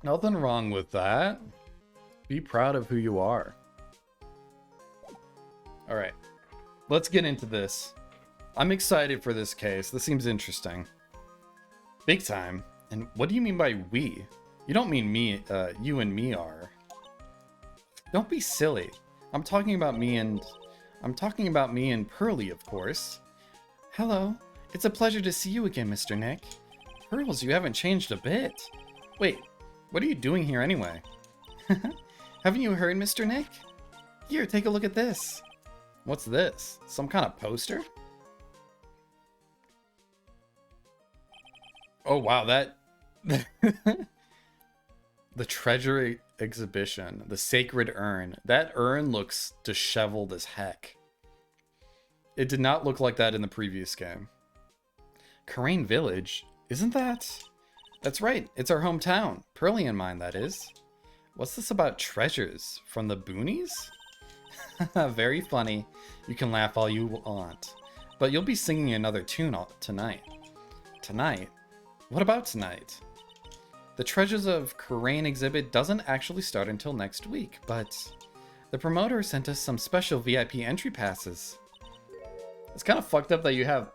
Nothing wrong with that. Be proud of who you are. Alright, let's get into this. I'm excited for this case. This seems interesting. Big time. And what do you mean by we? You don't mean me, you and me are. Don't be silly. I'm talking about me and Pearly, of course. Hello. It's a pleasure to see you again, Mr. Nick. Pearls, you haven't changed a bit. Wait, what are you doing here anyway? Haven't you heard, Mr. Nick? Here, take a look at this. What's this? Some kind of poster? Oh wow, that... The treasure exhibition, the sacred urn. That urn looks disheveled as heck. It did not look like that in the previous game. Karain Village? Isn't that? That's right, it's our hometown. Pearly and mine, that is. What's this about treasures? From the boonies? Very funny. You can laugh all you want. But you'll be singing another tune tonight. Tonight? What about tonight? The Treasures of Karain exhibit doesn't actually start until next week, but the promoter sent us some special VIP entry passes. It's kind of fucked up that you have,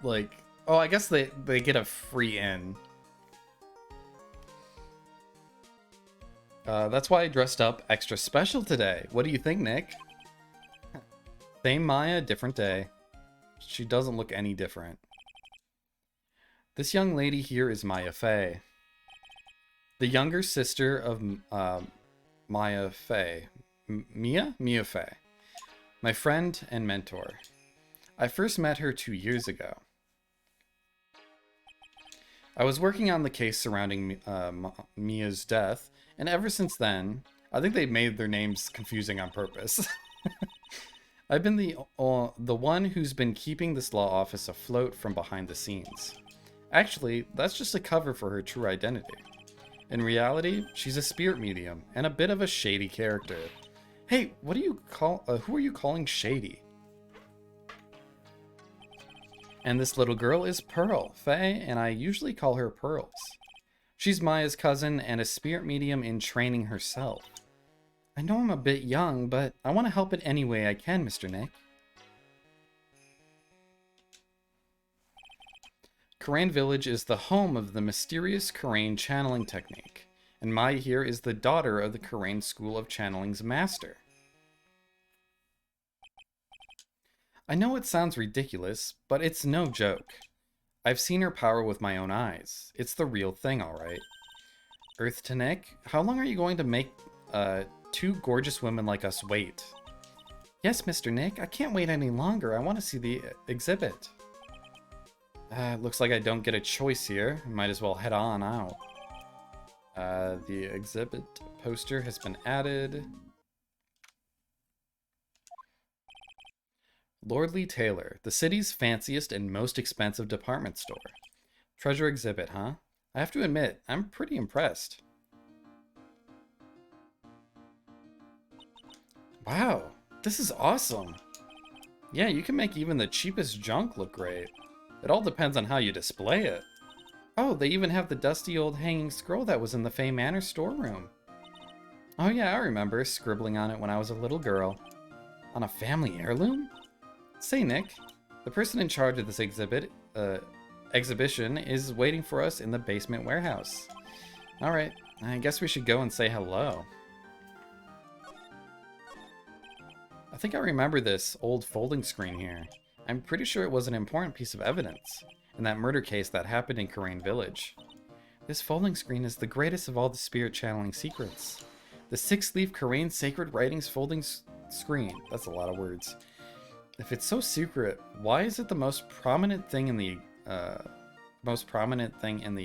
like... Oh, I guess they get a free in. That's why I dressed up extra special today. What do you think, Nick? Same Maya, different day. She doesn't look any different. This young lady here is Maya Fey. The younger sister of Maya Fey. Mia? Mia Fey. My friend and mentor. I first met her 2 years ago. I was working on the case surrounding Mia's death, and ever since then, I think they made their names confusing on purpose. I've been the one who's been keeping this law office afloat from behind the scenes. Actually, that's just a cover for her true identity. In reality, she's a spirit medium and a bit of a shady character. Hey, what do you call? Who are you calling shady? And this little girl is Pearl, Faye, and I usually call her Pearls. She's Maya's cousin and a spirit medium in training herself. I know I'm a bit young, but I want to help it any way I can, Mr. Nick. Karain Village is the home of the mysterious Karain channeling technique, and Maya here is the daughter of the Karain School of Channeling's master. I know it sounds ridiculous, but it's no joke. I've seen her power with my own eyes. It's the real thing, alright. Earth to Nick, how long are you going to make two gorgeous women like us wait? Yes, Mr. Nick, I can't wait any longer. I want to see the exhibit. Looks like I don't get a choice here. Might as well head on out. The exhibit poster has been added. Lordly Taylor, the city's fanciest and most expensive department store. Treasure exhibit, huh? I have to admit, I'm pretty impressed. Wow, this is awesome. Yeah, you can make even the cheapest junk look great. It all depends on how you display it. Oh, they even have the dusty old hanging scroll that was in the Fay Manor storeroom. Oh yeah, I remember scribbling on it when I was a little girl. On a family heirloom? Say, Nick, the person in charge of this exhibition is waiting for us in the basement warehouse. Alright, I guess we should go and say hello. I think I remember this old folding screen here. I'm pretty sure it was an important piece of evidence in that murder case that happened in Karain Village. This folding screen is the greatest of all the spirit channeling secrets. The 6-leaf Karain Sacred Writings folding screen. That's a lot of words. If it's so secret, why is it the most prominent thing in the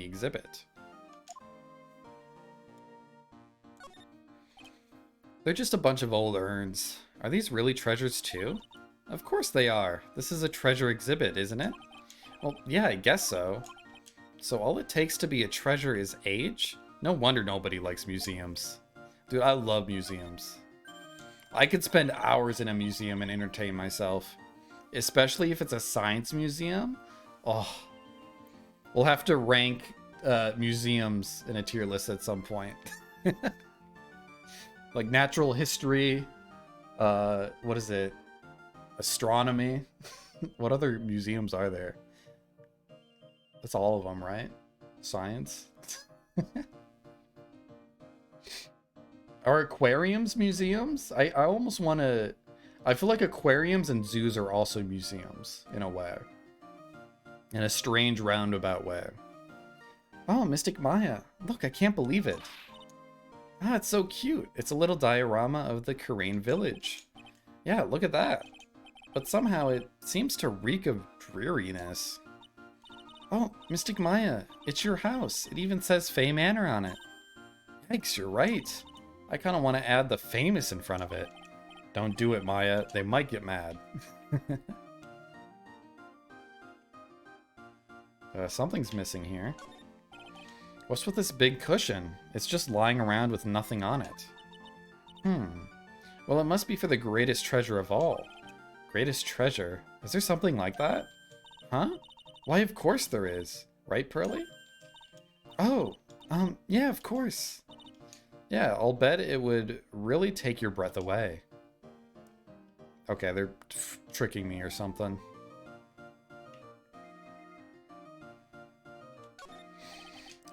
exhibit? They're just a bunch of old urns. Are these really treasures too? Of course they are. This is a treasure exhibit, isn't it? Well, yeah, I guess so. So all it takes to be a treasure is age? No wonder nobody likes museums. Dude, I love museums. I could spend hours in a museum and entertain myself. Especially if it's a science museum. Oh. We'll have to rank museums in a tier list at some point. Like natural history, what is it? Astronomy. What other museums are there? That's all of them, right? Science. Are aquariums museums? I almost want to... I feel like aquariums and zoos are also museums, in a way. In a strange roundabout way. Oh, Mystic Maya. Look, I can't believe it. Ah, it's so cute. It's a little diorama of the Karain village. Yeah, look at that. But somehow it seems to reek of dreariness. Oh, Mystic Maya, it's your house. It even says Fey Manor on it. Yikes, you're right. I kind of want to add the famous in front of it. Don't do it, Maya. They might get mad. Something's missing here. What's with this big cushion? It's just lying around with nothing on it. Well, it must be for the greatest treasure of all. Greatest treasure? Is there something like that? Huh? Why, of course there is. Right, Pearly? Oh, yeah, of course. Yeah, I'll bet it would really take your breath away. Okay, they're tricking me or something.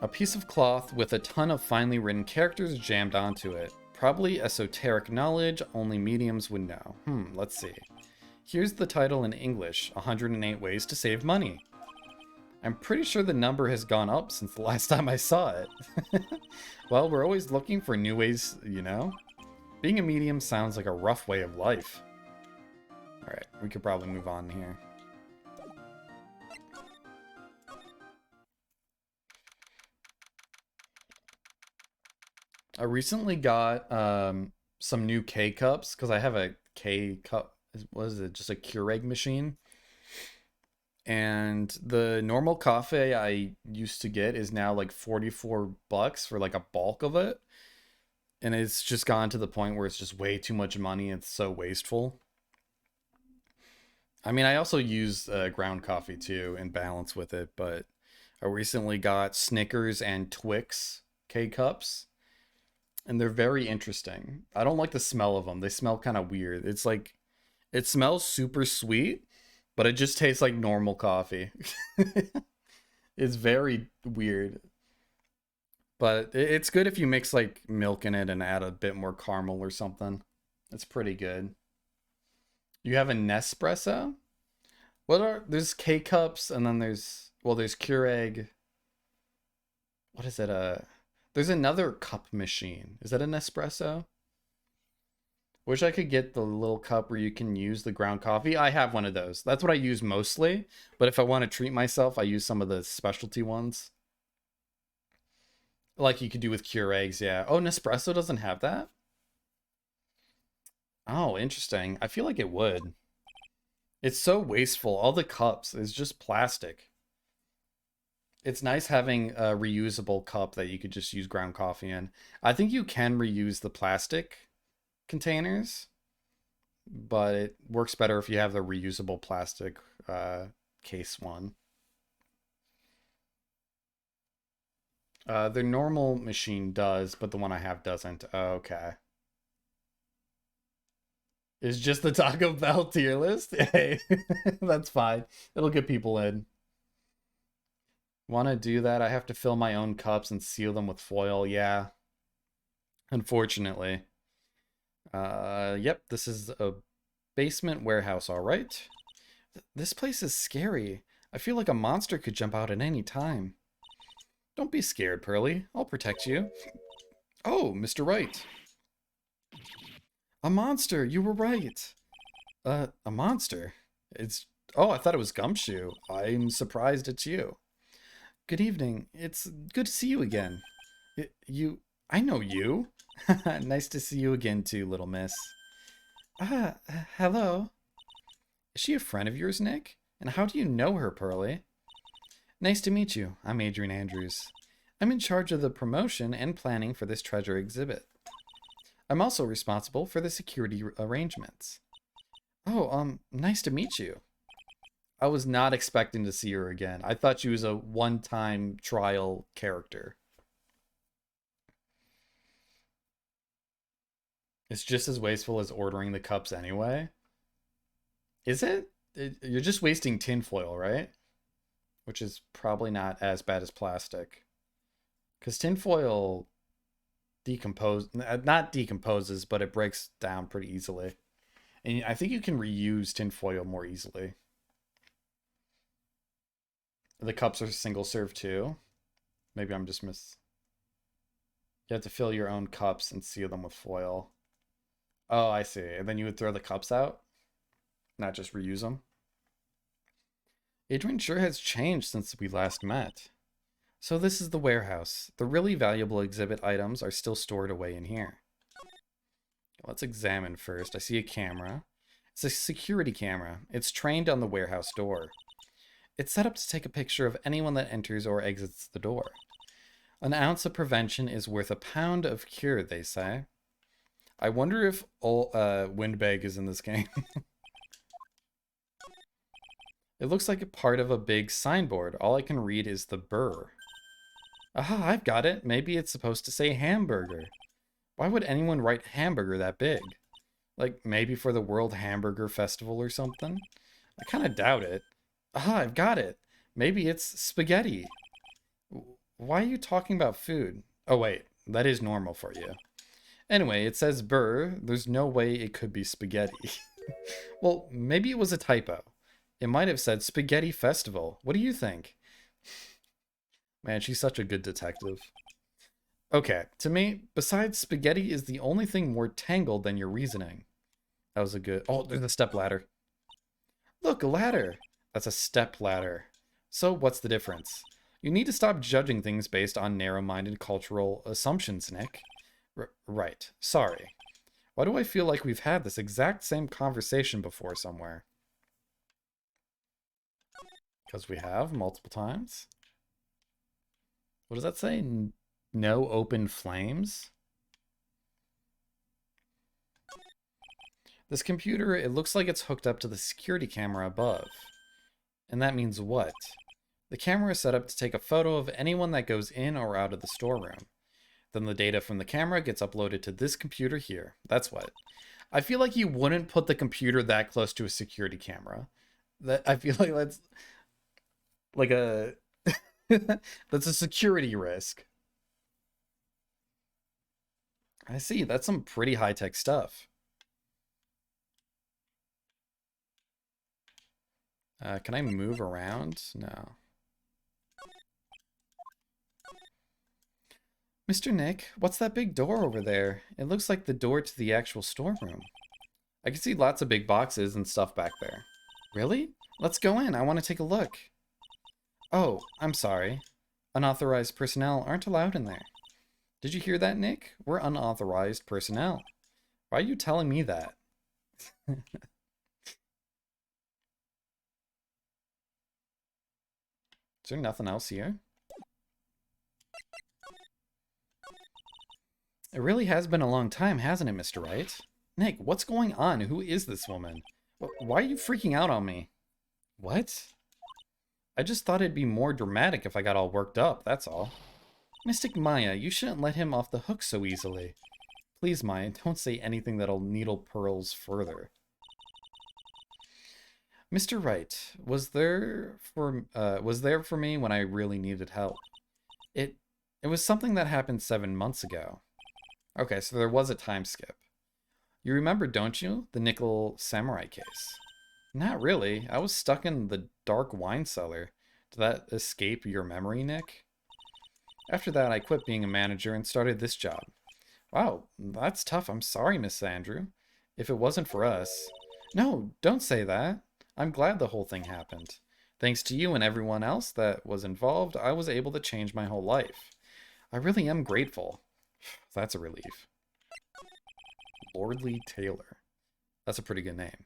A piece of cloth with a ton of finely written characters jammed onto it. Probably esoteric knowledge only mediums would know. Let's see. Here's the title in English, 108 Ways to Save Money. I'm pretty sure the number has gone up since the last time I saw it. Well, we're always looking for new ways, you know? Being a medium sounds like a rough way of life. Alright, we could probably move on here. I recently got some new K-Cups, because I have a K-Cup, what is it, just a Keurig machine? And the normal coffee I used to get is now like $44 for like a bulk of it. And it's just gone to the point where it's just way too much money. It's so wasteful. I mean, I also use ground coffee too in balance with it, but I recently got Snickers and Twix K-Cups. And they're very interesting. I don't like the smell of them. They smell kind of weird. It's like, it smells super sweet, but it just tastes like normal coffee. It's very weird. But it's good if you mix like milk in it and add a bit more caramel or something. It's pretty good. You have a Nespresso? There's K-Cups and then there's Keurig. What is it? There's another cup machine. Is that an Nespresso? Wish I could get the little cup where you can use the ground coffee. I have one of those. That's what I use mostly. But if I want to treat myself, I use some of the specialty ones. Like you could do with Keurigs, yeah. Oh, Nespresso doesn't have that? Oh, interesting. I feel like it would. It's so wasteful. All the cups is just plastic. It's nice having a reusable cup that you could just use ground coffee in. I think you can reuse the plastic containers, but it works better if you have the reusable plastic case one. The normal machine does, but the one I have doesn't. Okay. It's just the Taco Bell tier list? Hey, that's fine. It'll get people in. Want to do that? I have to fill my own cups and seal them with foil. Yeah. Unfortunately. Yep, this is a basement warehouse, all right. This place is scary. I feel like a monster could jump out at any time. Don't be scared, Pearly. I'll protect you. Oh, Mr. Wright. A monster, you were right. A monster? Oh, I thought it was Gumshoe. I'm surprised it's you. Good evening. It's good to see you again. I know you. Nice to see you again too, little miss. Hello. Is she a friend of yours, Nick? And how do you know her, Pearly? Nice to meet you. I'm Adrian Andrews. I'm in charge of the promotion and planning for this treasure exhibit. I'm also responsible for the security arrangements. Oh, nice to meet you. I was not expecting to see her again. I thought she was a one-time trial character. It's just as wasteful as ordering the cups anyway. Is it? You're just wasting tinfoil, right? Which is probably not as bad as plastic. Because tinfoil not decomposes, but it breaks down pretty easily. And I think you can reuse tinfoil more easily. The cups are single serve too. Maybe I'm just miss. You have to fill your own cups and seal them with foil. Oh, I see. And then you would throw the cups out, not just reuse them. Adrian sure has changed since we last met. So this is the warehouse. The really valuable exhibit items are still stored away in here. Let's examine first. I see a camera. It's a security camera. It's trained on the warehouse door. It's set up to take a picture of anyone that enters or exits the door. An ounce of prevention is worth a pound of cure, they say. I wonder if Windbag is in this game. It looks like a part of a big signboard. All I can read is the burr. Aha, I've got it. Maybe it's supposed to say hamburger. Why would anyone write hamburger that big? Like, maybe for the World Hamburger Festival or something? I kind of doubt it. Aha, I've got it. Maybe it's spaghetti. Why are you talking about food? Oh, wait. That is normal for you. Anyway, it says burr. There's no way it could be spaghetti. Well, maybe it was a typo. It might have said Spaghetti Festival. What do you think? Man, she's such a good detective. Okay, to me, besides spaghetti is the only thing more tangled than your reasoning. That was a good... Oh, there's a step ladder. Look, a ladder. That's a step ladder. So what's the difference? You need to stop judging things based on narrow-minded cultural assumptions, Nick. Right. Sorry. Why do I feel like we've had this exact same conversation before somewhere? Because we have multiple times. What does that say? No open flames? This computer, it looks like it's hooked up to the security camera above. And that means what? The camera is set up to take a photo of anyone that goes in or out of the storeroom. Then the data from the camera gets uploaded to this computer here. That's what. I feel like you wouldn't put the computer that close to a security camera. I feel like that's like a that's a security risk. I see. That's some pretty high-tech stuff. Can I move around? No. Mr. Nick, what's that big door over there? It looks like the door to the actual storeroom. I can see lots of big boxes and stuff back there. Really? Let's go in. I want to take a look. Oh, I'm sorry. Unauthorized personnel aren't allowed in there. Did you hear that, Nick? We're unauthorized personnel. Why are you telling me that? Is there nothing else here? It really has been a long time, hasn't it, Mr. Wright? Nick, what's going on? Who is this woman? Why are you freaking out on me? What? I just thought it'd be more dramatic if I got all worked up, that's all. Mystic Maya, you shouldn't let him off the hook so easily. Please, Maya, don't say anything that'll needle pearls further. Mr. Wright, was there for me when I really needed help? It was something that happened 7 months ago. Okay, so there was a time skip. You remember, don't you? The nickel samurai case. Not really. I was stuck in the dark wine cellar. Did that escape your memory, Nick? After that, I quit being a manager and started this job. Wow, that's tough. I'm sorry, Miss Andrew. If it wasn't for us... No, don't say that. I'm glad the whole thing happened. Thanks to you and everyone else that was involved, I was able to change my whole life. I really am grateful. That's a relief. Lordly Taylor. That's a pretty good name.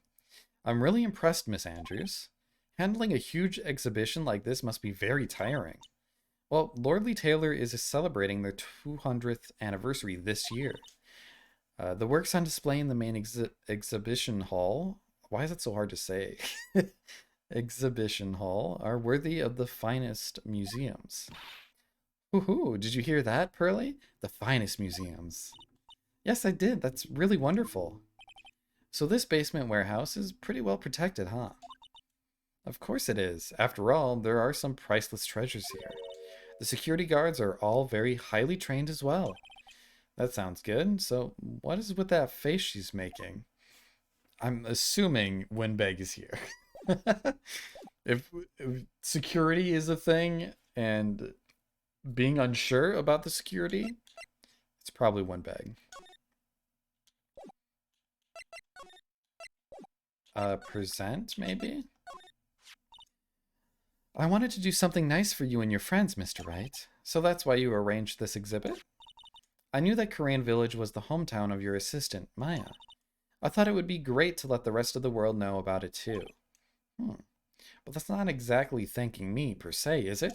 I'm really impressed, Miss Andrews. Handling a huge exhibition like this must be very tiring. Well, Lordly Taylor is celebrating their 200th anniversary this year. The works on display in the main exhibition hall. Why is it so hard to say? exhibition hall are worthy of the finest museums. Woohoo! Did you hear that, Pearly? The finest museums. Yes, I did. That's really wonderful. So this basement warehouse is pretty well protected, huh? Of course it is. After all, there are some priceless treasures here. The security guards are all very highly trained as well. That sounds good. So, what is with that face she's making? I'm assuming Winbeg is here. if security is a thing and being unsure about the security, it's probably Winbeg. Present, maybe? I wanted to do something nice for you and your friends, Mr. Wright. So that's why you arranged this exhibit? I knew that Korean Village was the hometown of your assistant, Maya. I thought it would be great to let the rest of the world know about it too. But that's not exactly thanking me, per se, is it?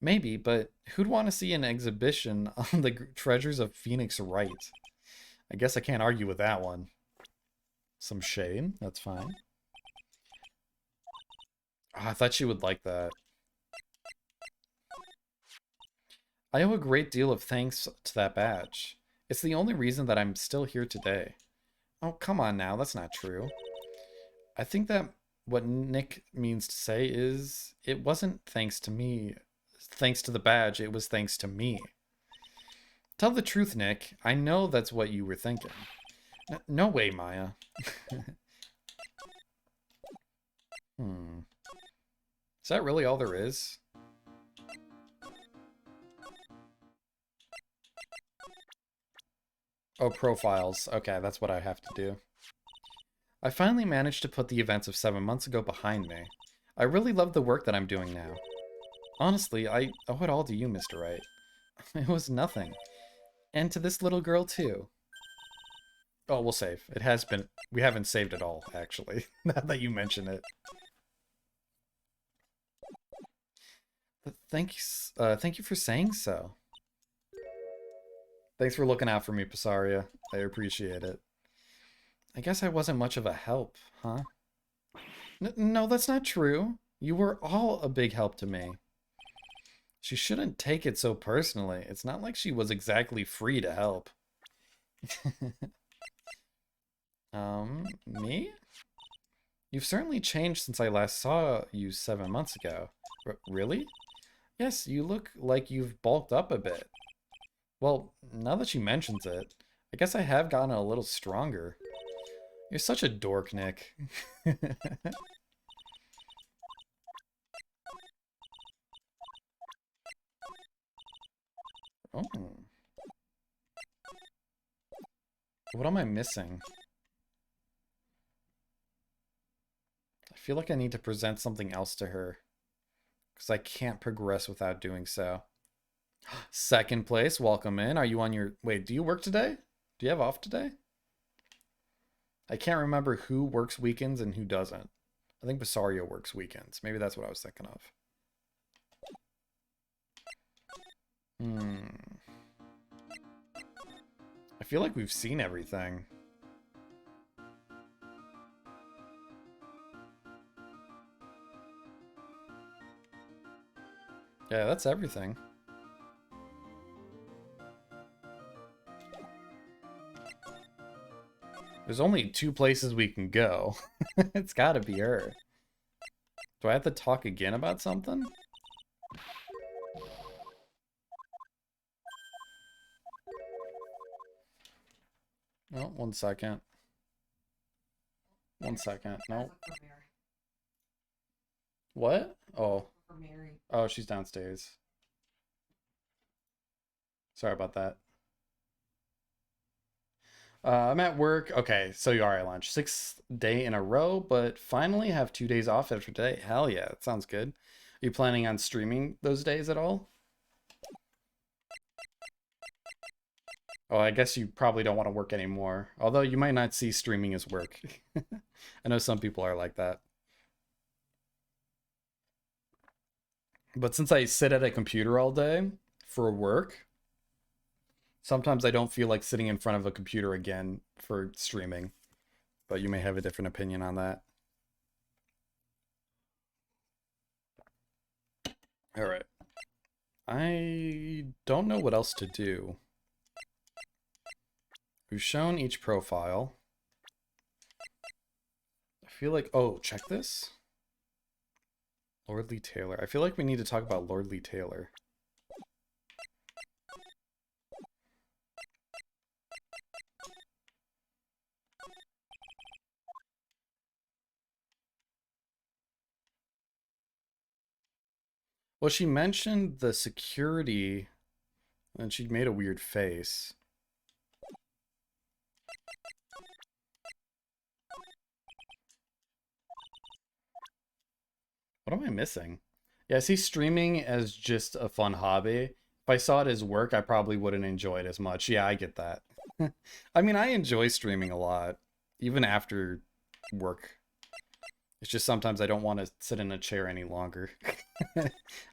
Maybe, but who'd want to see an exhibition on the treasures of Phoenix Wright? I guess I can't argue with that one. Some shade, that's fine. Oh, I thought she would like that. I owe a great deal of thanks to that badge. It's the only reason that I'm still here today. Oh, come on now, that's not true. I think that what Nick means to say is, it wasn't thanks to me, thanks to the badge, it was thanks to me. Tell the truth, Nick. I know that's what you were thinking. No way, Maya. Is that really all there is? Oh, profiles. Okay, that's what I have to do. I finally managed to put the events of 7 months ago behind me. I really love the work that I'm doing now. Honestly, I owe it all to you, Mr. Wright. It was nothing. And to this little girl, too. Oh, we'll save. It has been... We haven't saved at all, actually. Now that you mention it. But thank you for saying so. Thanks for looking out for me, Pasaria. I appreciate it. I guess I wasn't much of a help, huh? No, that's not true. You were all a big help to me. She shouldn't take it so personally. It's not like she was exactly free to help. Me? You've certainly changed since I last saw you 7 months ago. Really? Yes, you look like you've bulked up a bit. Well, now that she mentions it, I guess I have gotten a little stronger. You're such a dork, Nick. Oh. What am I missing? I feel like I need to present something else to her. Because I can't progress without doing so. Second place, welcome in. Are you on your... Wait, do you work today? Do you have off today? I can't remember who works weekends and who doesn't. I think Basario works weekends. Maybe that's what I was thinking of. I feel like we've seen everything. Yeah, that's everything. There's only 2 places we can go. It's gotta be her. Do I have to talk again about something? Oh, 1 second. 1 second. No. What? Oh. Oh, she's downstairs. Sorry about that. I'm at work. Okay, so you are at lunch. 6th day in a row, but finally have 2 days off after today. Hell yeah, that sounds good. Are you planning on streaming those days at all? Oh, I guess you probably don't want to work anymore. Although you might not see streaming as work. I know some people are like that. But since I sit at a computer all day for work, sometimes I don't feel like sitting in front of a computer again for streaming. But you may have a different opinion on that. Alright. I don't know what else to do. We've shown each profile. I feel like... Oh, check this. Lordly Taylor. I feel like we need to talk about Lordly Taylor. Well, she mentioned the security, and she made a weird face. What am I missing? Yeah, I see streaming as just a fun hobby. If I saw it as work, I probably wouldn't enjoy it as much. Yeah, I get that. I mean, I enjoy streaming a lot, even after work. It's just sometimes I don't want to sit in a chair any longer. I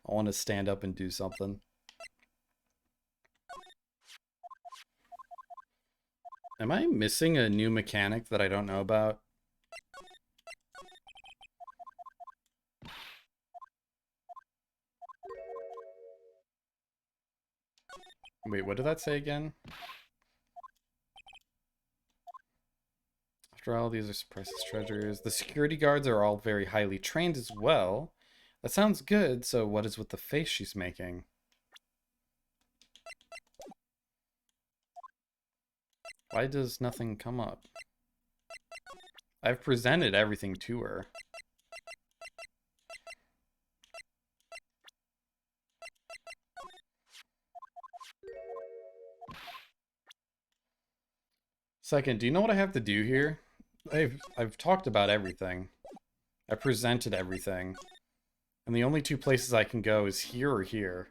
want to stand up and do something. Am I missing a new mechanic that I don't know about? Wait, what did that say again? After all, these are Surprise's treasures. The security guards are all very highly trained as well. That sounds good, so what is with the face she's making? Why does nothing come up? I've presented everything to her. Second, do you know what I have to do here? I've talked about everything. I presented everything. And the only two places I can go is here or here.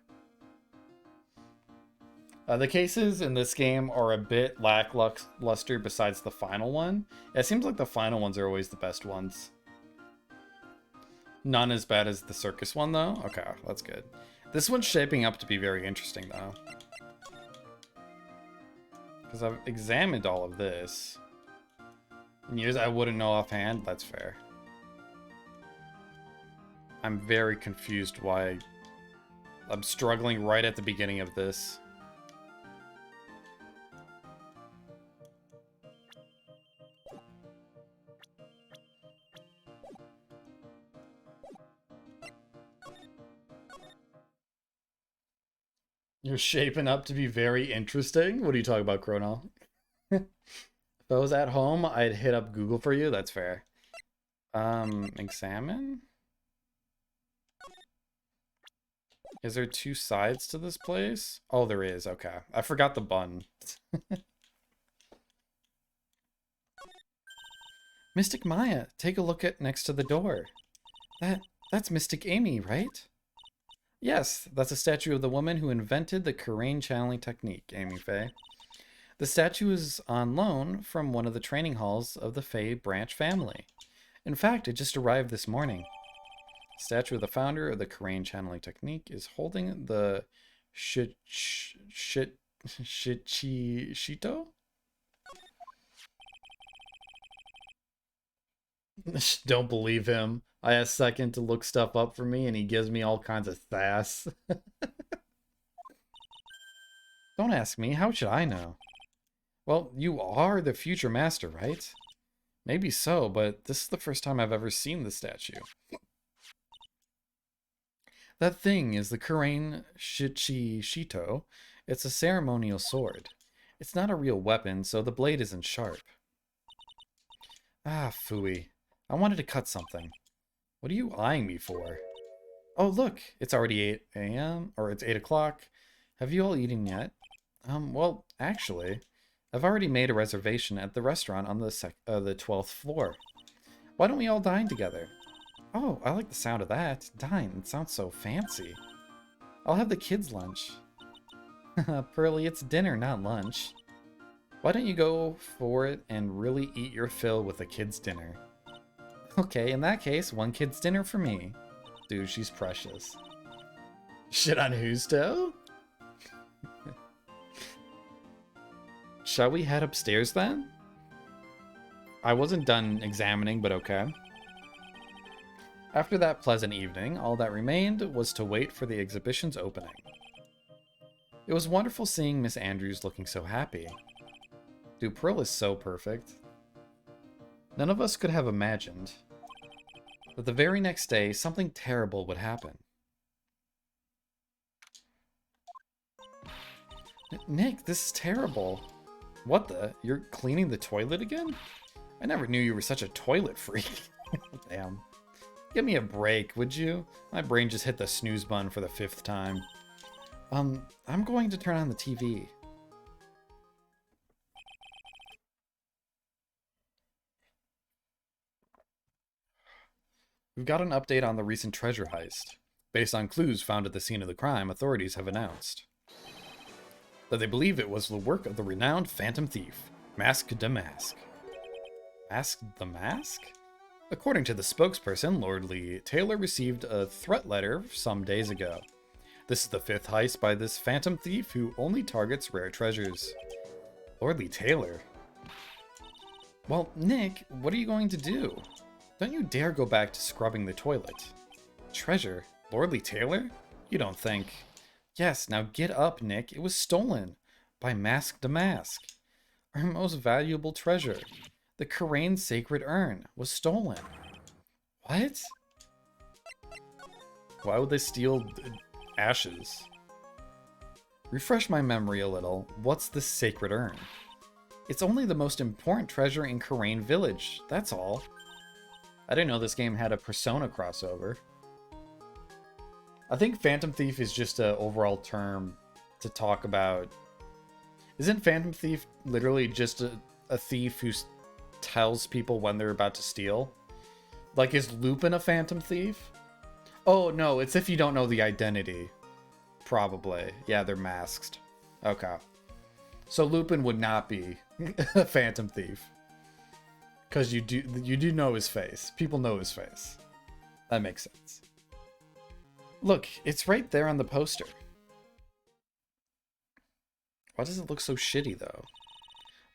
The cases in this game are a bit lackluster besides the final one. It seems like the final ones are always the best ones. None as bad as the circus one, though? Okay, that's good. This one's shaping up to be very interesting, though. Because I've examined all of this. In years I wouldn't know offhand, that's fair. I'm very confused why I'm struggling right at the beginning of this. You're shaping up to be very interesting? What are you talking about, Chrono? If I was at home, I'd hit up Google for you. That's fair. Examine? Is there two sides to this place? Oh, there is. Okay. I forgot the button. Mystic Maya, take a look at next to the door. That's Mystic Amy, right? Yes, that's a statue of the woman who invented the Karain channeling technique, Amy Faye. The statue is on loan from one of the training halls of the Faye branch family. In fact, it just arrived this morning. The statue of the founder of the Karain channeling technique is holding the Shito? Don't believe him. I asked Second to look stuff up for me and he gives me all kinds of sass. Don't ask me. How should I know? Well, you are the future master, right? Maybe so, but this is the first time I've ever seen the statue. That thing is the Kurain Shito. It's a ceremonial sword. It's not a real weapon, so the blade isn't sharp. Ah, phooey. I wanted to cut something. What are you eyeing me for? Oh, look, it's already 8 a.m., or it's 8 o'clock. Have you all eaten yet? Well, actually, I've already made a reservation at the restaurant on the 12th floor. Why don't we all dine together? Oh, I like the sound of that. Dine, it sounds so fancy. I'll have the kids' lunch. Pearly, it's dinner, not lunch. Why don't you go for it and really eat your fill with the kids' dinner? Okay, in that case, one kid's dinner for me. Dude, she's precious. Shit on whose toe? Shall we head upstairs then? I wasn't done examining, but okay. After that pleasant evening, all that remained was to wait for the exhibition's opening. It was wonderful seeing Miss Andrews looking so happy. Dude, Pearl is so perfect. None of us could have imagined that the very next day something terrible would happen. Nick, this is terrible. What the? You're cleaning the toilet again? I never knew you were such a toilet freak. Damn. Give me a break, would you? My brain just hit the snooze button for the 5th time. I'm going to turn on the TV. We've got an update on the recent treasure heist. Based on clues found at the scene of the crime, authorities have announced that they believe it was the work of the renowned phantom thief, Mask the Mask. Mask the Mask? According to the spokesperson, Lord Lee, Taylor received a threat letter some days ago. This is the 5th heist by this phantom thief who only targets rare treasures. Lord Lee Taylor? Well, Nick, what are you going to do? Don't you dare go back to scrubbing the toilet. Treasure? Lord Lee Taylor? You don't think... Yes, now get up, Nick. It was stolen by Mask the Mask. Our most valuable treasure, the Karain sacred urn, was stolen. What? Why would they steal ashes? Refresh my memory a little. What's the sacred urn? It's only the most important treasure in Karain Village, that's all. I didn't know this game had a Persona crossover. I think Phantom Thief is just an overall term to talk about. Isn't Phantom Thief literally just a thief who tells people when they're about to steal? Like, is Lupin a Phantom Thief? Oh, no, it's if you don't know the identity. Probably. Yeah, they're masked. Okay. So Lupin would not be a Phantom Thief. Because you do know his face. People know his face. That makes sense. Look, it's right there on the poster. Why does it look so shitty, though?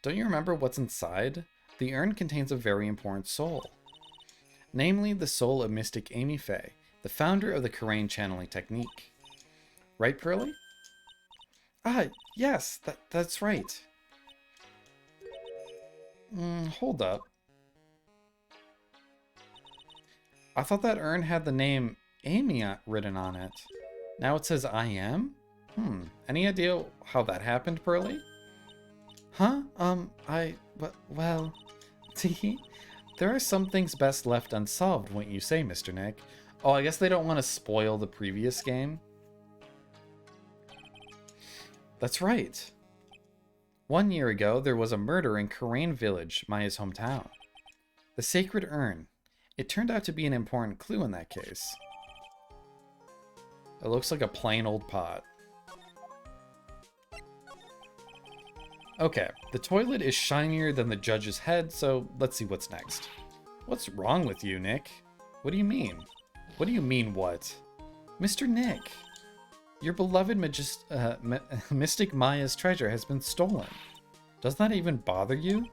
Don't you remember what's inside? The urn contains a very important soul. Namely, the soul of Mystic Amy Faye, the founder of the Karain channeling technique. Right, Pearly? Ah, yes, that's right. Hold up. I thought that urn had the name Amy written on it. Now it says I am? Any idea how that happened, Pearly? Huh? Well, there are some things best left unsolved, wouldn't you say, Mr. Nick? Oh, I guess they don't want to spoil the previous game. That's right. 1 year ago, there was a murder in Karain Village, Maya's hometown. The sacred urn. It turned out to be an important clue in that case. It looks like a plain old pot. Okay, the toilet is shinier than the judge's head, so let's see what's next. What's wrong with you, Nick? What do you mean? What do you mean, what? Mr. Nick, your beloved Mystic Maya's treasure has been stolen. Doesn't that even bother you?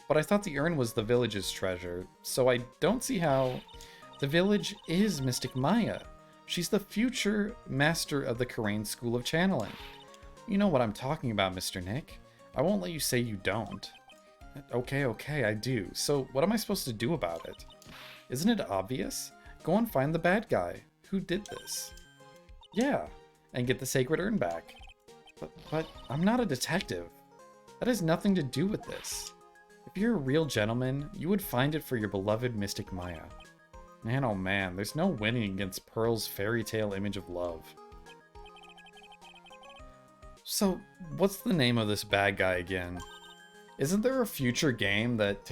But I thought the urn was the village's treasure, so I don't see how... The village is Mystic Maya. She's the future master of the Karain School of Channeling. You know what I'm talking about, Mr. Nick. I won't let you say you don't. Okay, I do. So what am I supposed to do about it? Isn't it obvious? Go and find the bad guy. Who did this? Yeah, and get the sacred urn back. But I'm not a detective. That has nothing to do with this. If you're a real gentleman, you would find it for your beloved Mystic Maya. Man, oh man, there's no winning against Pearl's fairy tale image of love. So, what's the name of this bad guy again? Isn't there a future game that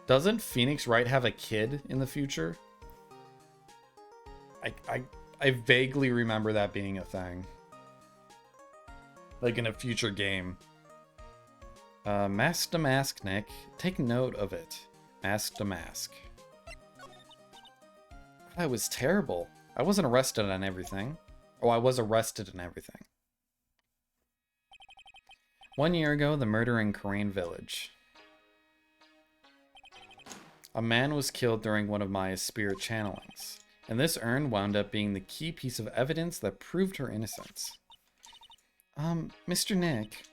doesn't Phoenix Wright have a kid in the future? I vaguely remember that being a thing. Like in a future game. Mask to Mask, Nick. Take note of it. Mask to Mask. That was terrible. I wasn't arrested on everything. Oh, I was arrested and everything. 1 year ago, the murder in Karain Village. A man was killed during one of Maya's spirit channelings, and this urn wound up being the key piece of evidence that proved her innocence. Mr. Nick,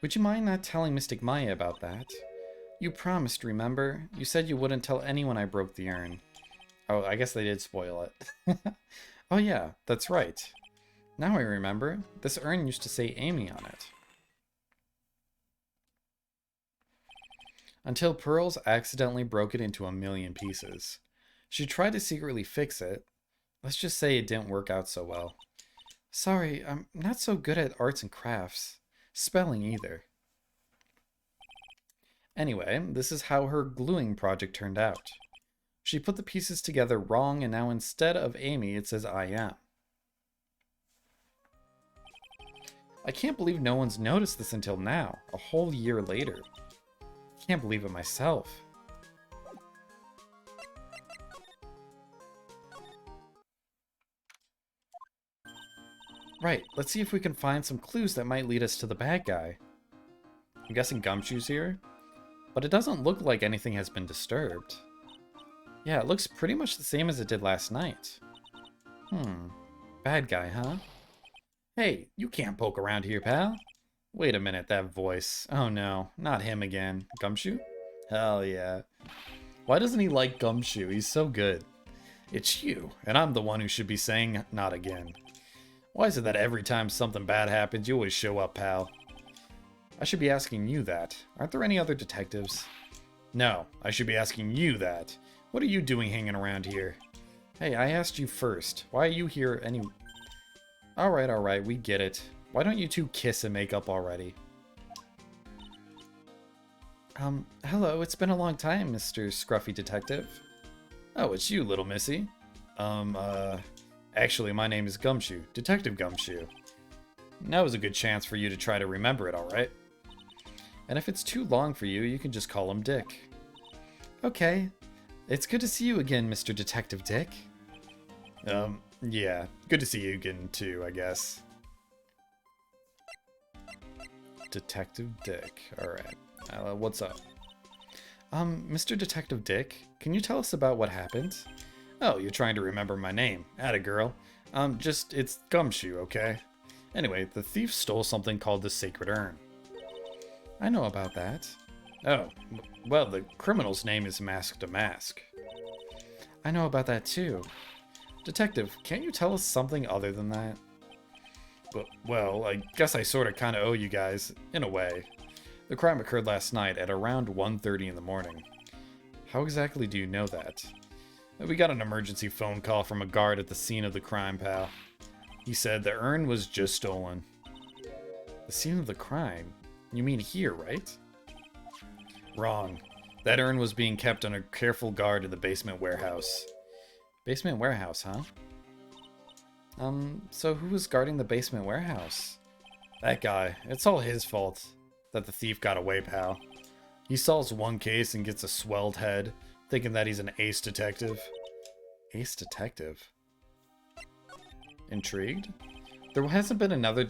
would you mind not telling Mystic Maya about that? You promised, remember? You said you wouldn't tell anyone I broke the urn. Oh, I guess they did spoil it. Oh yeah, that's right. Now I remember. This urn used to say Amy on it. Until Pearls accidentally broke it into a million pieces. She tried to secretly fix it. Let's just say it didn't work out so well. Sorry, I'm not so good at arts and crafts. Spelling either. Anyway, this is how her gluing project turned out. She put the pieces together wrong, and now instead of Amy, it says I am. I can't believe no one's noticed this until now, a whole year later. Can't believe it myself. Right, let's see if we can find some clues that might lead us to the bad guy. I'm guessing Gumshoe's here, but it doesn't look like anything has been disturbed. Yeah, it looks pretty much the same as it did last night. Bad guy, huh? Hey, you can't poke around here, pal. Wait a minute, that voice. Oh no, not him again. Gumshoe? Hell yeah. Why doesn't he like Gumshoe? He's so good. It's you, and I'm the one who should be saying not again. Why is it that every time something bad happens, you always show up, pal? I should be asking you that. Aren't there any other detectives? No, I should be asking you that. What are you doing hanging around here? Hey, I asked you first. Why are you here any... Alright, we get it. Why don't you two kiss and make up already? Hello, it's been a long time, Mr. Scruffy Detective. Oh, it's you, little missy. Actually, my name is Gumshoe, Detective Gumshoe. Now is a good chance for you to try to remember it, alright? And if it's too long for you, you can just call him Dick. Okay. It's good to see you again, Mr. Detective Dick. Yeah, good to see you again too, I guess. Detective Dick, alright. What's up? Mr. Detective Dick, can you tell us about what happened? Oh, you're trying to remember my name. Atta girl. It's Gumshoe, okay? Anyway, the thief stole something called the Sacred Urn. I know about that. Oh, well, the criminal's name is Mask to Mask. I know about that too. Detective, can't you tell us something other than that? Well, I guess I sorta kinda owe you guys, in a way. The crime occurred last night at around 1:30 in the morning. How exactly do you know that? We got an emergency phone call from a guard at the scene of the crime, pal. He said the urn was just stolen. The scene of the crime? You mean here, right? Wrong. That urn was being kept under careful guard in the basement warehouse. Basement warehouse, huh? So who was guarding the basement warehouse? That guy. It's all his fault that the thief got away, pal. He solves one case and gets a swelled head, thinking that he's an ace detective. Ace detective? Intrigued? There hasn't been another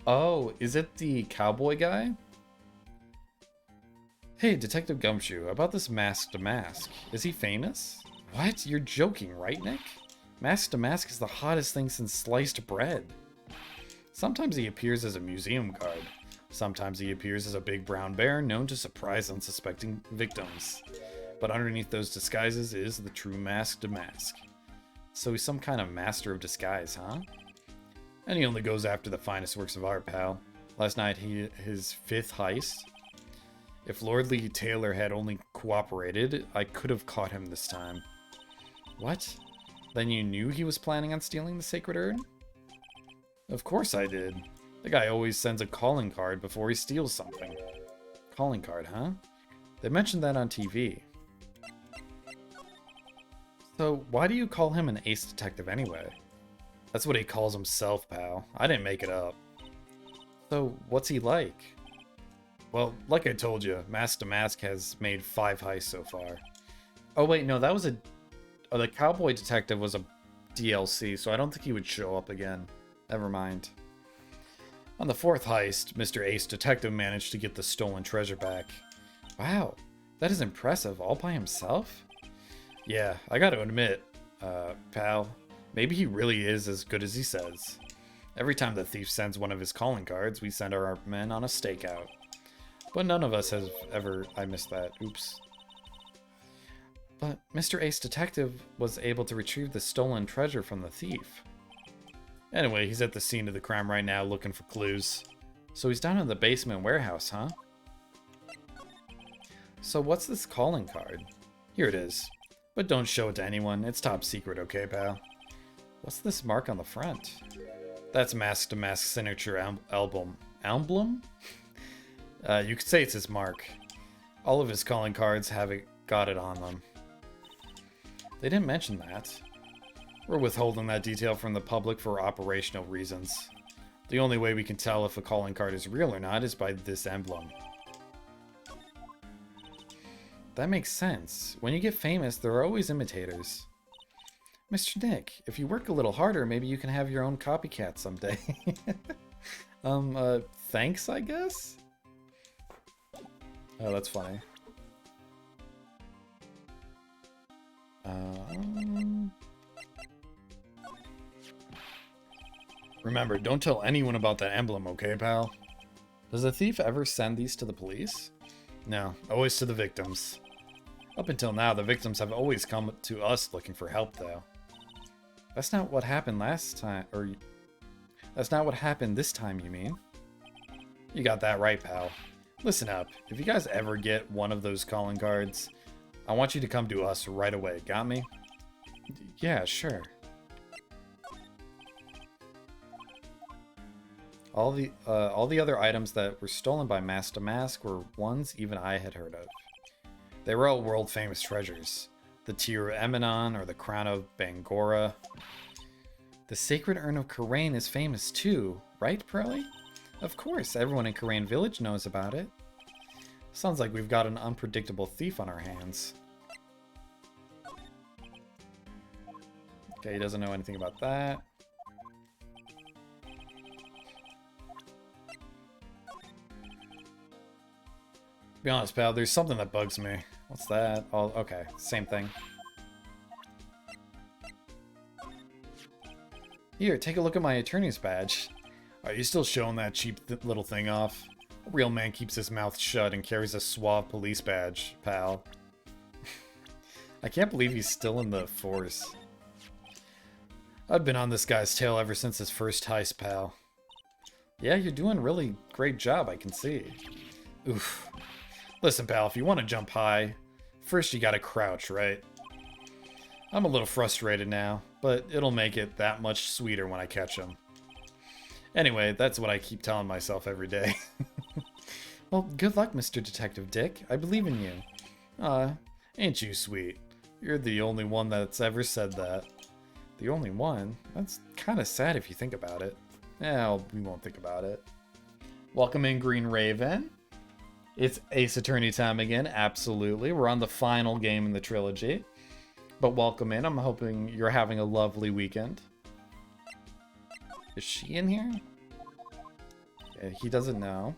Oh, is it the cowboy guy? Hey, Detective Gumshoe, about this Mask to Mask. Is he famous? What? You're joking, right, Nick? Mask to Mask is the hottest thing since sliced bread. Sometimes he appears as a museum guard. Sometimes he appears as a big brown bear known to surprise unsuspecting victims. But underneath those disguises is the true Mask to Mask. So he's some kind of master of disguise, huh? And he only goes after the finest works of art, pal. Last night, his 5th heist. If Lord Lee Taylor had only cooperated, I could have caught him this time. What? Then you knew he was planning on stealing the Sacred Urn? Of course I did. The guy always sends a calling card before he steals something. Calling card, huh? They mentioned that on TV. So why do you call him an ace detective anyway? That's what he calls himself, pal. I didn't make it up. So what's he like? Well, like I told you, Mask to Mask has made 5 heists so far. Oh wait, no, that was a... Oh, the Cowboy Detective was a DLC, so I don't think he would show up again. Never mind. On the 4th heist, Mr. Ace Detective managed to get the stolen treasure back. Wow, That is impressive, all by himself? Yeah, I gotta admit, pal, maybe he really is as good as he says. Every time the thief sends one of his calling cards, we send our men on a stakeout. But none of us has ever... I missed that. Oops. But Mr. Ace Detective was able to retrieve the stolen treasure from the thief. Anyway, he's at the scene of the crime right now looking for clues. So he's down in the basement warehouse, huh? So what's this calling card? Here it is. But don't show it to anyone. It's top secret, okay, pal? What's this mark on the front? That's Mask to Mask signature album. Emblem? You could say it's his mark. All of his calling cards got it on them. They didn't mention that. We're withholding that detail from the public for operational reasons. The only way we can tell if a calling card is real or not is by this emblem. That makes sense. When you get famous, there are always imitators. Mr. Nick, if you work a little harder, maybe you can have your own copycat someday. Thanks, I guess? Oh, that's funny. Remember, don't tell anyone about that emblem, okay, pal? Does the thief ever send these to the police? No, always to the victims. Up until now, the victims have always come to us looking for help, though. That's not what happened last time, or... That's not what happened this time, you mean? You got that right, pal. Listen up, if you guys ever get one of those calling cards, I want you to come to us right away, got me? Yeah, sure. All the other items that were stolen by Mask to Mask were ones even I had heard of. They were all world-famous treasures. The Tear of Eminon or the Crown of Bangora. The Sacred Urn of Karain is famous too, right, Pearly? Of course, everyone in Karain Village knows about it. Sounds like we've got an unpredictable thief on our hands. Okay, he doesn't know anything about that. To be honest, pal, there's something that bugs me. What's that? Oh, okay, same thing. Here, take a look at my attorney's badge. Are you still showing that cheap little thing off? A real man keeps his mouth shut and carries a suave police badge, pal. I can't believe he's still in the force. I've been on this guy's tail ever since his first heist, pal. Yeah, you're doing a really great job, I can see. Oof. Listen, pal, if you want to jump high, first you gotta crouch, right? I'm a little frustrated now, but it'll make it that much sweeter when I catch him. Anyway, that's what I keep telling myself every day. Well, good luck, Mr. Detective Dick. I believe in you. Ain't you sweet? You're the only one that's ever said that. The only one? That's kind of sad if you think about it. We won't think about it. Welcome in, Green Raven. It's Ace Attorney time again, absolutely. We're on the final game in the trilogy. But welcome in. I'm hoping you're having a lovely weekend. Is she in here? Yeah, he doesn't know.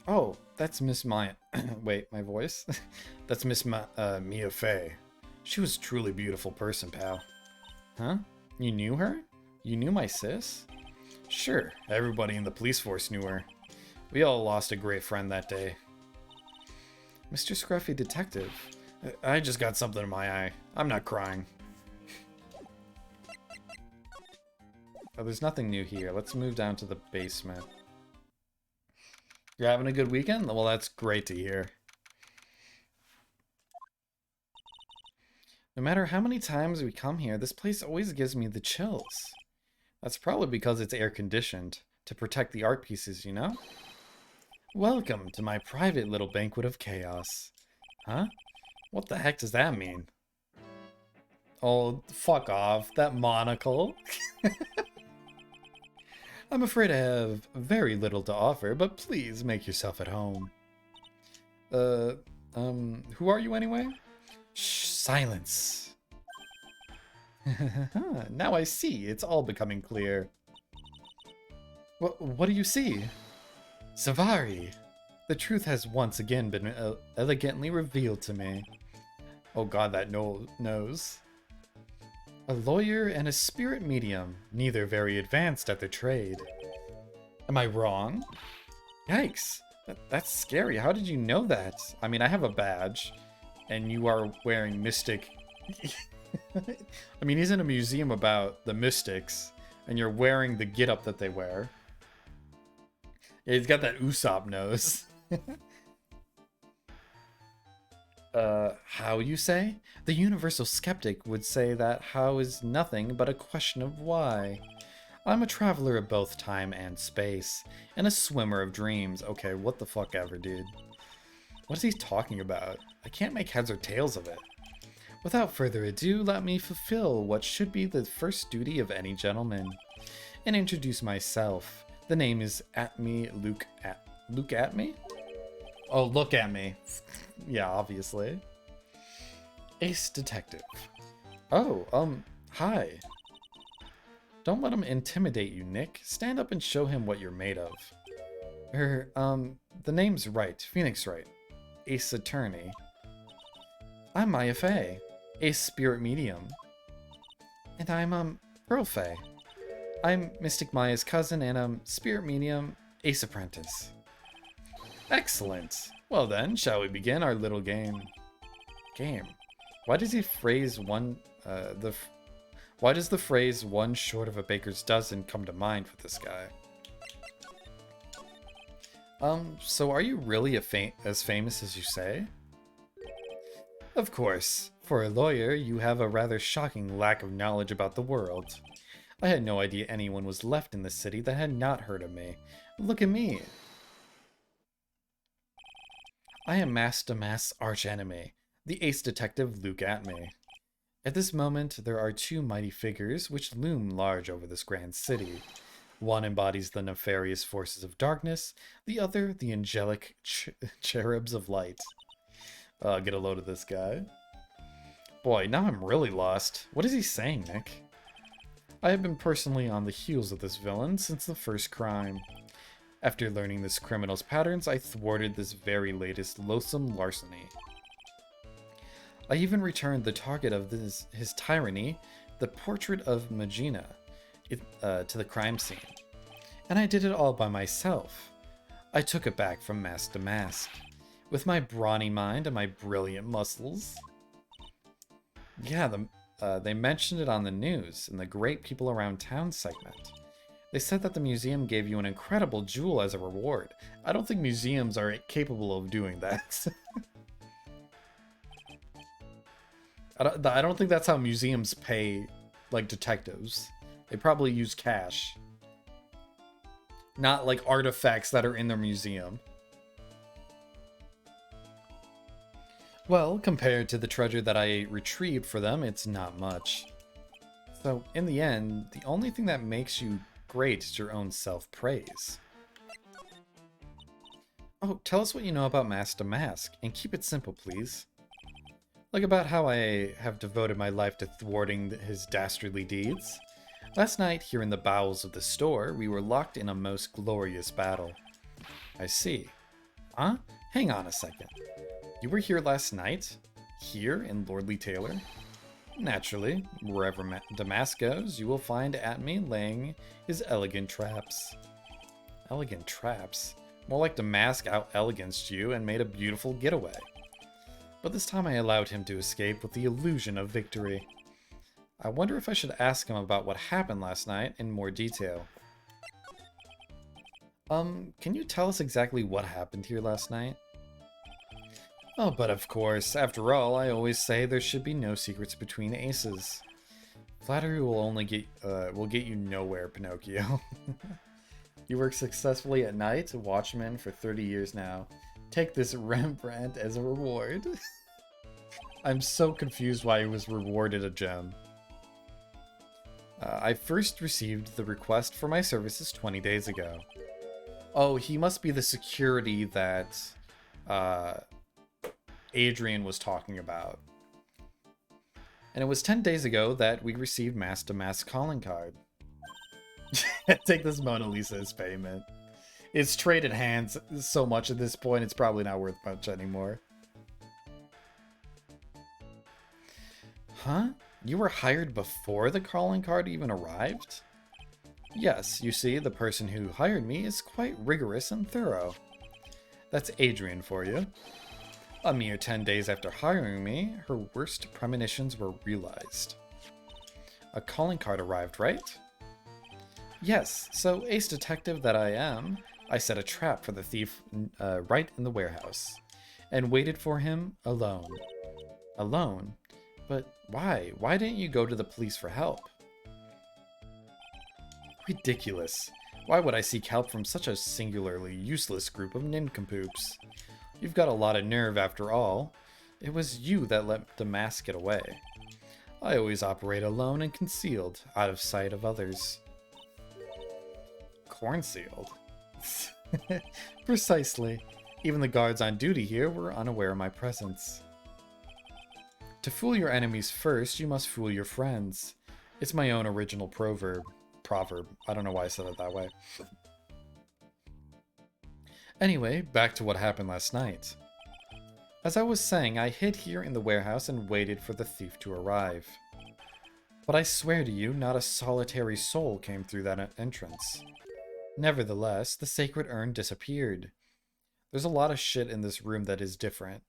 Oh, that's Miss Maya. Wait, my voice? That's Miss Mia Fey. She was a truly beautiful person, pal. Huh? You knew her? You knew my sis? Sure, everybody in the police force knew her. We all lost a great friend that day. Mr. Scruffy Detective, I just got something in my eye. I'm not crying. Oh, there's nothing new here. Let's move down to the basement. You're having a good weekend? Well, that's great to hear. No matter how many times we come here, this place always gives me the chills. That's probably because it's air-conditioned, to protect the art pieces, you know? Welcome to my private little banquet of chaos. Huh? What the heck does that mean? Oh, fuck off. That monocle. I'm afraid I have very little to offer, but please make yourself at home. Who are you anyway? Shh, silence. Now I see. It's all becoming clear. What do you see? Savari! The truth has once again been elegantly revealed to me. Oh god, that nose. A lawyer and a spirit medium, neither very advanced at their trade. Am I wrong? Yikes. That's scary. How did you know that? I mean, I have a badge, and you are wearing mystic... I mean, he's in a museum about the mystics, and you're wearing the getup that they wear. Yeah, he's got that Usopp nose. How you say? The universal skeptic would say that how is nothing but a question of why. I'm a traveler of both time and space, and a swimmer of dreams. Okay, what the fuck ever, dude. What is he talking about? I can't make heads or tails of it. Without further ado, let me fulfill what should be the first duty of any gentleman, and introduce myself. The name is Luke at me? Oh, look at me. Yeah, obviously. Ace Detective. Oh, hi. Don't let him intimidate you, Nick. Stand up and show him what you're made of. The name's Wright, Phoenix Wright. Ace Attorney. I'm Maya Fey, Ace Spirit Medium. And I'm, Pearl Fey. I'm Mystic Maya's cousin and, Spirit Medium, Ace Apprentice. Excellent. Well then, shall we begin our little game? Why does he phrase why does the phrase one short of a baker's dozen come to mind for this guy? So are you really as famous as you say? Of course. For a lawyer, you have a rather shocking lack of knowledge about the world. I had no idea anyone was left in the city that had not heard of me. Look at me. I am Master Mask's archenemy, the ace detective Luke at me. At this moment, there are two mighty figures which loom large over this grand city. One embodies the nefarious forces of darkness, the other the angelic cherubs of light. Get a load of this guy. Boy, now I'm really lost. What is he saying, Nick? I have been personally on the heels of this villain since the first crime. After learning this criminal's patterns, I thwarted this very latest loathsome larceny. I even returned the target of his tyranny, the portrait of Magina, to the crime scene. And I did it all by myself. I took it back from mask to mask, with my brawny mind and my brilliant muscles. Yeah, they mentioned it on the news in the Great People Around Town segment. They said that the museum gave you an incredible jewel as a reward. I don't think museums are capable of doing that. I don't think that's how museums pay, like, detectives. They probably use cash. Not, like, artifacts that are in their museum. Well, compared to the treasure that I retrieved for them, it's not much. So, in the end, the only thing that makes you great is your own self-praise. Oh, tell us what you know about Master Mask, and keep it simple, please. Like about how I have devoted my life to thwarting his dastardly deeds. Last night, here in the bowels of the store, we were locked in a most glorious battle. I see. Huh? Hang on a second. You were here last night? Here in Lordly Taylor? Naturally, wherever Damask goes, you will find Atme laying his elegant traps. Elegant traps? More like Damask out-eleganced you and made a beautiful getaway. But this time I allowed him to escape with the illusion of victory. I wonder if I should ask him about what happened last night in more detail. Can you tell us exactly what happened here last night? Oh, but of course, after all, I always say there should be no secrets between aces. Flattery will only get you nowhere, Pinocchio. You work successfully at night, watchman for 30 years now. Take this Rembrandt as a reward. I'm so confused why he was rewarded a gem. I first received the request for my services 20 days ago. Oh, he must be the security that Adrian was talking about. And it was 10 days ago that we received Master Mask's calling card. Take this Mona Lisa as payment. It's traded hands so much at this point, it's probably not worth much anymore. Huh? You were hired before the calling card even arrived? Yes, you see, the person who hired me is quite rigorous and thorough. That's Adrian for you. A mere 10 days after hiring me, her worst premonitions were realized. A calling card arrived, right? Yes, so ace detective that I am, I set a trap for the thief right in the warehouse, and waited for him alone. Alone? But why? Why didn't you go to the police for help? Ridiculous. Why would I seek help from such a singularly useless group of nincompoops? You've got a lot of nerve after all. It was you that let the mask get away. I always operate alone and concealed, out of sight of others. Cornsealed? Precisely. Even the guards on duty here were unaware of my presence. To fool your enemies first, you must fool your friends. It's my own original proverb. I don't know why I said it that way. Anyway, back to what happened last night. As I was saying, I hid here in the warehouse and waited for the thief to arrive. But I swear to you, not a solitary soul came through that entrance. Nevertheless, the sacred urn disappeared. There's a lot of shit in this room that is different.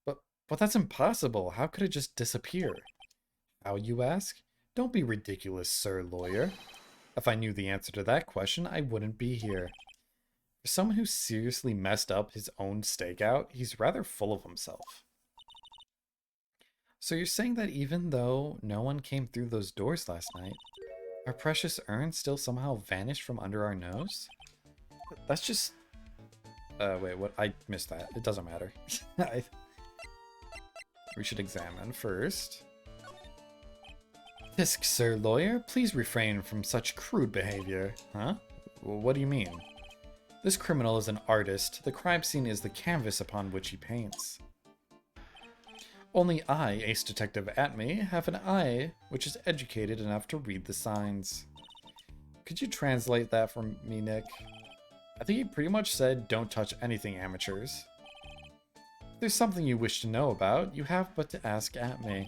But that's impossible. How could it just disappear? How, you ask? Don't be ridiculous, sir lawyer. If I knew the answer to that question, I wouldn't be here. For someone who seriously messed up his own stakeout, he's rather full of himself. So you're saying that even though no one came through those doors last night, our precious urn still somehow vanished from under our nose? That's just... wait, what? I missed that. It doesn't matter. We should examine first. Tisk, sir lawyer, please refrain from such crude behavior. Huh? What do you mean? This criminal is an artist. The crime scene is the canvas upon which he paints. Only I, Ace Detective Atme, have an eye which is educated enough to read the signs. Could you translate that for me, Nick? I think he pretty much said, don't touch anything, amateurs. If there's something you wish to know about, you have but to ask Atme.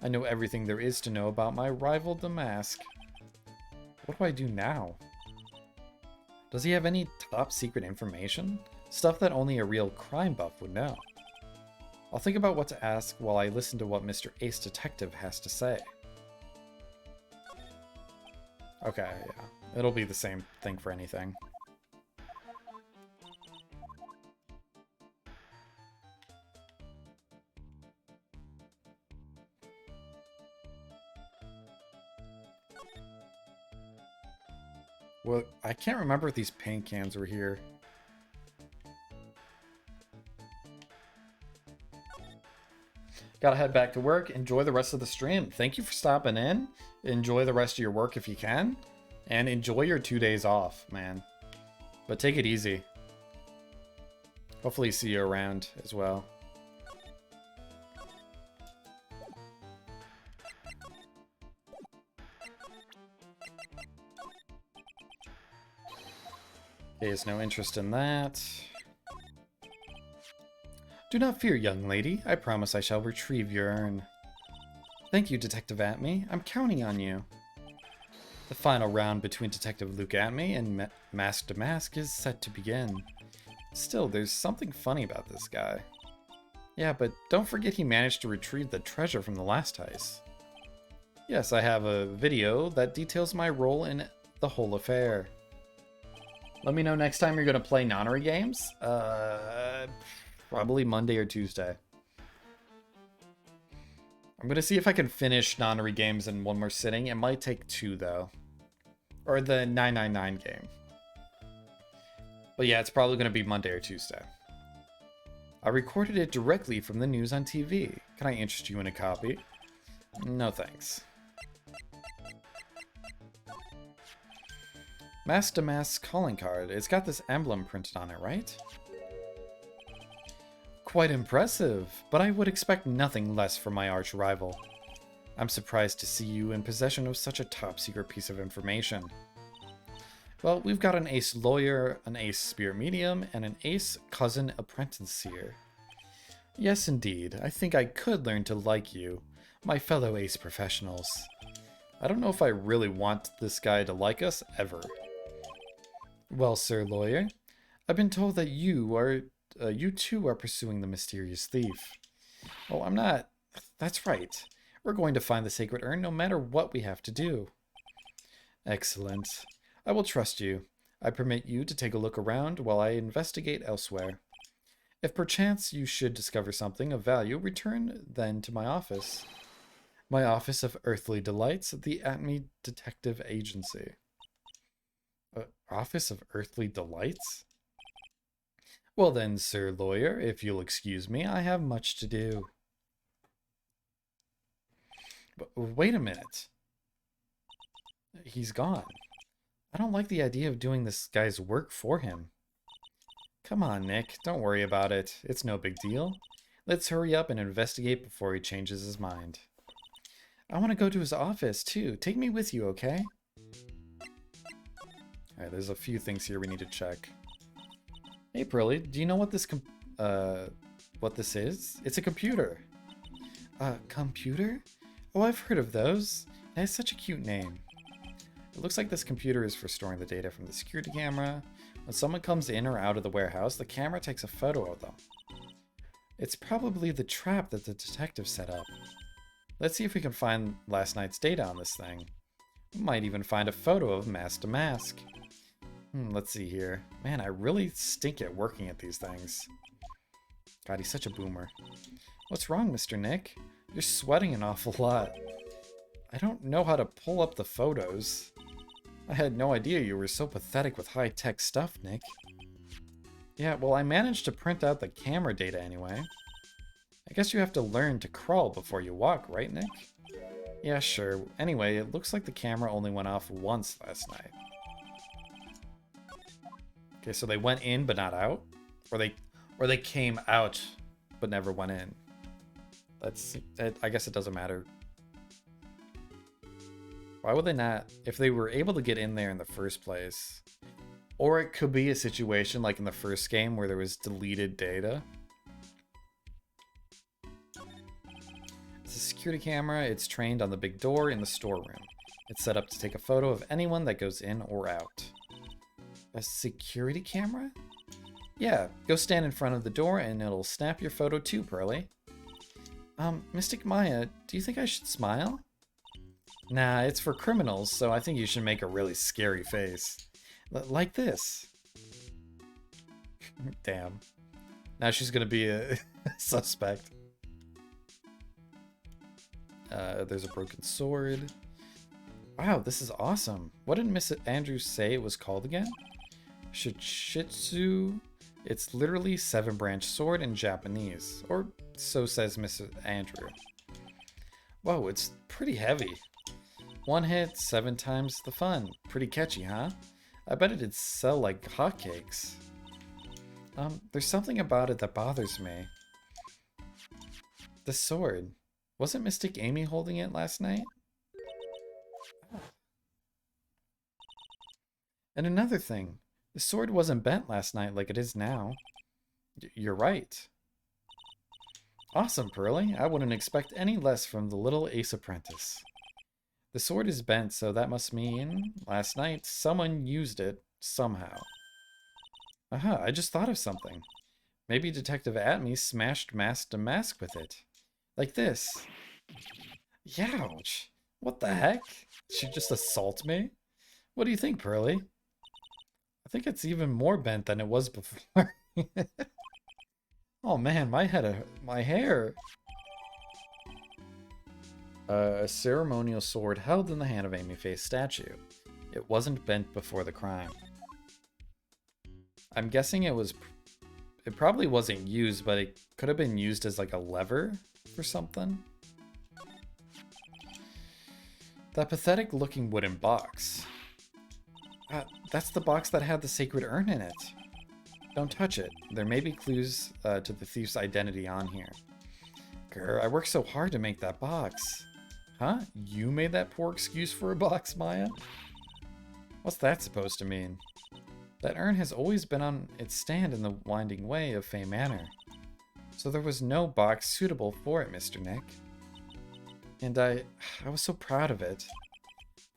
I know everything there is to know about my rival Damask. What do I do now? Does he have any top secret information? Stuff that only a real crime buff would know. I'll think about what to ask while I listen to what Mr. Ace Detective has to say. Okay, yeah. It'll be the same thing for anything. Well, I can't remember if these paint cans were here. Gotta head back to work. Enjoy the rest of the stream. Thank you for stopping in. Enjoy the rest of your work if you can. And enjoy your 2 days off, man. But take it easy. Hopefully see you around as well. Okay, there's no interest in that. Do not fear, young lady. I promise I shall retrieve your urn. Thank you, Detective Atme. I'm counting on you. The final round between Detective Luke Atme and Mask to Mask is set to begin. Still, there's something funny about this guy. Yeah, but don't forget he managed to retrieve the treasure from the last heist. Yes, I have a video that details my role in the whole affair. Let me know next time you're going to play nonary games. Probably Monday or Tuesday. I'm going to see if I can finish nonary games in one more sitting. It might take 2, though. Or the 999 game. But yeah, it's probably going to be Monday or Tuesday. I recorded it directly from the news on TV. Can I interest you in a copy? No thanks. Mask to Mask's calling card. It's got this emblem printed on it, right? Quite impressive, but I would expect nothing less from my arch rival. I'm surprised to see you in possession of such a top secret piece of information. Well, we've got an ace lawyer, an ace spirit medium, and an ace cousin apprentice here. Yes, indeed. I think I could learn to like you, my fellow ace professionals. I don't know if I really want this guy to like us ever. Well, sir lawyer, I've been told that you too are pursuing the mysterious thief. Oh, I'm not. That's right. We're going to find the sacred urn no matter what we have to do. Excellent. I will trust you. I permit you to take a look around while I investigate elsewhere. If perchance you should discover something of value, return then to my office. My Office of Earthly Delights, the Atme Detective Agency. Office of Earthly Delights? Well then, sir lawyer, if you'll excuse me, I have much to do. But wait a minute. He's gone. I don't like the idea of doing this guy's work for him. Come on, Nick. Don't worry about it. It's no big deal. Let's hurry up and investigate before he changes his mind. I want to go to his office, too. Take me with you, okay? Alright, there's a few things here we need to check. Hey, Pearly, do you know what this is? It's a computer. Computer? Oh, I've heard of those. It has such a cute name. It looks like this computer is for storing the data from the security camera. When someone comes in or out of the warehouse, the camera takes a photo of them. It's probably the trap that the detective set up. Let's see if we can find last night's data on this thing. We might even find a photo of mask to mask. Let's see here. Man, I really stink at working at these things. God, he's such a boomer. What's wrong, Mr. Nick? You're sweating an awful lot. I don't know how to pull up the photos. I had no idea you were so pathetic with high-tech stuff, Nick. Yeah, well, I managed to print out the camera data anyway. I guess you have to learn to crawl before you walk, right, Nick? Yeah, sure. Anyway, it looks like the camera only went off once last night. Okay, so they went in but not out? Or they came out but never went in. I guess it doesn't matter. Why would they not? If they were able to get in there in the first place. Or it could be a situation like in the first game where there was deleted data. It's a security camera. It's trained on the big door in the storeroom. It's set up to take a photo of anyone that goes in or out. A security camera? Yeah, go stand in front of the door and it'll snap your photo too, Pearly. Mystic Maya, do you think I should smile? Nah, it's for criminals, so I think you should make a really scary face. Like this. Damn. Now she's gonna be a suspect. There's a broken sword. Wow, this is awesome. What did Miss Andrews say it was called again? Shichitsu. It's literally 7-branch sword in Japanese. Or so says Mr. Andrew. Whoa, it's pretty heavy. One hit, 7 times the fun. Pretty catchy, huh? I bet it'd sell like hotcakes. There's something about it that bothers me. The sword. Wasn't Mystic Amy holding it last night? And another thing. The sword wasn't bent last night like it is now. You're right. Awesome, Pearly. I wouldn't expect any less from the little ace apprentice. The sword is bent, so that must mean last night someone used it somehow. Aha, I just thought of something. Maybe Detective Atme smashed mask to mask with it. Like this. Youch! What the heck? Did she just assault me? What do you think, Pearly? I think it's even more bent than it was before. Oh man, my hair. A ceremonial sword held in the hand of Amy Faye's statue. It wasn't bent before the crime. I'm guessing it probably wasn't used, but it could have been used as like a lever for something. That pathetic looking wooden box. That's the box that had the sacred urn in it. Don't touch it. There may be clues to the thief's identity on here. Grr, I worked so hard to make that box. Huh? You made that poor excuse for a box, Maya? What's that supposed to mean? That urn has always been on its stand in the winding way of Fey Manor. So there was no box suitable for it, Mr. Nick. And I was so proud of it.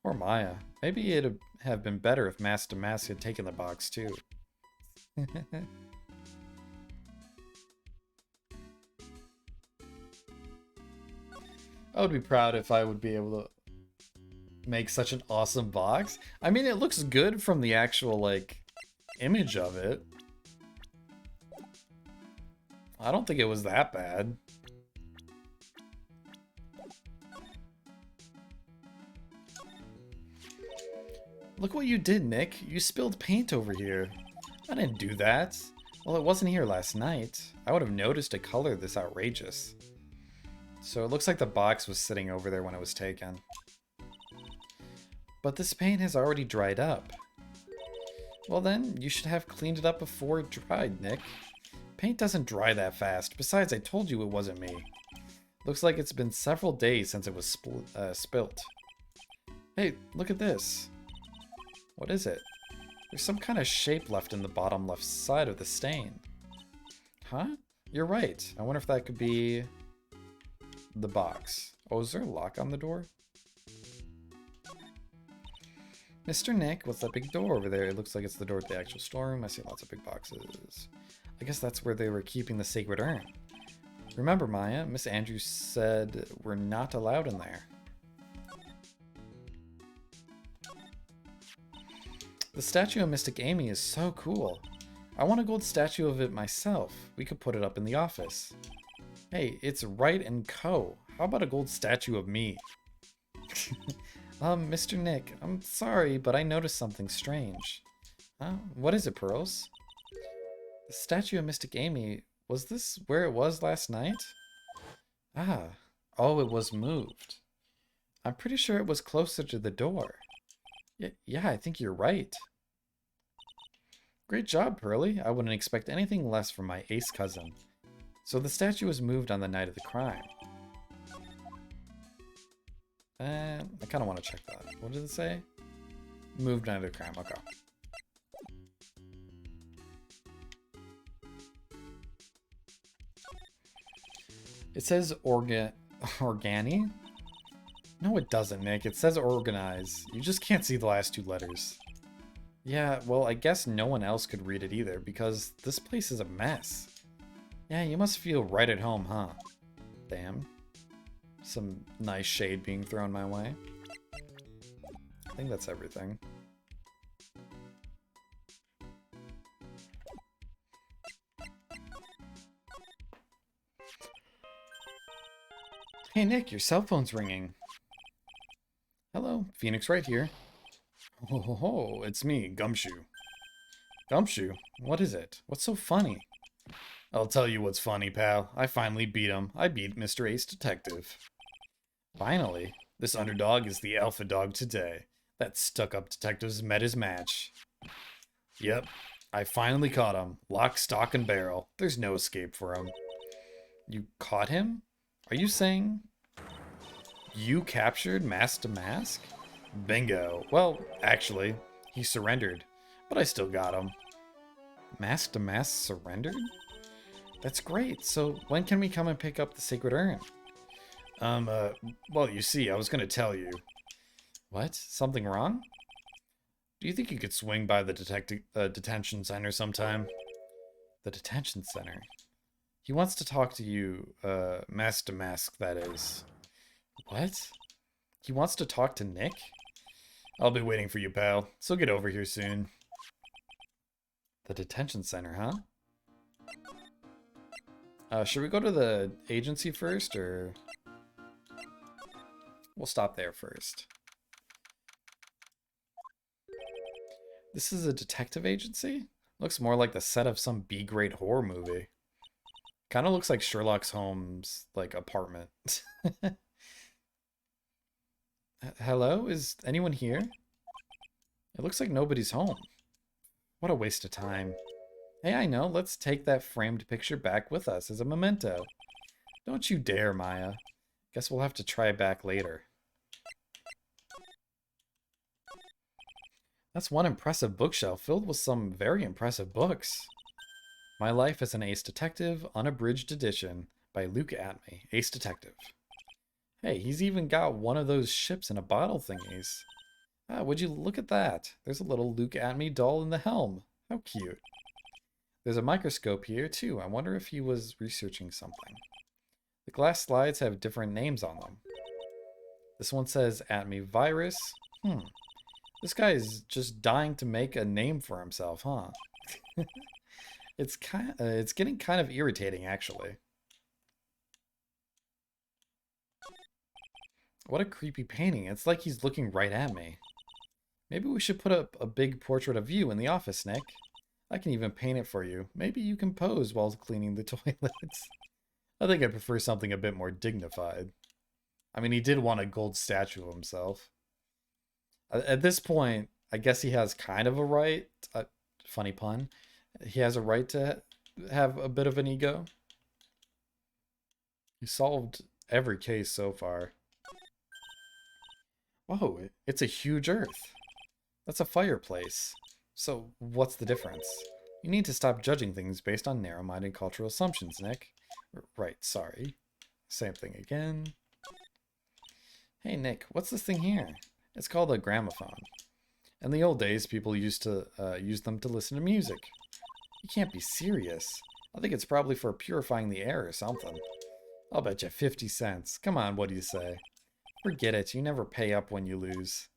Poor Maya. Maybe it'd have been better if Master Mask had taken the box too. I would be proud if I would be able to make such an awesome box. I mean, it looks good from the actual, like, image of it. I don't think it was that bad. Look what you did, Nick. You spilled paint over here. I didn't do that. Well, it wasn't here last night. I would have noticed a color this outrageous. So it looks like the box was sitting over there when it was taken. But this paint has already dried up. Well then, you should have cleaned it up before it dried, Nick. Paint doesn't dry that fast. Besides, I told you it wasn't me. Looks like it's been several days since it was spilt. Hey, look at this. What is it? There's some kind of shape left in the bottom left side of the stain. Huh? You're right. I wonder if that could be the box. Oh, is there a lock on the door? Mr. Nick, what's that big door over there? It looks like it's the door to the actual storeroom. I see lots of big boxes. I guess that's where they were keeping the sacred urn. Remember, Maya, Miss Andrews said we're not allowed in there. The statue of Mystic Amy is so cool. I want a gold statue of it myself. We could put it up in the office. Hey, it's Wright and Co. How about a gold statue of me? Mr. Nick, I'm sorry, but I noticed something strange. What is it, Pearls? The statue of Mystic Amy, was this where it was last night? Oh, it was moved. I'm pretty sure it was closer to the door. Yeah, I think you're right. Great job, Pearly. I wouldn't expect anything less from my ace cousin. So the statue was moved on the night of the crime. I kind of want to check that. What did it say? Moved night of the crime. Okay. It says Organi? No, it doesn't, Nick. It says organize. You just can't see the last two letters. Yeah, well, I guess no one else could read it either, because this place is a mess. Yeah, you must feel right at home, huh? Damn. Some nice shade being thrown my way. I think that's everything. Hey, Nick, your cell phone's ringing. Hello, Phoenix Wright here. Oh, ho, ho, it's me, Gumshoe. Gumshoe? What is it? What's so funny? I'll tell you what's funny, pal. I finally beat him. I beat Mr. Ace Detective. Finally. This underdog is the alpha dog today. That stuck-up detective's met his match. Yep. I finally caught him. Lock, stock, and barrel. There's no escape for him. You caught him? Are you saying you captured Mask to Mask? Bingo. Well, actually, he surrendered, but I still got him. Mask to Mask surrendered? That's great. So when can we come and pick up the sacred urn? Well, you see, I was gonna tell you. What? Something wrong? Do you think you could swing by the detention center sometime? The detention center? He wants to talk to you, Mask to Mask, that is. What? He wants to talk to Nick? I'll be waiting for you, pal, so get over here soon. The detention center, huh? Should we go to the agency first, or... We'll stop there first. This is a detective agency? Looks more like the set of some B-grade horror movie. Kind of looks like Sherlock Holmes' like apartment. Hello? Is anyone here? It looks like nobody's home. What a waste of time. Hey, I know. Let's take that framed picture back with us as a memento. Don't you dare, Maya. Guess we'll have to try back later. That's one impressive bookshelf filled with some very impressive books. My Life as an Ace Detective, Unabridged Edition by Luke Atme, Ace Detective. Hey, he's even got one of those ships in a bottle thingies. Ah, would you look at that? There's a little Luke Atme doll in the helm. How cute. There's a microscope here, too. I wonder if he was researching something. The glass slides have different names on them. This one says Atme Virus. This guy is just dying to make a name for himself, huh? It's getting kind of irritating, actually. What a creepy painting. It's like he's looking right at me. Maybe we should put up a big portrait of you in the office, Nick. I can even paint it for you. Maybe you can pose while cleaning the toilets. I think I prefer something a bit more dignified. I mean, he did want a gold statue of himself. At this point, I guess he has kind of a right. Funny pun. He has a right to have a bit of an ego. He solved every case so far. Whoa, it's a huge Earth. That's a fireplace. So, what's the difference? You need to stop judging things based on narrow-minded cultural assumptions, Nick. Right, sorry. Same thing again. Hey, Nick, what's this thing here? It's called a gramophone. In the old days, people used to use them to listen to music. You can't be serious. I think it's probably for purifying the air or something. I'll bet you 50 cents. Come on, what do you say? Forget it, you never pay up when you lose.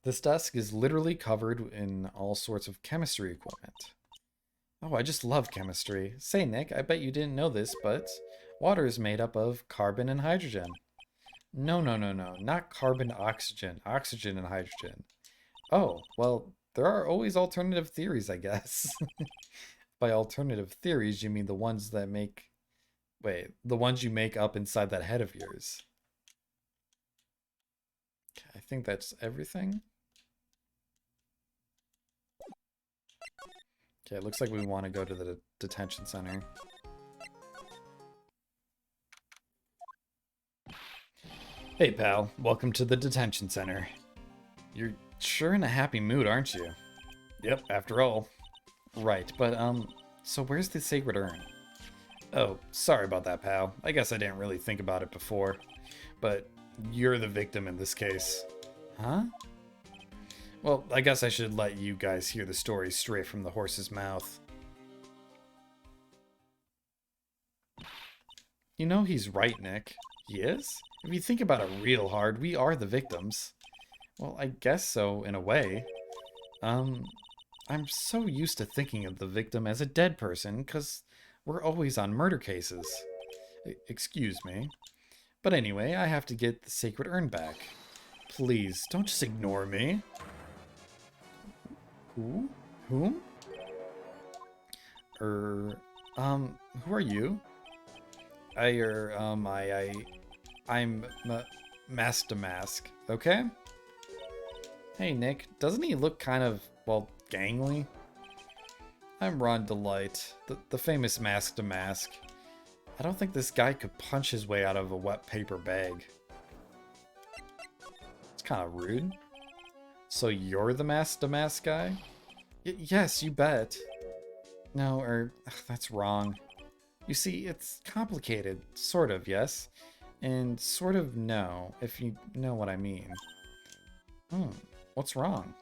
This desk is literally covered in all sorts of chemistry equipment. Oh, I just love chemistry. Say, Nick, I bet you didn't know this, but water is made up of carbon and hydrogen. No, no, no, no, not carbon, oxygen, oxygen and hydrogen. Oh, well, there are always alternative theories, I guess. By alternative theories, you mean the ones that make... Wait, the ones you make up inside that head of yours. I think that's everything. Okay, it looks like we want to go to the detention center. Hey, pal. Welcome to the detention center. You're sure in a happy mood, aren't you? Yep, after all. Right, but, so where's the sacred urn? Oh, sorry about that, pal. I guess I didn't really think about it before. But you're the victim in this case. Huh? Well, I guess I should let you guys hear the story straight from the horse's mouth. You know he's right, Nick. He is? If you think about it real hard, we are the victims. Well, I guess so, in a way. I'm so used to thinking of the victim as a dead person, because we're always on murder cases. Excuse me. But anyway, I have to get the sacred urn back. Please, don't just ignore me. Who? Whom? Who are you? I'm Master Mask, okay? Hey, Nick, doesn't he look kind of, well, gangly? I'm Ron Delight, the famous Mask to Mask. I don't think this guy could punch his way out of a wet paper bag. It's kind of rude. So you're the Mask to Mask guy? Yes, you bet. No, that's wrong. You see, it's complicated. Sort of, yes. And sort of no, if you know what I mean. What's wrong?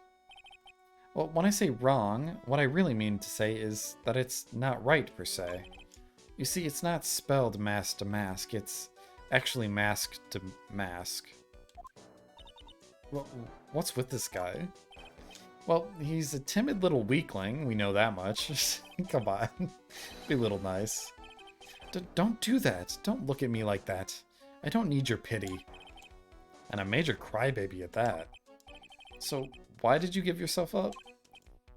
Well, when I say wrong, what I really mean to say is that it's not right, per se. You see, it's not spelled mask to mask, it's actually mask to mask. Well, what's with this guy? Well, he's a timid little weakling, we know that much. Come on, be a little nice. Don't do that, don't look at me like that. I don't need your pity. And a major crybaby at that. So, why did you give yourself up?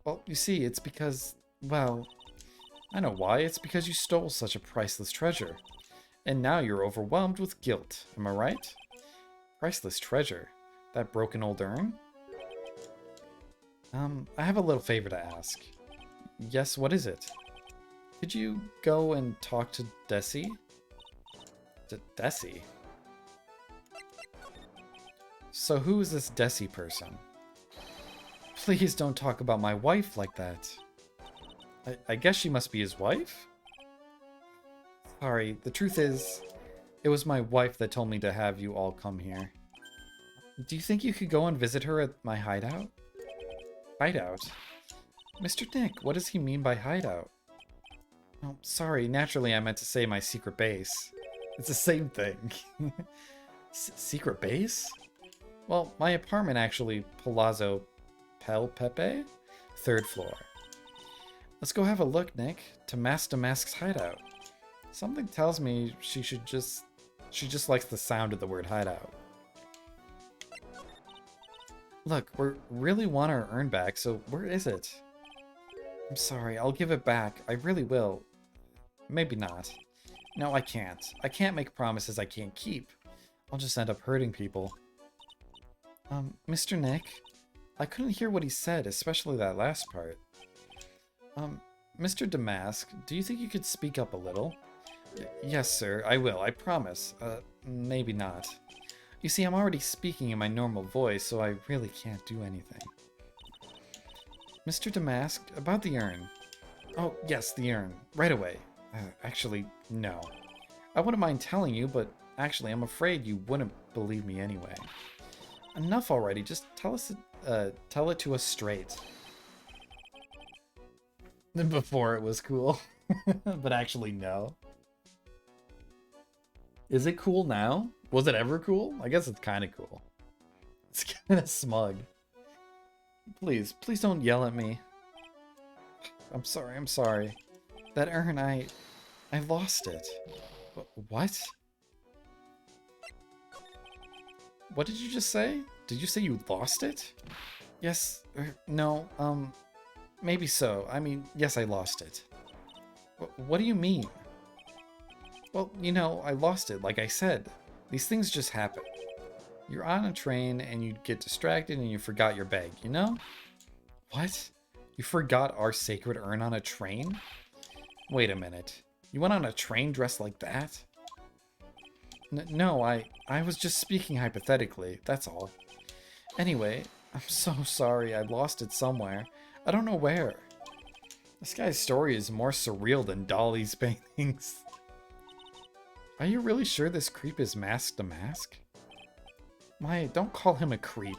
Well, you see, it's because, well, I know why. It's because you stole such a priceless treasure. And now you're overwhelmed with guilt, am I right? Priceless treasure? That broken old urn? I have a little favor to ask. Yes, what is it? Could you go and talk to Desi? Desi? So who is this Desi person? Please don't talk about my wife like that. I guess she must be his wife? Sorry, the truth is, it was my wife that told me to have you all come here. Do you think you could go and visit her at my hideout? Hideout? Mr. Nick, what does he mean by hideout? Oh, sorry, naturally I meant to say my secret base. It's the same thing. Secret base? Well, my apartment actually, Palazzo Pel Pepe? 3rd floor. Let's go have a look, Nick, to Master Mask's hideout. Something tells me she just likes the sound of the word hideout. Look, we really want our urn back, so where is it? I'm sorry, I'll give it back. I really will. Maybe not. No, I can't. I can't make promises I can't keep. I'll just end up hurting people. Mr. Nick? I couldn't hear what he said, especially that last part. Mr. Damask, do you think you could speak up a little? Yes, sir, I will, I promise. Maybe not. You see, I'm already speaking in my normal voice, so I really can't do anything. Mr. Damask, about the urn. Oh, yes, the urn. Right away. Actually, no. I wouldn't mind telling you, but actually, I'm afraid you wouldn't believe me anyway. Enough already, just tell it to us straight. Before it was cool. But actually, no. Is it cool now? Was it ever cool? I guess it's kind of cool. It's kind of smug. Please don't yell at me. I'm sorry. That urn, I lost it. What? What did you just say? Did you say you lost it? Yes, no, maybe so. I mean, yes, I lost it. What do you mean? Well, you know, I lost it, like I said. These things just happen. You're on a train and you get distracted and you forgot your bag, you know? What? You forgot our sacred urn on a train? Wait a minute. You went on a train dressed like that? No, I was just speaking hypothetically, that's all. Anyway, I'm so sorry I lost it somewhere. I don't know where. This guy's story is more surreal than Dolly's paintings. Are you really sure this creep is Mask to Mask? My, don't call him a creep.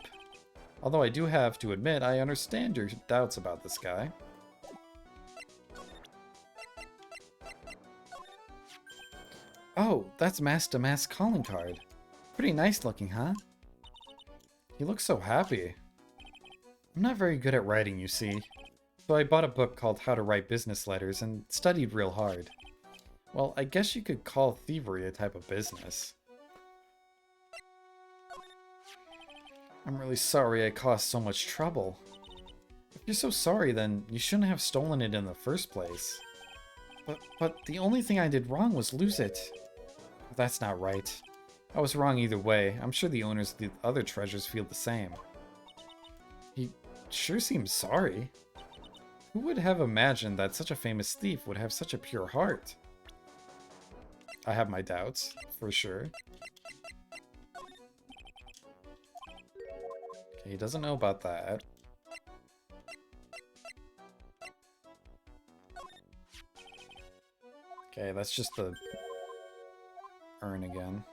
Although I do have to admit, I understand your doubts about this guy. Oh, that's Mask to Mask calling card. Pretty nice looking, huh? He looks so happy. I'm not very good at writing, you see. So I bought a book called How to Write Business Letters and studied real hard. Well, I guess you could call thievery a type of business. I'm really sorry I caused so much trouble. If you're so sorry, then you shouldn't have stolen it in the first place. But the only thing I did wrong was lose it. That's not right. I was wrong either way. I'm sure the owners of the other treasures feel the same. He sure seems sorry. Who would have imagined that such a famous thief would have such a pure heart? I have my doubts, for sure. Okay, he doesn't know about that. Okay, that's just the urn again.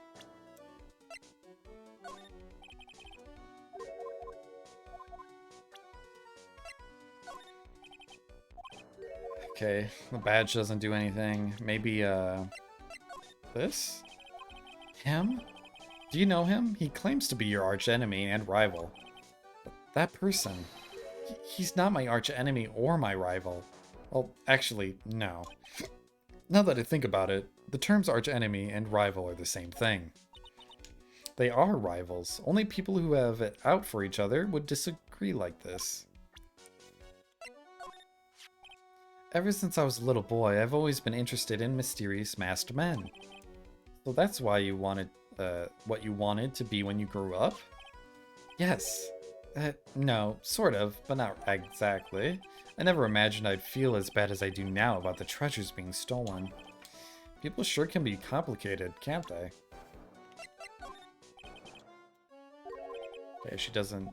Okay, the badge doesn't do anything. Maybe, this? Him? Do you know him? He claims to be your archenemy and rival. But that person, he's not my archenemy or my rival. Well, actually, no. Now that I think about it, the terms archenemy and rival are the same thing. They are rivals. Only people who have it out for each other would disagree like this. Ever since I was a little boy, I've always been interested in mysterious masked men. So that's why you wanted, what you wanted to be when you grew up? Yes. No, sort of, but not exactly. I never imagined I'd feel as bad as I do now about the treasures being stolen. People sure can be complicated, can't they? Okay, she doesn't,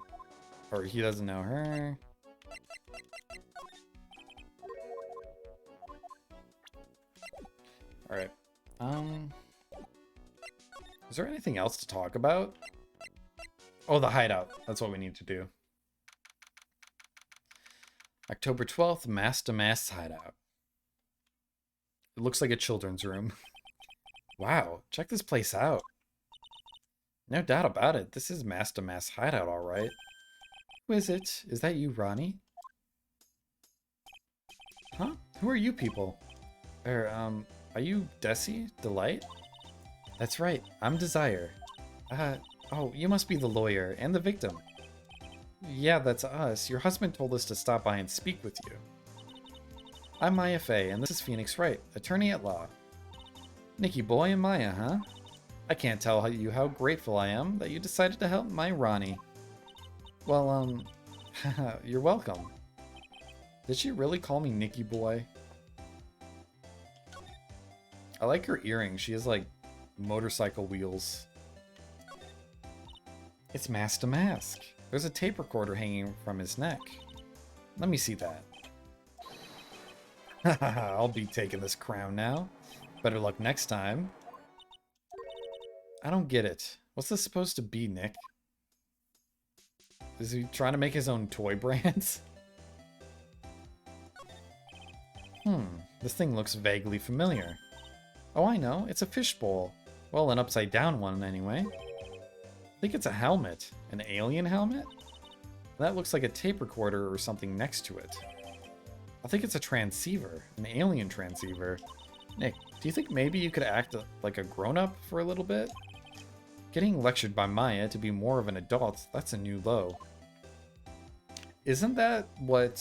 or he doesn't know her. All right. Is there anything else to talk about? Oh, the hideout. That's what we need to do. October 12th, Mass to Mass hideout. It looks like a children's room. Wow, check this place out. No doubt about it. This is Mass to Mass hideout, all right. Who is it? Is that you, Ronnie? Huh? Who are you people? Are you Desi? Delight? That's right, I'm Desire. Oh, you must be the lawyer and the victim. Yeah, that's us. Your husband told us to stop by and speak with you. I'm Maya Fey, and this is Phoenix Wright, attorney at law. Nikki boy and Maya, huh? I can't tell you how grateful I am that you decided to help my Ronnie. Well, you're welcome. Did she really call me Nikki boy? I like her earring. She has, like, motorcycle wheels. It's Mask to Mask. There's a tape recorder hanging from his neck. Let me see that. Haha, I'll be taking this crown now. Better luck next time. I don't get it. What's this supposed to be, Nick? Is he trying to make his own toy brands? This thing looks vaguely familiar. Oh, I know. It's a fishbowl. Well, an upside-down one, anyway. I think it's a helmet. An alien helmet? That looks like a tape recorder or something next to it. I think it's a transceiver. An alien transceiver. Nick, do you think maybe you could act like a grown-up for a little bit? Getting lectured by Maya to be more of an adult, that's a new low. Isn't that what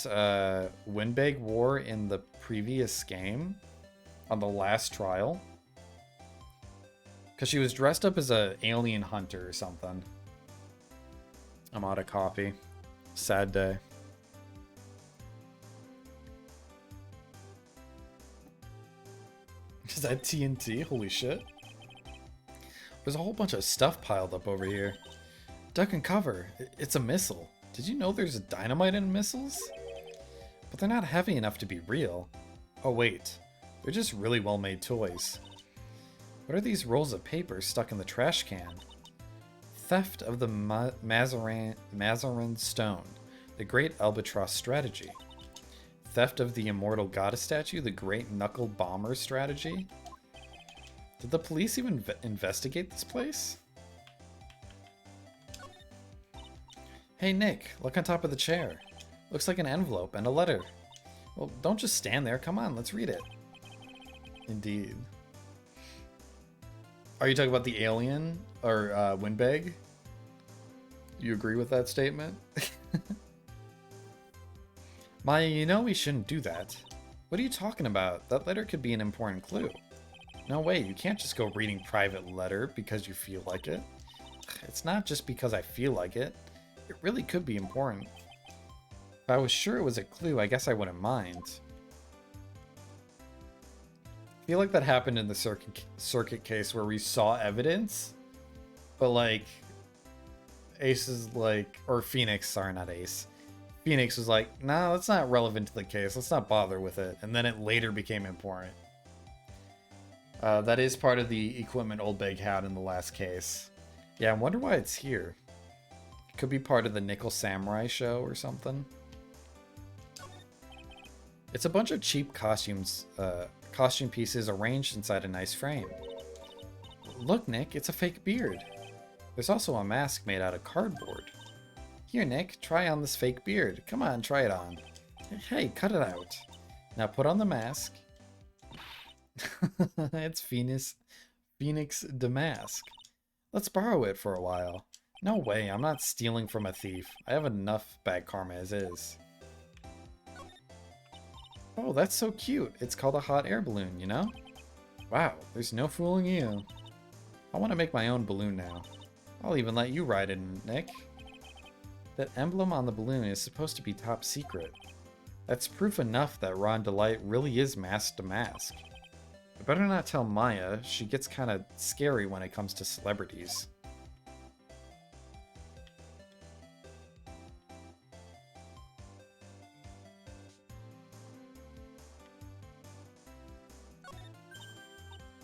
Winbeg wore in the previous game? On the last trial? Because she was dressed up as an alien hunter or something. I'm out of coffee. Sad day. Is that TNT? Holy shit. There's a whole bunch of stuff piled up over here. Duck and cover. It's a missile. Did you know there's dynamite in missiles? But they're not heavy enough to be real. Oh wait. They're just really well-made toys. What are these rolls of paper stuck in the trash can? Theft of the Mazarin Stone. The Great Albatross Strategy. Theft of the Immortal Goddess Statue. The Great Knuckle Bomber Strategy. Did the police even investigate this place? Hey Nick, look on top of the chair. Looks like an envelope and a letter. Well, don't just stand there. Come on, let's read it. Indeed. Are you talking about the alien or Winbeg? You agree with that statement? Maya, you know we shouldn't do that. What are you talking about? That letter could be an important clue. No way, you can't just go reading private letter because you feel like it. It's not just because I feel like it. It really could be important. If I was sure it was a clue, I guess I wouldn't mind. I feel like that happened in the circuit case where we saw evidence, but like Ace is like, or Phoenix, sorry, not Ace. Phoenix was like, nah, that's not relevant to the case. Let's not bother with it. And then it later became important. That is part of the equipment Old Bag had in the last case. Yeah, I wonder why it's here. It could be part of the Nickel Samurai show or something. It's a bunch of cheap costume pieces arranged inside a nice frame. Look, Nick, it's a fake beard. There's also a mask made out of cardboard. Here, Nick, try on this fake beard. Come on, try it on. Hey, cut it out. Now put on the mask. It's Phoenix Damask. Let's borrow it for a while. No way, I'm not stealing from a thief. I have enough bad karma as is. Oh, that's so cute. It's called a hot air balloon, you know? Wow, there's no fooling you. I want to make my own balloon now. I'll even let you ride it, Nick. That emblem on the balloon is supposed to be top secret. That's proof enough that Ron Delight really is Mask to Mask. I better not tell Maya. She gets kind of scary when it comes to celebrities.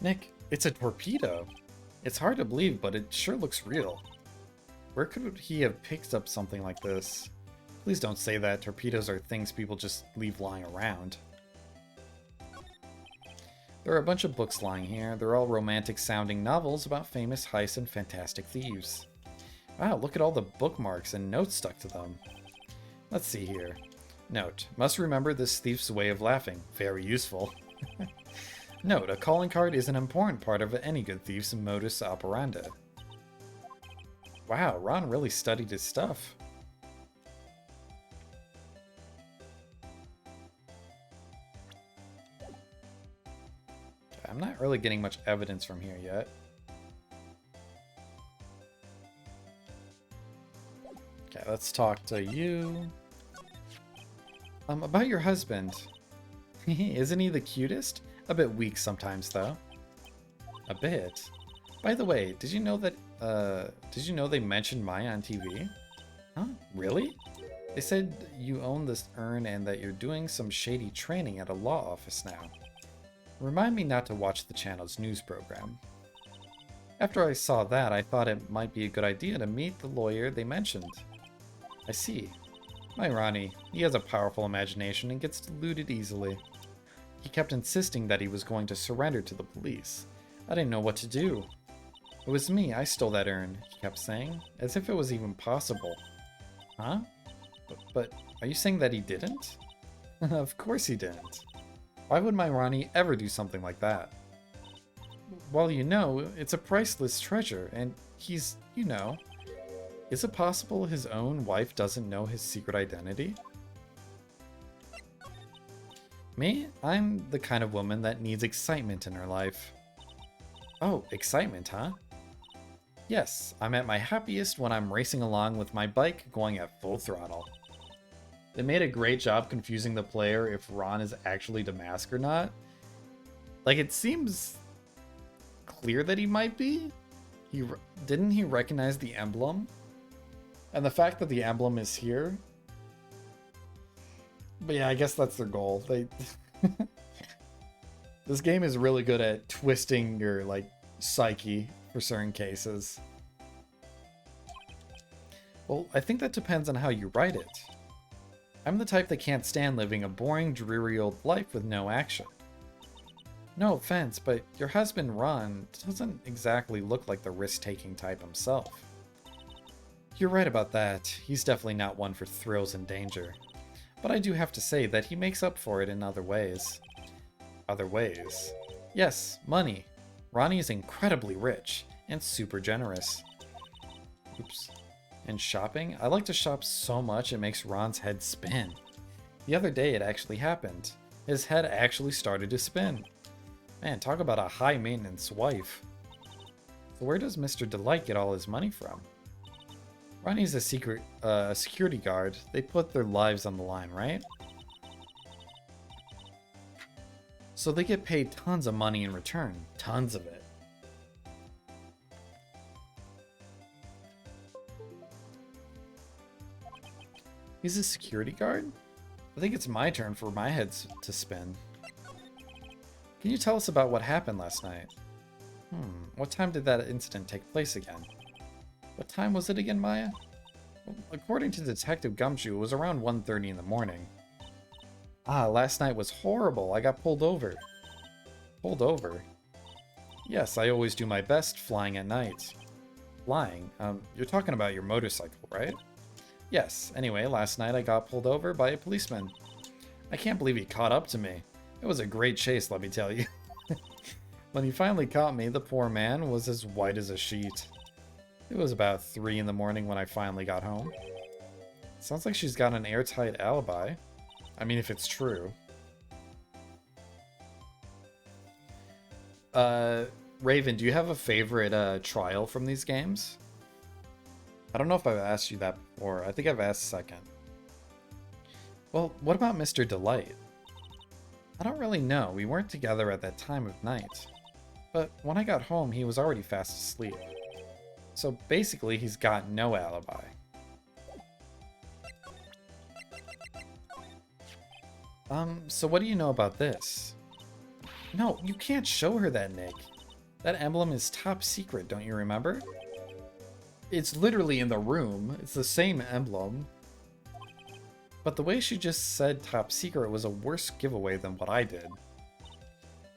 Nick, it's a torpedo. It's hard to believe, but it sure looks real. Where could he have picked up something like this? Please don't say that. Torpedoes are things people just leave lying around. There are a bunch of books lying here. They're all romantic-sounding novels about famous heists and fantastic thieves. Wow, look at all the bookmarks and notes stuck to them. Let's see here. Note, must remember this thief's way of laughing. Very useful. Note, a calling card is an important part of any good thief's modus operandi. Wow, Ron really studied his stuff. I'm not really getting much evidence from here yet. Okay, let's talk to you. About your husband. Isn't he the cutest? A bit weak sometimes, though. A bit. By the way, did you know they mentioned Maya on TV? Huh? Really? They said you own this urn and that you're doing some shady training at a law office now. Remind me not to watch the channel's news program. After I saw that, I thought it might be a good idea to meet the lawyer they mentioned. I see. My Ronnie, he has a powerful imagination and gets deluded easily. He kept insisting that he was going to surrender to the police. I didn't know what to do. It was me, I stole that urn, he kept saying, as if it was even possible. Huh? But are you saying that he didn't? Of course he didn't. Why would my Ronnie ever do something like that? Well, you know, it's a priceless treasure, and he's, you know... Is it possible his own wife doesn't know his secret identity? Me? I'm the kind of woman that needs excitement in her life. Oh, excitement, huh? Yes, I'm at my happiest when I'm racing along with my bike going at full throttle. They made a great job confusing the player if Ron is actually Damask or not. Like, it seems clear that he might be. Didn't he recognize the emblem? And the fact that the emblem is here. But yeah, I guess that's their goal. This game is really good at twisting your, like, psyche for certain cases. Well, I think that depends on how you write it. I'm the type that can't stand living a boring, dreary old life with no action. No offense, but your husband Ron doesn't exactly look like the risk-taking type himself. You're right about that. He's definitely not one for thrills and danger. But I do have to say that he makes up for it in other ways. Other ways? Yes, money. Ronnie is incredibly rich and super generous. Oops. And shopping? I like to shop so much it makes Ron's head spin. The other day it actually happened. His head actually started to spin. Man, talk about a high-maintenance wife. So where does Mr. Delight get all his money from? Ronnie's a security guard. They put their lives on the line, right? So they get paid tons of money in return. Tons of it. He's a security guard? I think it's my turn for my head to spin. Can you tell us about what happened last night? What time did that incident take place again? What time was it again, Maya? Well, according to Detective Gumshoe, it was around 1:30 in the morning. Ah, last night was horrible. I got pulled over. Pulled over? Yes, I always do my best flying at night. Flying? You're talking about your motorcycle, right? Yes, anyway, last night I got pulled over by a policeman. I can't believe he caught up to me. It was a great chase, let me tell you. When he finally caught me, the poor man was as white as a sheet. It was about 3 in the morning when I finally got home. Sounds like she's got an airtight alibi. I mean, if it's true. Raven, do you have a favorite trial from these games? I don't know if I've asked you that before. I think I've asked second. Well, what about Mr. Delight? I don't really know. We weren't together at that time of night. But when I got home, he was already fast asleep. So basically, he's got no alibi. So what do you know about this? No, you can't show her that, Nick. That emblem is top secret, don't you remember? It's literally in the room. It's the same emblem. But the way she just said top secret was a worse giveaway than what I did.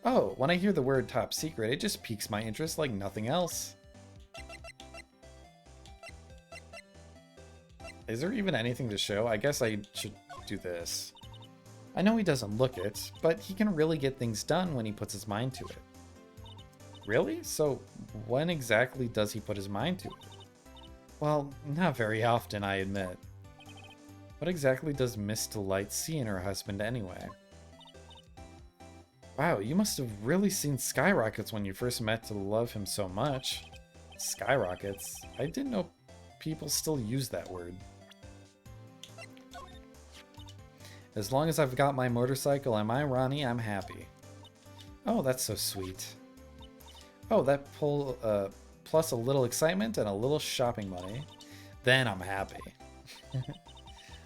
Oh, when I hear the word top secret, it just piques my interest like nothing else. Is there even anything to show? I guess I should do this. I know he doesn't look it, but he can really get things done when he puts his mind to it. Really? So when exactly does he put his mind to it? Well, not very often, I admit. What exactly does Miss Delight see in her husband anyway? Wow, you must have really seen skyrockets when you first met to love him so much. Skyrockets? I didn't know people still use that word. As long as I've got my motorcycle and my Ronnie, I'm happy. Oh, that's so sweet. Oh, that plus a little excitement and a little shopping money. Then I'm happy.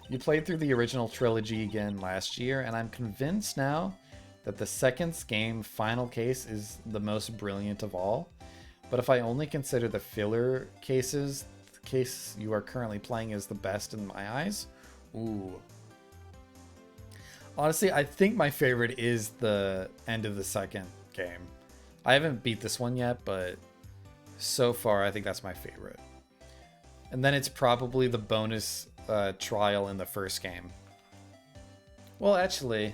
You played through the original trilogy again last year, and I'm convinced now that the second game, Final Case, is the most brilliant of all. But if I only consider the filler cases, the case you are currently playing is the best in my eyes. Ooh. Honestly, I think my favorite is the end of the second game. I haven't beat this one yet, but so far I think that's my favorite. And then it's probably the bonus trial in the first game. Well, actually,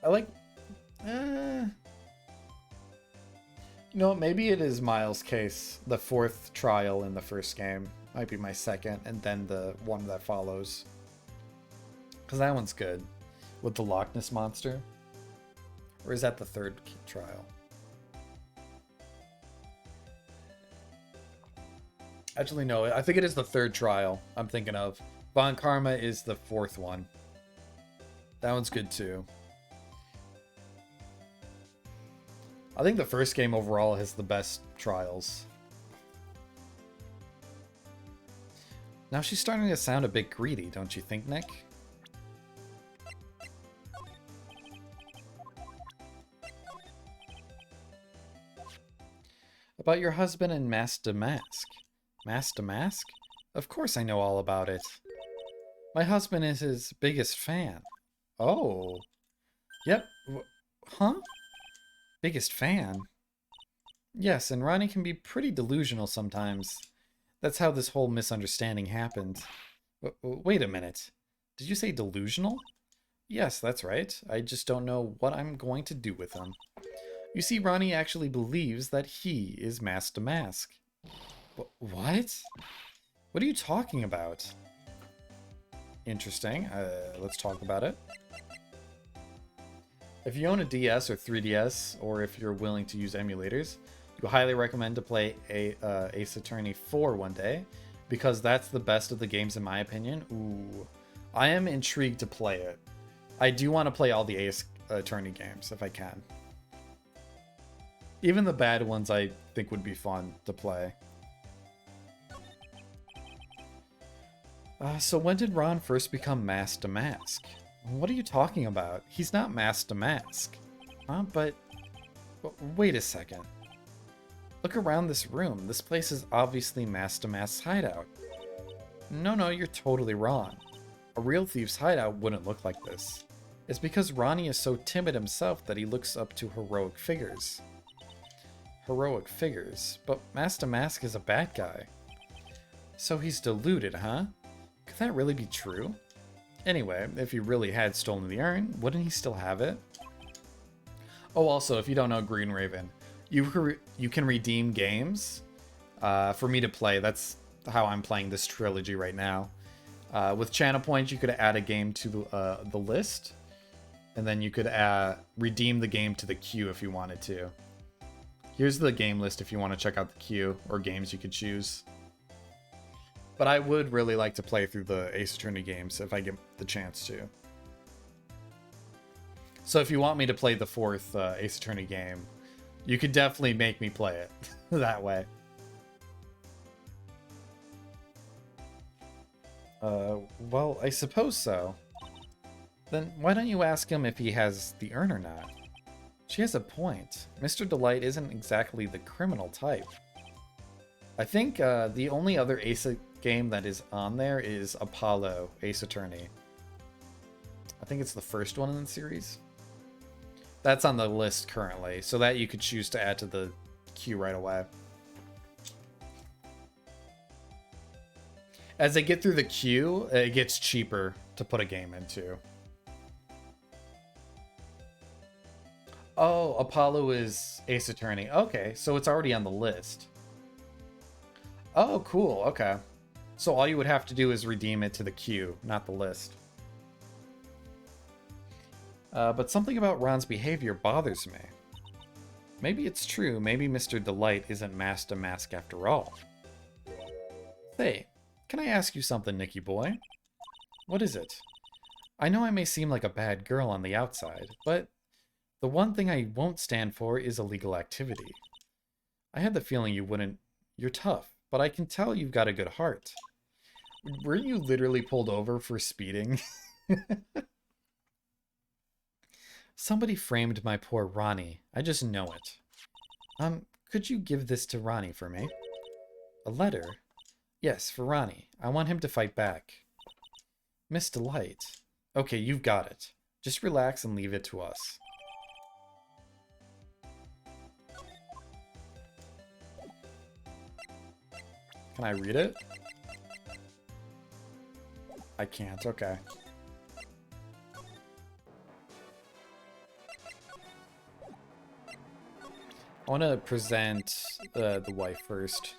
I like... you know what, maybe it is Miles' case. The fourth trial in the first game might be my second, and then the one that follows. Because that one's good. With the Loch Ness Monster. Or is that the third trial? Actually, no. I think it is the third trial I'm thinking of. Von Karma is the fourth one. That one's good too. I think the first game overall has the best trials. Now she's starting to sound a bit greedy, don't you think, Nick? About your husband and Master Mask. Master Mask? Of course I know all about it. My husband is his biggest fan. Oh. Yep. Huh? Biggest fan? Yes, and Ronnie can be pretty delusional sometimes. That's how this whole misunderstanding happened. Wait a minute. Did you say delusional? Yes, that's right. I just don't know what I'm going to do with him. You see, Ronnie actually believes that he is Master Mask. What? What are you talking about? Interesting. Let's talk about it. If you own a DS or 3DS, or if you're willing to use emulators, you highly recommend to play Ace Attorney 4 one day, because that's the best of the games in my opinion. Ooh. I am intrigued to play it. I do want to play all the Ace Attorney games if I can. Even the bad ones I think would be fun to play. So when did Ron first become Master Mask? What are you talking about? He's not Master Mask. But wait a second. Look around this room. This place is obviously Master Mask's hideout. No, you're totally wrong. A real thief's hideout wouldn't look like this. It's because Ronnie is so timid himself that he looks up to heroic figures. Heroic figures? But Master Mask is a bad guy. So he's deluded, huh? Could that really be true? Anyway, if he really had stolen the urn, wouldn't he still have it? Oh, also, if you don't know Green Raven, you can redeem games for me to play. That's how I'm playing this trilogy right now. With channel points, you could add a game to the list, and then you could redeem the game to the queue if you wanted to. Here's the game list if you want to check out the queue or games you could choose. But I would really like to play through the Ace Attorney games if I get the chance to. So if you want me to play the fourth Ace Attorney game, you could definitely make me play it that way. Well, I suppose so. Then why don't you ask him if he has the urn or not? She has a point. Mr. Delight isn't exactly the criminal type. I think the only other Ace game that is on there is Apollo Ace Attorney. I think it's the first one in the series. That's on the list currently, so that you could choose to add to the queue right away. As they get through the queue, it gets cheaper to put a game into. Oh, Apollo is Ace Attorney. Okay, so it's already on the list. Oh, cool. Okay. So all you would have to do is redeem it to the queue, not the list. But something about Ron's behavior bothers me. Maybe it's true. Maybe Mr. Delight isn't masked to mask after all. Hey, can I ask you something, Nicky boy? What is it? I know I may seem like a bad girl on the outside, but the one thing I won't stand for is illegal activity. I had the feeling you wouldn't. You're tough, but I can tell you've got a good heart. Weren't you literally pulled over for speeding? Somebody framed my poor Ronnie. I just know it. Could you give this to Ronnie for me? A letter? Yes, for Ronnie. I want him to fight back. Miss Delight. Okay, you've got it. Just relax and leave it to us. Can I read it? I can't, okay. I want to present the wife first.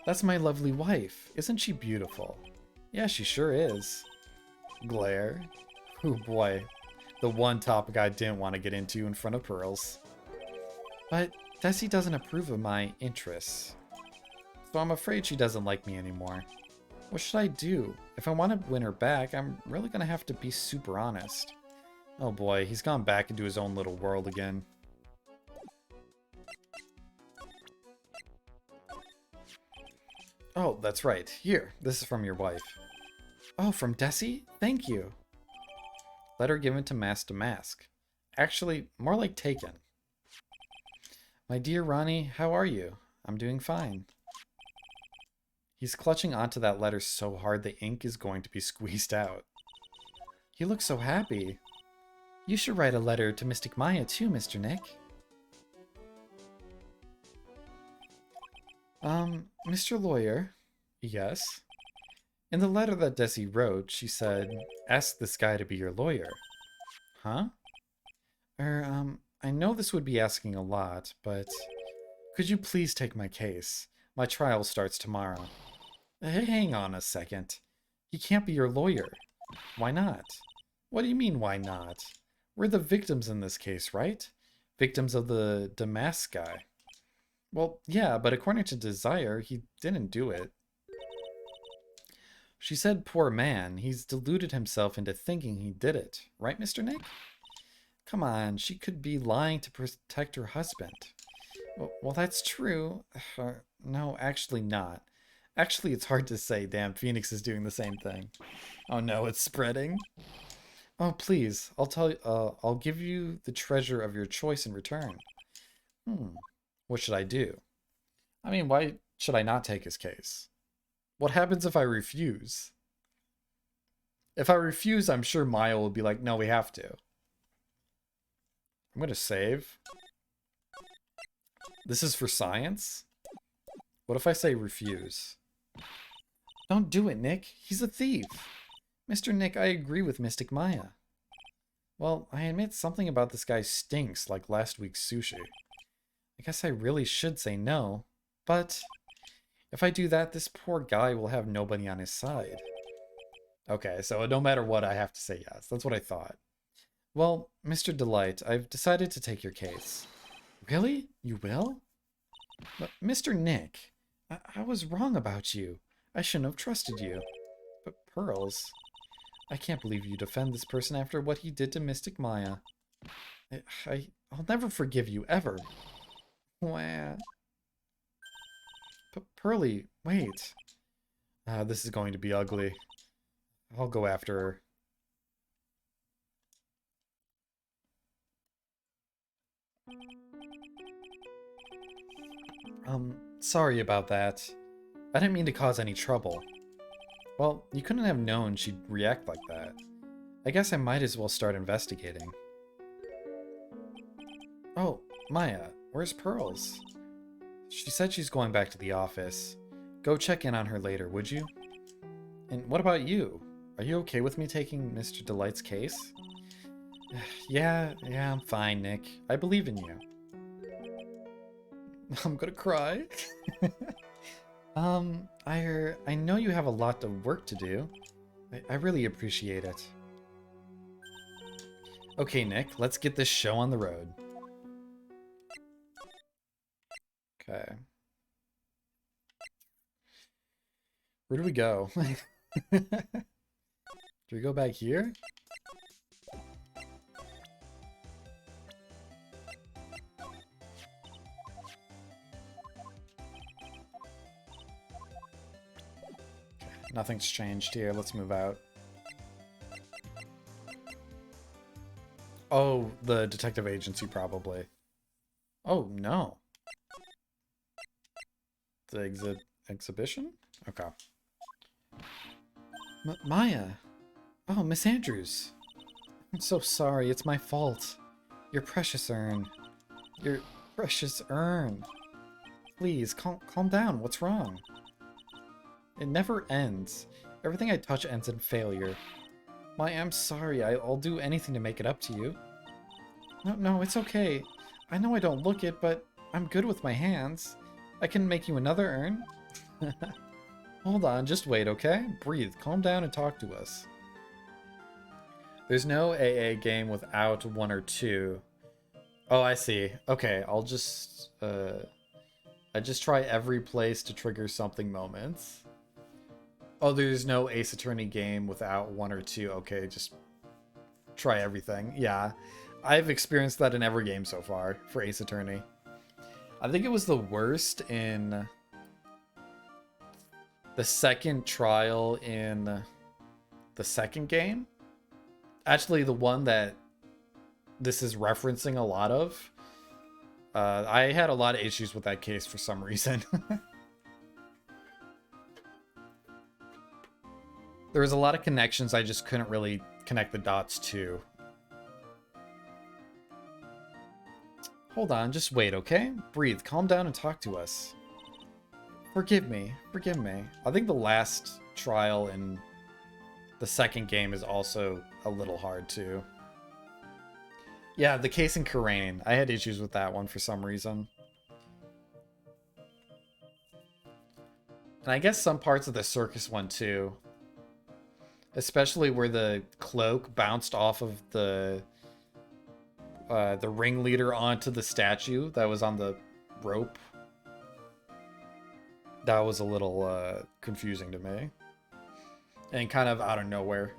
That's my lovely wife. Isn't she beautiful? Yeah, she sure is. Glare. Oh boy. The one topic I didn't want to get into in front of Pearls. But Tessie doesn't approve of my interests. So I'm afraid she doesn't like me anymore. What should I do? If I want to win her back, I'm really going to have to be super honest. Oh boy, he's gone back into his own little world again. Oh, that's right. Here, this is from your wife. Oh, from Desi? Thank you. Letter given to Mask. Actually, more like taken. My dear Ronnie, how are you? I'm doing fine. He's clutching onto that letter so hard the ink is going to be squeezed out. You look so happy. You should write a letter to Mystic Maya too, Mr. Nick. Mr. Lawyer? Yes? In the letter that Desi wrote, she said, ask this guy to be your lawyer. Huh? I know this would be asking a lot, but could you please take my case? My trial starts tomorrow. Hang on a second. He can't be your lawyer. Why not? What do you mean, why not? We're the victims in this case, right? Victims of the Damask guy. Well, yeah, but according to Desire, he didn't do it. She said, poor man, he's deluded himself into thinking he did it. Right, Mr. Nick? Come on, she could be lying to protect her husband. Well, that's true. No, actually not. Actually, it's hard to say. Damn, Phoenix is doing the same thing. Oh no, it's spreading. Oh, please, I'll give you the treasure of your choice in return. What should I do? I mean, why should I not take his case? What happens if I refuse? If I refuse, I'm sure Maya will be like, no, we have to. I'm going to save. This is for science? What if I say refuse? Don't do it, Nick. He's a thief. Mr. Nick, I agree with Mystic Maya. Well, I admit something about this guy stinks like last week's sushi. I guess I really should say no, but if I do that, this poor guy will have nobody on his side. Okay, so no matter what, I have to say yes. That's what I thought. Well, Mr. Delight, I've decided to take your case. Really? You will? But Mr. Nick, I was wrong about you. I shouldn't have trusted you. But Pearls, I can't believe you defend this person after what he did to Mystic Maya. I'll never forgive you, ever. Wah. But Pearly, wait. This is going to be ugly. I'll go after her. Sorry about that. I didn't mean to cause any trouble. Well, you couldn't have known she'd react like that. I guess I might as well start investigating. Oh, Maya, where's Pearls? She said she's going back to the office. Go check in on her later, would you? And what about you? Are you okay with me taking Mr. Delight's case? Yeah, I'm fine, Nick. I believe in you. I'm gonna cry. I know you have a lot of work to do. I really appreciate it. Okay, Nick, let's get this show on the road. Okay. Where do we go? Do we go back here? Okay, nothing's changed here. Let's move out. Oh, the detective agency probably. Oh, no. The exhibition? Okay. Maya! Oh, Miss Andrews! I'm so sorry, it's my fault. Your precious urn. Your precious urn. Please, calm down, what's wrong? It never ends. Everything I touch ends in failure. Maya, I'm sorry, I'll do anything to make it up to you. No, it's okay. I know I don't look it, but I'm good with my hands. I can make you another urn. Hold on, just wait, okay? Breathe, calm down and talk to us. There's no AA game without 1 or 2. Oh, I see. Okay, I'll just... I just try every place to trigger something moments. Oh, there's no Ace Attorney game without 1 or 2. Okay, just try everything. Yeah, I've experienced that in every game so far for Ace Attorney. I think it was the worst in the second trial in the second game. Actually, the one that this is referencing a lot of. I had a lot of issues with that case for some reason. There was a lot of connections I just couldn't really connect the dots to. Hold on, just wait, okay? Breathe, calm down and talk to us. Forgive me. I think the last trial in the second game is also a little hard too. Yeah, the case in Karain. I had issues with that one for some reason. And I guess some parts of the circus one too. Especially where the cloak bounced off of the ringleader onto the statue that was on the rope. That was a little confusing to me. And kind of out of nowhere.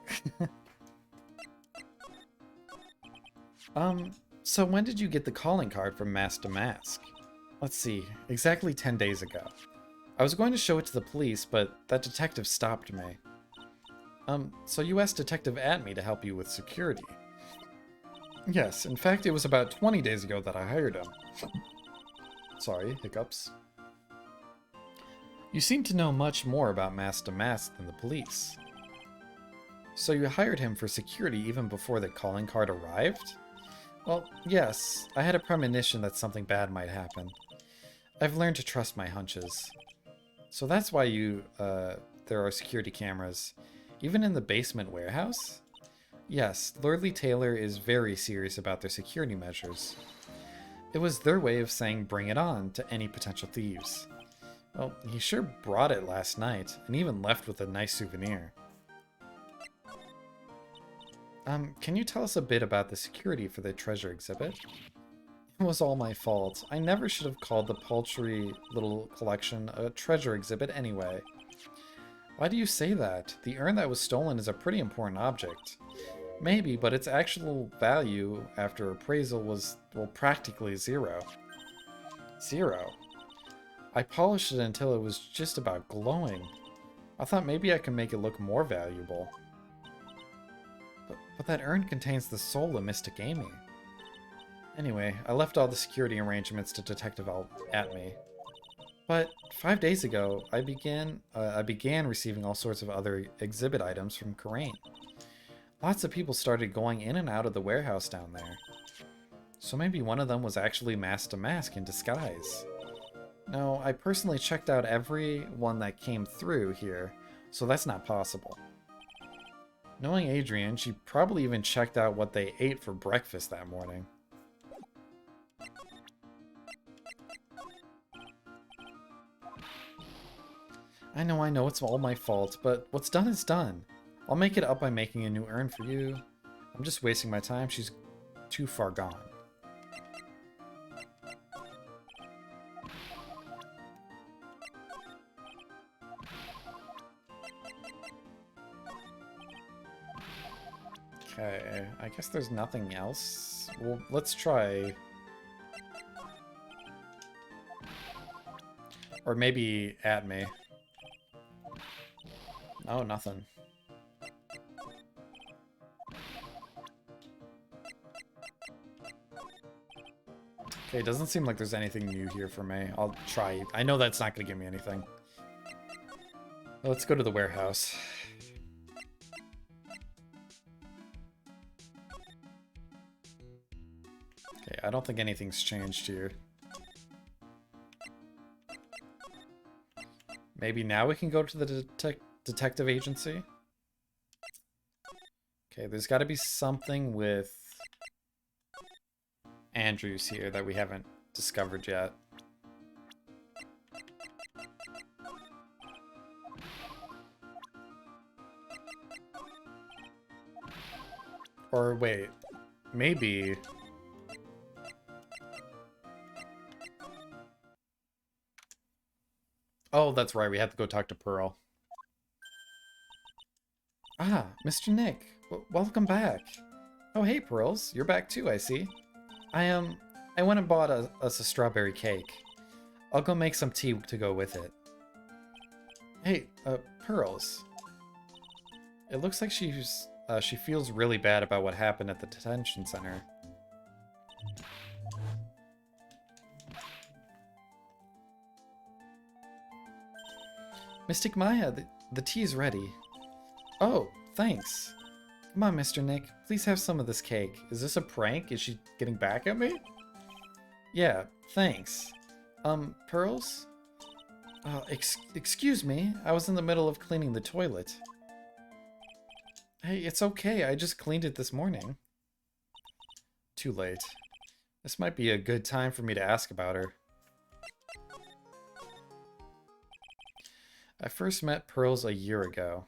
So when did you get the calling card from Mask to Mask? Let's see, exactly 10 days ago. I was going to show it to the police, but that detective stopped me. So you asked Detective Atme to help you with security. Yes, in fact, it was about 20 days ago that I hired him. Sorry, hiccups. You seem to know much more about Mask to Mask than the police. So you hired him for security even before the calling card arrived? Well, yes, I had a premonition that something bad might happen. I've learned to trust my hunches. So that's why there are security cameras, even in the basement warehouse? Yes, Lordly Taylor is very serious about their security measures. It was their way of saying bring it on to any potential thieves. Well, he sure brought it last night, and even left with a nice souvenir. Can you tell us a bit about the security for the treasure exhibit? It was all my fault. I never should have called the paltry little collection a treasure exhibit anyway. Why do you say that? The urn that was stolen is a pretty important object. Maybe, but its actual value after appraisal was, well, practically zero. Zero? I polished it until it was just about glowing. I thought maybe I could make it look more valuable. But that urn contains the soul of Mystic Amy. Anyway, I left all the security arrangements to Detective at me. But 5 days ago, I began receiving all sorts of other exhibit items from Karain. Lots of people started going in and out of the warehouse down there. So maybe one of them was actually mask to mask in disguise. No, I personally checked out every one that came through here, so that's not possible. Knowing Adrian, she probably even checked out what they ate for breakfast that morning. I know, it's all my fault, but what's done is done. I'll make it up by making a new urn for you. I'm just wasting my time. She's too far gone. Okay, I guess there's nothing else. Well, let's try... Or maybe at me. Oh, nothing. Okay, it doesn't seem like there's anything new here for me. I'll try. I know that's not going to give me anything. Let's go to the warehouse. Okay, I don't think anything's changed here. Maybe now we can go to the detective agency? Okay, there's got to be something with Andrews here that we haven't discovered yet. Or wait, maybe... Oh, that's right, we have to go talk to Pearl. Ah, Mr. Nick, welcome back. Oh, hey, Pearls, you're back too, I see. I went and bought us a strawberry cake. I'll go make some tea to go with it. Hey, Pearls. It looks like she feels really bad about what happened at the detention center. Mystic Maya, the tea's ready. Oh, thanks. Come on, Mr. Nick. Please have some of this cake. Is this a prank? Is she getting back at me? Yeah, thanks. Pearls? Excuse me. I was in the middle of cleaning the toilet. Hey, it's okay. I just cleaned it this morning. Too late. This might be a good time for me to ask about her. I first met Pearls a year ago.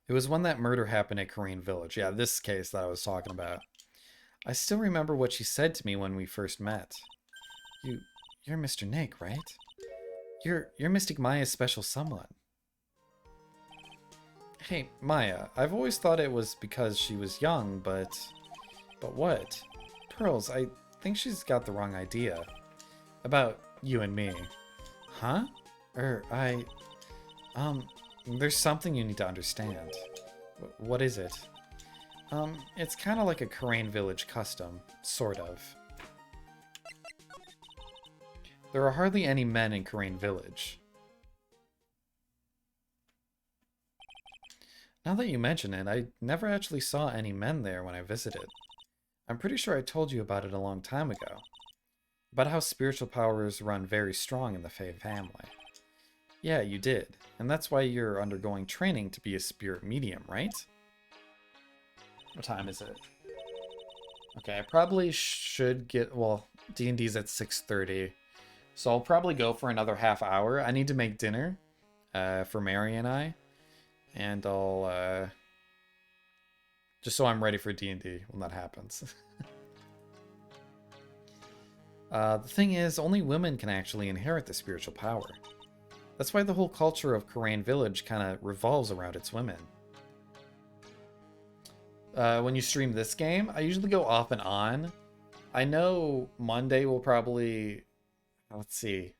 It was when that murder happened at Korean Village. Yeah, this case that I was talking about. I still remember what she said to me when we first met. You're Mr. Nick, right? You're Mystic Maya's special someone. Hey, Maya, I've always thought it was because she was young, but what? Pearls, I think she's got the wrong idea. About you and me. Huh? There's something you need to understand. What is it? It's kind of like a Korean Village custom. Sort of. There are hardly any men in Korean Village. Now that you mention it, I never actually saw any men there when I visited. I'm pretty sure I told you about it a long time ago. About how spiritual powers run very strong in the Fae family. Yeah, you did. And that's why you're undergoing training to be a spirit medium, right? What time is it? Okay, I probably should get... Well, D&D's at 6:30. So I'll probably go for another half hour. I need to make dinner for Mary and I. And I'll... just so I'm ready for D&D when that happens. The thing is, only women can actually inherit the spiritual power. That's why the whole culture of Korean Village kind of revolves around its women. When you stream this game, I usually go off and on. I know Monday will probably... Let's see.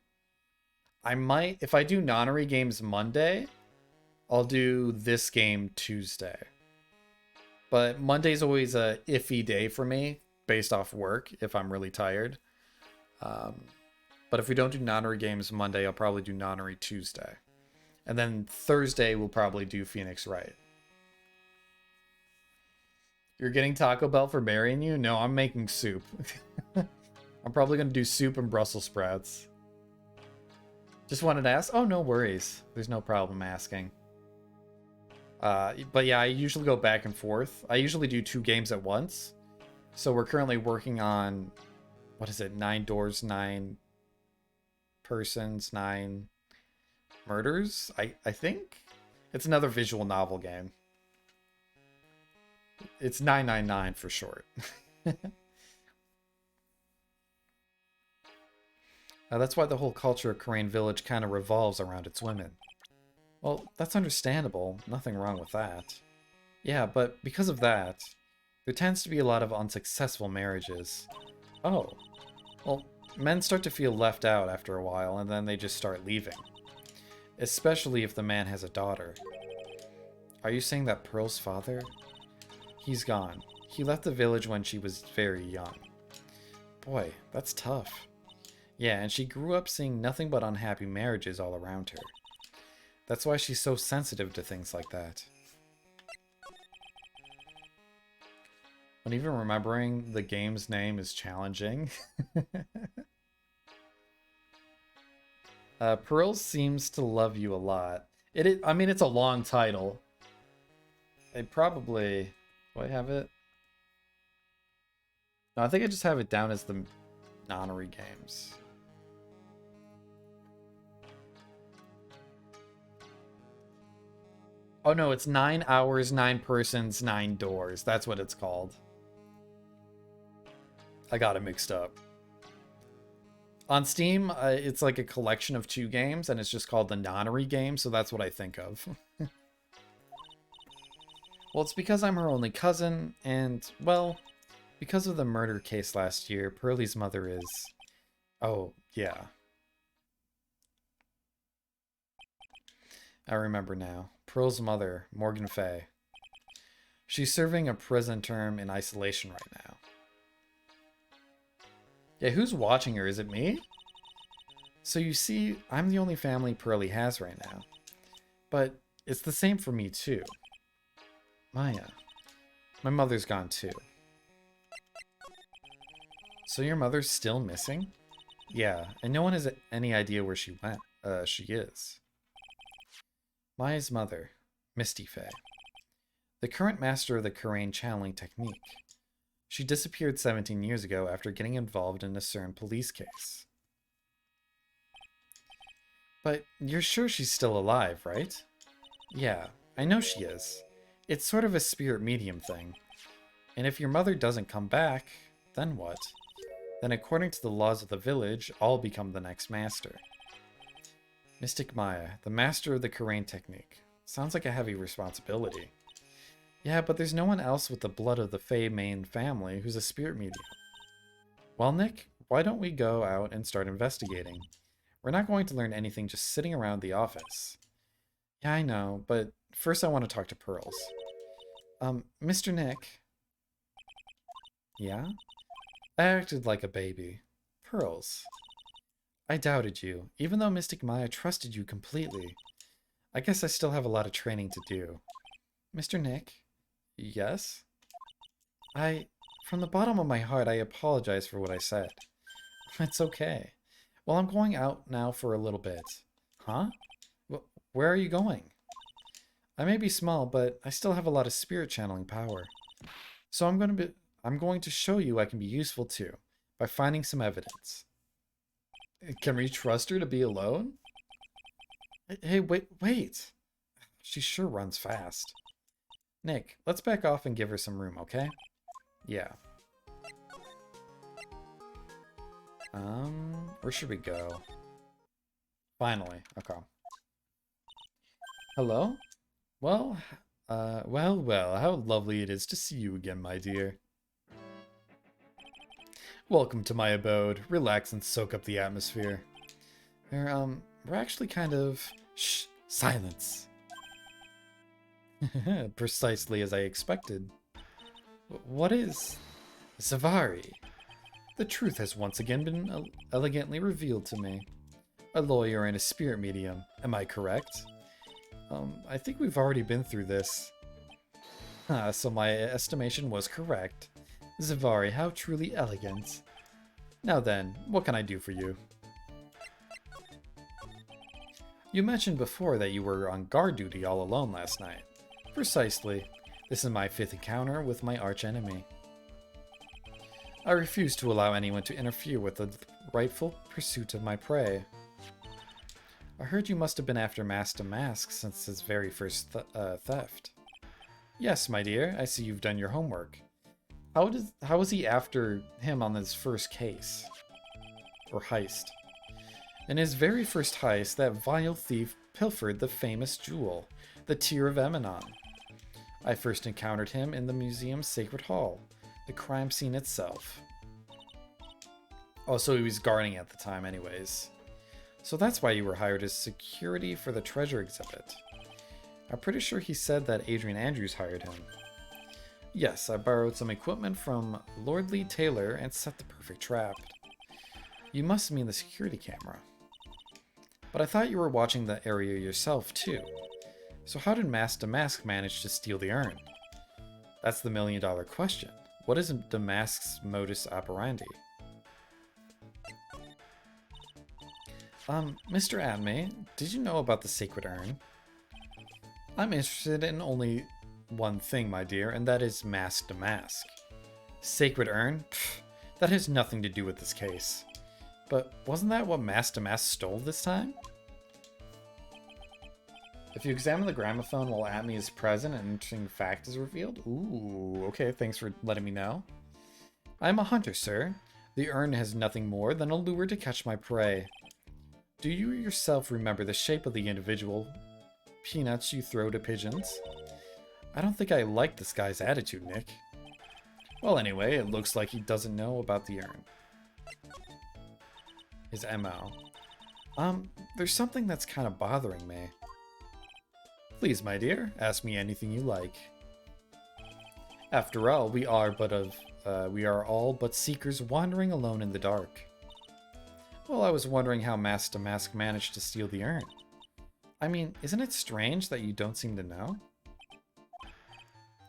I might... If I do Nonary games Monday, I'll do this game Tuesday. But Monday's always a iffy day for me based off work if I'm really tired. Um, but if we don't do Nonary games Monday, I'll probably do Nonary Tuesday. And then Thursday, we'll probably do Phoenix Wright. You're getting Taco Bell for marrying you? No, I'm making soup. I'm probably going to do soup and Brussels sprouts. Just wanted to ask. Oh, no worries. There's no problem asking. But yeah, I usually go back and forth. I usually do 2 games at once. So we're currently working on, what is it? 9 doors, 9 persons, 9 murders, I think. It's another visual novel game. It's 999 for short. That's why the whole culture of Korean Village kind of revolves around its women. Well, that's understandable. Nothing wrong with that. Yeah, but because of that, there tends to be a lot of unsuccessful marriages. Oh. Well, men start to feel left out after a while, and then they just start leaving. Especially if the man has a daughter. Are you saying that Pearl's father? He's gone. He left the village when she was very young. Boy, that's tough. Yeah, and she grew up seeing nothing but unhappy marriages all around her. That's why she's so sensitive to things like that. When even remembering the game's name is challenging. Pearl seems to love you a lot. I mean, it's a long title. I probably... Do I have it? No, I think I just have it down as the Nonary games. Oh no, it's 9 hours, 9 persons, 9 doors. That's what it's called. I got it mixed up. On Steam, it's like a collection of 2 games, and it's just called the Nonary game, so that's what I think of. Well, it's because I'm her only cousin, and, well, because of the murder case last year, Pearlie's mother is... Oh, yeah. I remember now. Pearl's mother, Morgan Fay. She's serving a prison term in isolation right now. Yeah, who's watching her? Is it me? So you see, I'm the only family Pearlie has right now. But it's the same for me too. Maya. My mother's gone too. So your mother's still missing? Yeah, and no one has any idea where she went. She is. Maya's mother, Misty Fay. The current master of the Korean channeling technique. She disappeared 17 years ago after getting involved in a certain police case. But you're sure she's still alive, right? Yeah, I know she is. It's sort of a spirit medium thing. And if your mother doesn't come back, then what? Then according to the laws of the village, I'll become the next master. Mystic Maya, the master of the Korean technique. Sounds like a heavy responsibility. Yeah, but there's no one else with the blood of the Fey main family who's a spirit medium. Well, Nick, why don't we go out and start investigating? We're not going to learn anything just sitting around the office. Yeah, I know, but first I want to talk to Pearls. Mr. Nick? Yeah? I acted like a baby. Pearls. I doubted you, even though Mystic Maya trusted you completely. I guess I still have a lot of training to do. Mr. Nick? Yes? From the bottom of my heart, I apologize for what I said. It's okay. Well, I'm going out now for a little bit. Huh? Where are you going? I may be small, but I still have a lot of spirit channeling power. So I'm going to show you I can be useful too, by finding some evidence. Can we trust her to be alone? Hey, wait. She sure runs fast. Nick, let's back off and give her some room, okay? Yeah. Where should we go? Finally, okay. Hello? Well, well, how lovely it is to see you again, my dear. Welcome to my abode. Relax and soak up the atmosphere. We're actually kind of... Shh! Silence! Precisely as I expected. What is... Zavari? The truth has once again been elegantly revealed to me. A lawyer and a spirit medium, am I correct? I think we've already been through this. So my estimation was correct. Zavari, how truly elegant. Now then, what can I do for you? You mentioned before that you were on guard duty all alone last night. Precisely. This is my 5th encounter with my archenemy. I refuse to allow anyone to interfere with the rightful pursuit of my prey. I heard you must have been after Master Mask since his very first theft. Yes, my dear, I see you've done your homework. How was he after him on his first case? Or heist? In his very first heist, that vile thief pilfered the famous jewel, the Tear of Emanon. I first encountered him in the museum's Sacred Hall, the crime scene itself. Oh, so he was guarding at the time anyways. So that's why you were hired as security for the treasure exhibit. I'm pretty sure he said that Adrian Andrews hired him. Yes, I borrowed some equipment from Lord Lee Taylor and set the perfect trap. You must mean the security camera. But I thought you were watching the area yourself too. So how did Master Mask manage to steal the urn? That's the million-dollar question. What is the Mask's modus operandi? Mr. Adme, did you know about the sacred urn? I'm interested in only one thing, my dear, and that is Mask to Mask. Sacred urn? Pfft, that has nothing to do with this case. But wasn't that what Mask to Mask stole this time? If you examine the gramophone while Atme is present, an interesting fact is revealed. Ooh, okay, thanks for letting me know. I'm a hunter, sir. The urn has nothing more than a lure to catch my prey. Do you yourself remember the shape of the individual peanuts you throw to pigeons? I don't think I like this guy's attitude, Nick. Well, anyway, it looks like he doesn't know about the urn. His MO. There's something that's kind of bothering me. Please, my dear, ask me anything you like. After all, we are all but seekers wandering alone in the dark. Well, I was wondering how Master Mask managed to steal the urn. I mean, isn't it strange that you don't seem to know?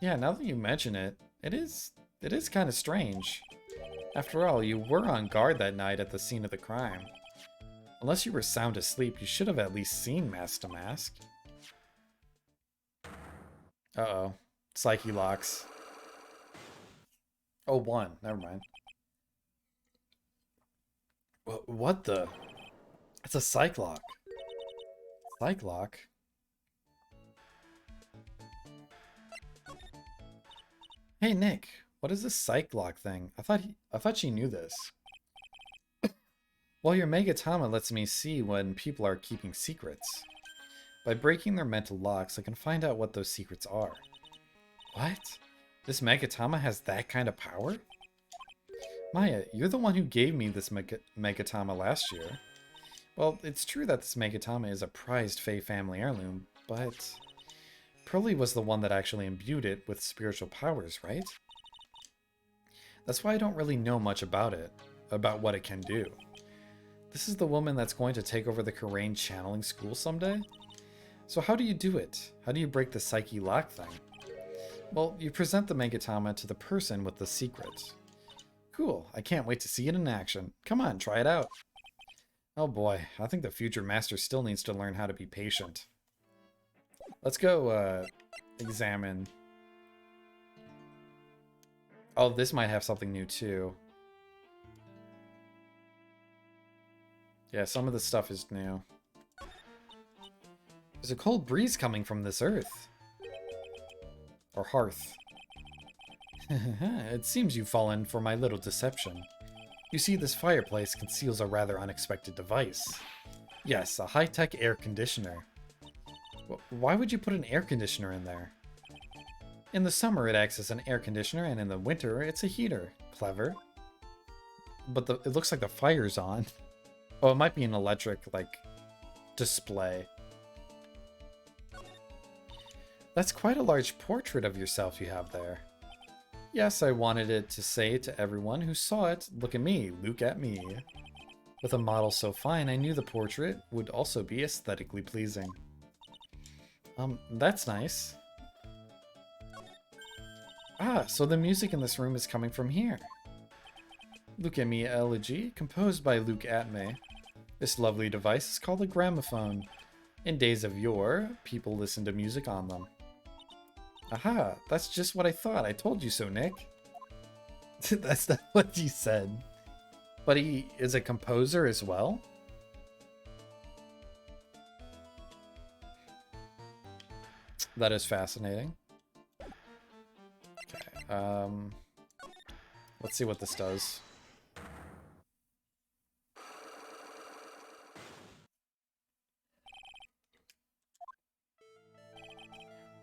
Yeah, now that you mention it, it is kind of strange. After all, you were on guard that night at the scene of the crime. Unless you were sound asleep, you should have at least seen Master Mask. Uh-oh. Psyche locks. Oh, 1. Never mind. What the? It's a psych lock. Psych lock? Hey, Nick. What is this psych lock thing? I thought she knew this. Well, your Megatama lets me see when people are keeping secrets. By breaking their mental locks, I can find out what those secrets are. What? This Megatama has that kind of power? Maya, you're the one who gave me this Megatama last year. Well, it's true that this Megatama is a prized Fey family heirloom, but Pearly was the one that actually imbued it with spiritual powers, right? That's why I don't really know much about it, about what it can do. This is the woman that's going to take over the Karain channeling school someday? So how do you do it? How do you break the psyche lock thing? Well, you present the Megatama to the person with the secret. Cool, I can't wait to see it in action. Come on, try it out. Oh boy, I think the future master still needs to learn how to be patient. Let's go, examine. Oh, this might have something new too. Yeah, some of the stuff is new. There's a cold breeze coming from this earth. Or hearth. It seems you've fallen for my little deception. You see, this fireplace conceals a rather unexpected device. Yes, a high-tech air conditioner. Why would you put an air conditioner in there? In the summer, it acts as an air conditioner, and in the winter, it's a heater. Clever. But it looks like the fire's on. Oh, it might be an electric, like, display. That's quite a large portrait of yourself you have there. Yes, I wanted it to say to everyone who saw it, look at me, look at me. With a model so fine, I knew the portrait would also be aesthetically pleasing. That's nice. Ah, so the music in this room is coming from here. Look at Me Elegy, composed by Luke Atme. This lovely device is called a gramophone. In days of yore, people listened to music on them. Aha, that's just what I thought. I told you so, Nick. That's not what you said. But he is a composer as well? That is fascinating. Okay, let's see what this does.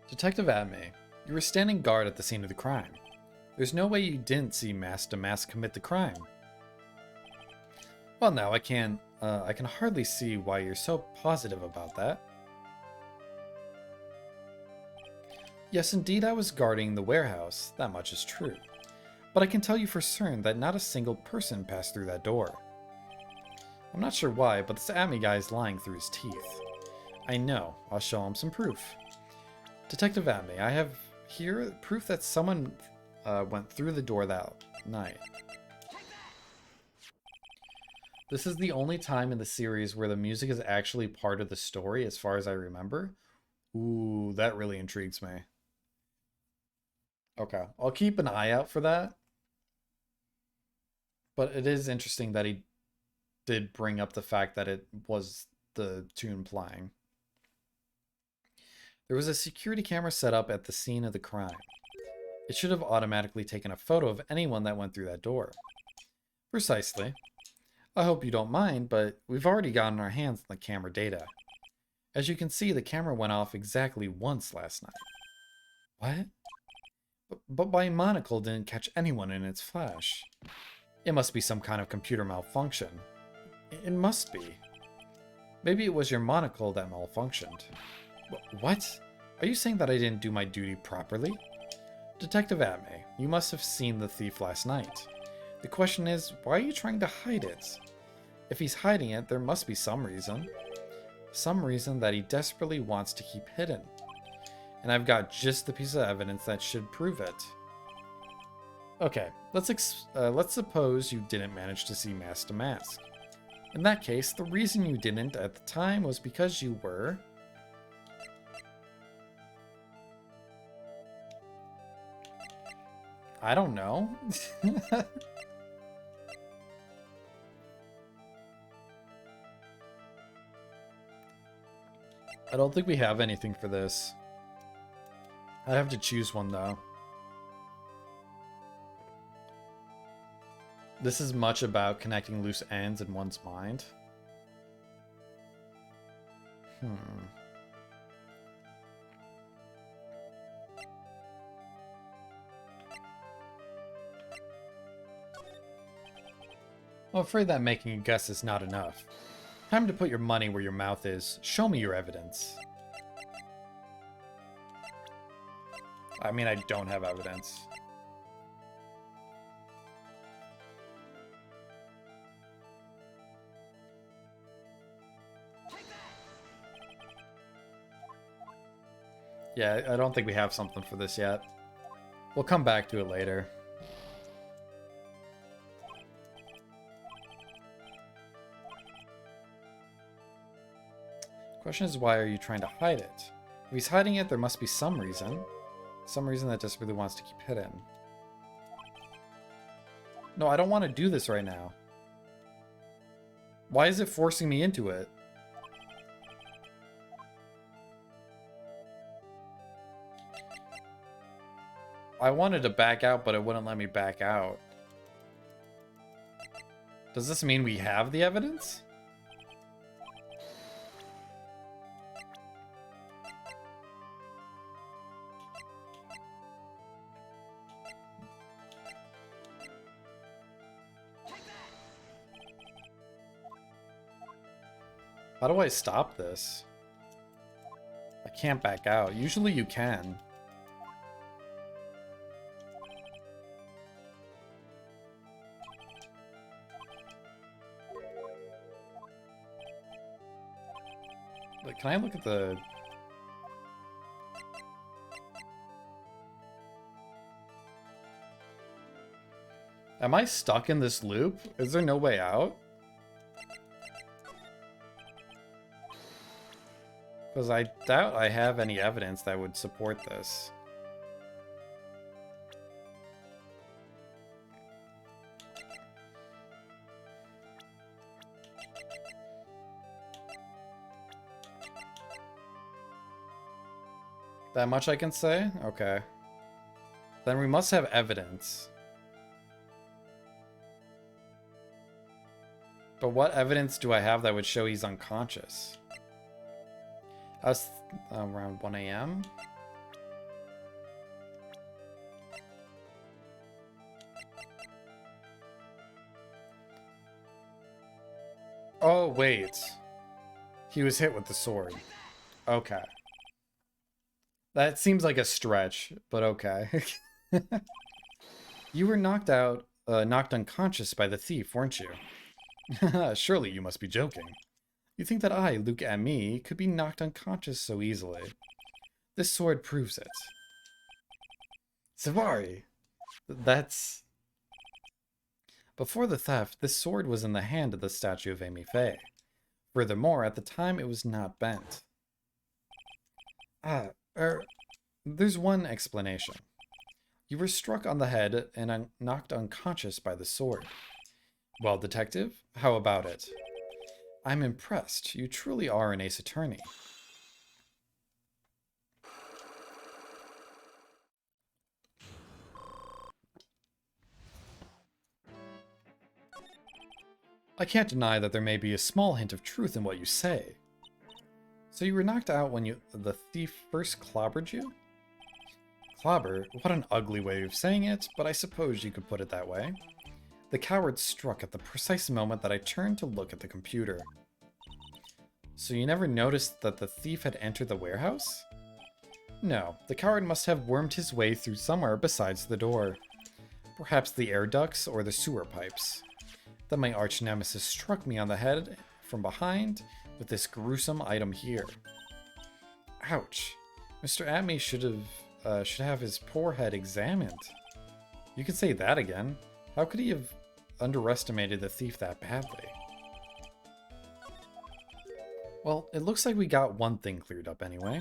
Detective Atme, you were standing guard at the scene of the crime. There's no way you didn't see Mask to Mask commit the crime. Well, now I can hardly see why you're so positive about that. Yes, indeed, I was guarding the warehouse. That much is true. But I can tell you for certain that not a single person passed through that door. I'm not sure why, but this Atme guy is lying through his teeth. I know. I'll show him some proof. Detective Atme, I have here proof that someone went through the door that night. This is the only time in the series where the music is actually part of the story, as far as I remember. Ooh, that really intrigues me. Okay, I'll keep an eye out for that. But it is interesting that he did bring up the fact that it was the tune playing. There was a security camera set up at the scene of the crime. It should have automatically taken a photo of anyone that went through that door. Precisely. I hope you don't mind, but we've already gotten our hands on the camera data. As you can see, the camera went off exactly once last night. What? But my monocle didn't catch anyone in its flash. It must be some kind of computer malfunction. It must be. Maybe it was your monocle that malfunctioned. What? Are you saying that I didn't do my duty properly? Detective Atme, you must have seen the thief last night. The question is, why are you trying to hide it? If he's hiding it, there must be some reason. Some reason that he desperately wants to keep hidden. And I've got just the piece of evidence that should prove it. Okay, let's suppose you didn't manage to see Mask to Mask. In that case, the reason you didn't at the time was because you were... I don't know. I don't think we have anything for this. I have to choose one though. This is much about connecting loose ends in one's mind. I'm afraid that making a guess is not enough. Time to put your money where your mouth is. Show me your evidence. I mean, I don't have evidence. Yeah, I don't think we have something for this yet. We'll come back to it later. Question is, why are you trying to hide it? If he's hiding it, there must be some reason. Some reason that just really wants to keep hidden. No, I don't want to do this right now. Why is it forcing me into it? I wanted to back out, but it wouldn't let me back out. Does this mean we have the evidence? How do I stop this? I can't back out. Usually you can. Like, can I look at the... Am I stuck in this loop? Is there no way out? Because I doubt I have any evidence that would support this. That much I can say? Okay. Then we must have evidence. But what evidence do I have that would show he's unconscious? I was around 1 a.m. Oh, wait. He was hit with the sword. Okay. That seems like a stretch, but okay. You were knocked unconscious by the thief, weren't you? Surely you must be joking. You think that I, Luke Ami, could be knocked unconscious so easily? This sword proves it. Savari! That's... Before the theft, this sword was in the hand of the statue of Amy Faye. Furthermore, at the time it was not bent. There's one explanation. You were struck on the head and knocked unconscious by the sword. Well, detective, how about it? I'm impressed. You truly are an ace attorney. I can't deny that there may be a small hint of truth in what you say. So you were knocked out when the thief first clobbered you? Clobber? What an ugly way of saying it, but I suppose you could put it that way. The coward struck at the precise moment that I turned to look at the computer. So you never noticed that the thief had entered the warehouse? No, the coward must have wormed his way through somewhere besides the door. Perhaps the air ducts or the sewer pipes. Then my arch nemesis struck me on the head from behind with this gruesome item here. Ouch. Mr. Atme should have his poor head examined. You could say that again. How could he have underestimated the thief that badly? Well, it looks like we got one thing cleared up anyway.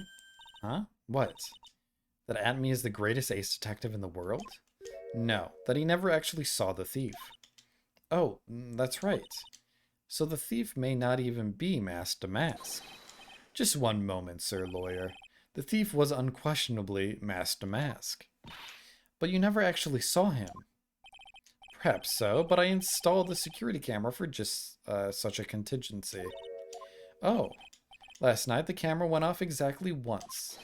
Huh? What? That Atme is the greatest ace detective in the world? No, that he never actually saw the thief. Oh, that's right. So the thief may not even be masked to mask. Just one moment, sir lawyer. The thief was unquestionably masked to mask. But you never actually saw him. Perhaps so, but I installed the security camera for just such a contingency. Oh, last night the camera went off exactly once.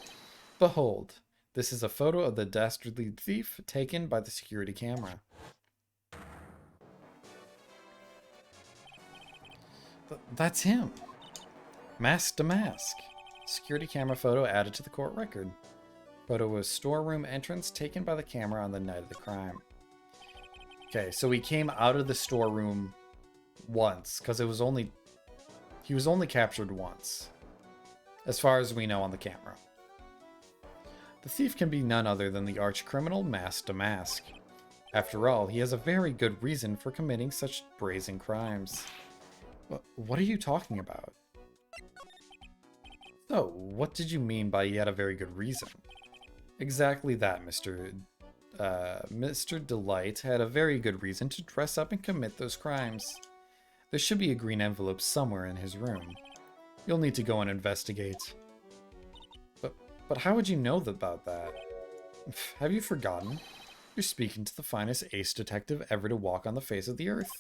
Behold, this is a photo of the dastardly thief taken by the security camera. That's him. Mask to mask. Security camera photo added to the court record. Photo was storeroom entrance taken by the camera on the night of the crime. Okay, so he came out of the storeroom once, because he was only captured once, as far as we know on the camera. The thief can be none other than the arch criminal masked to mask. After all, he has a very good reason for committing such brazen crimes. What are you talking about? So, what did you mean by he had a very good reason? Exactly that, Mr. Delight had a very good reason to dress up and commit those crimes. There should be a green envelope somewhere in his room. You'll need to go and investigate. But how would you know about that? Have you forgotten? You're speaking to the finest ace detective ever to walk on the face of the earth.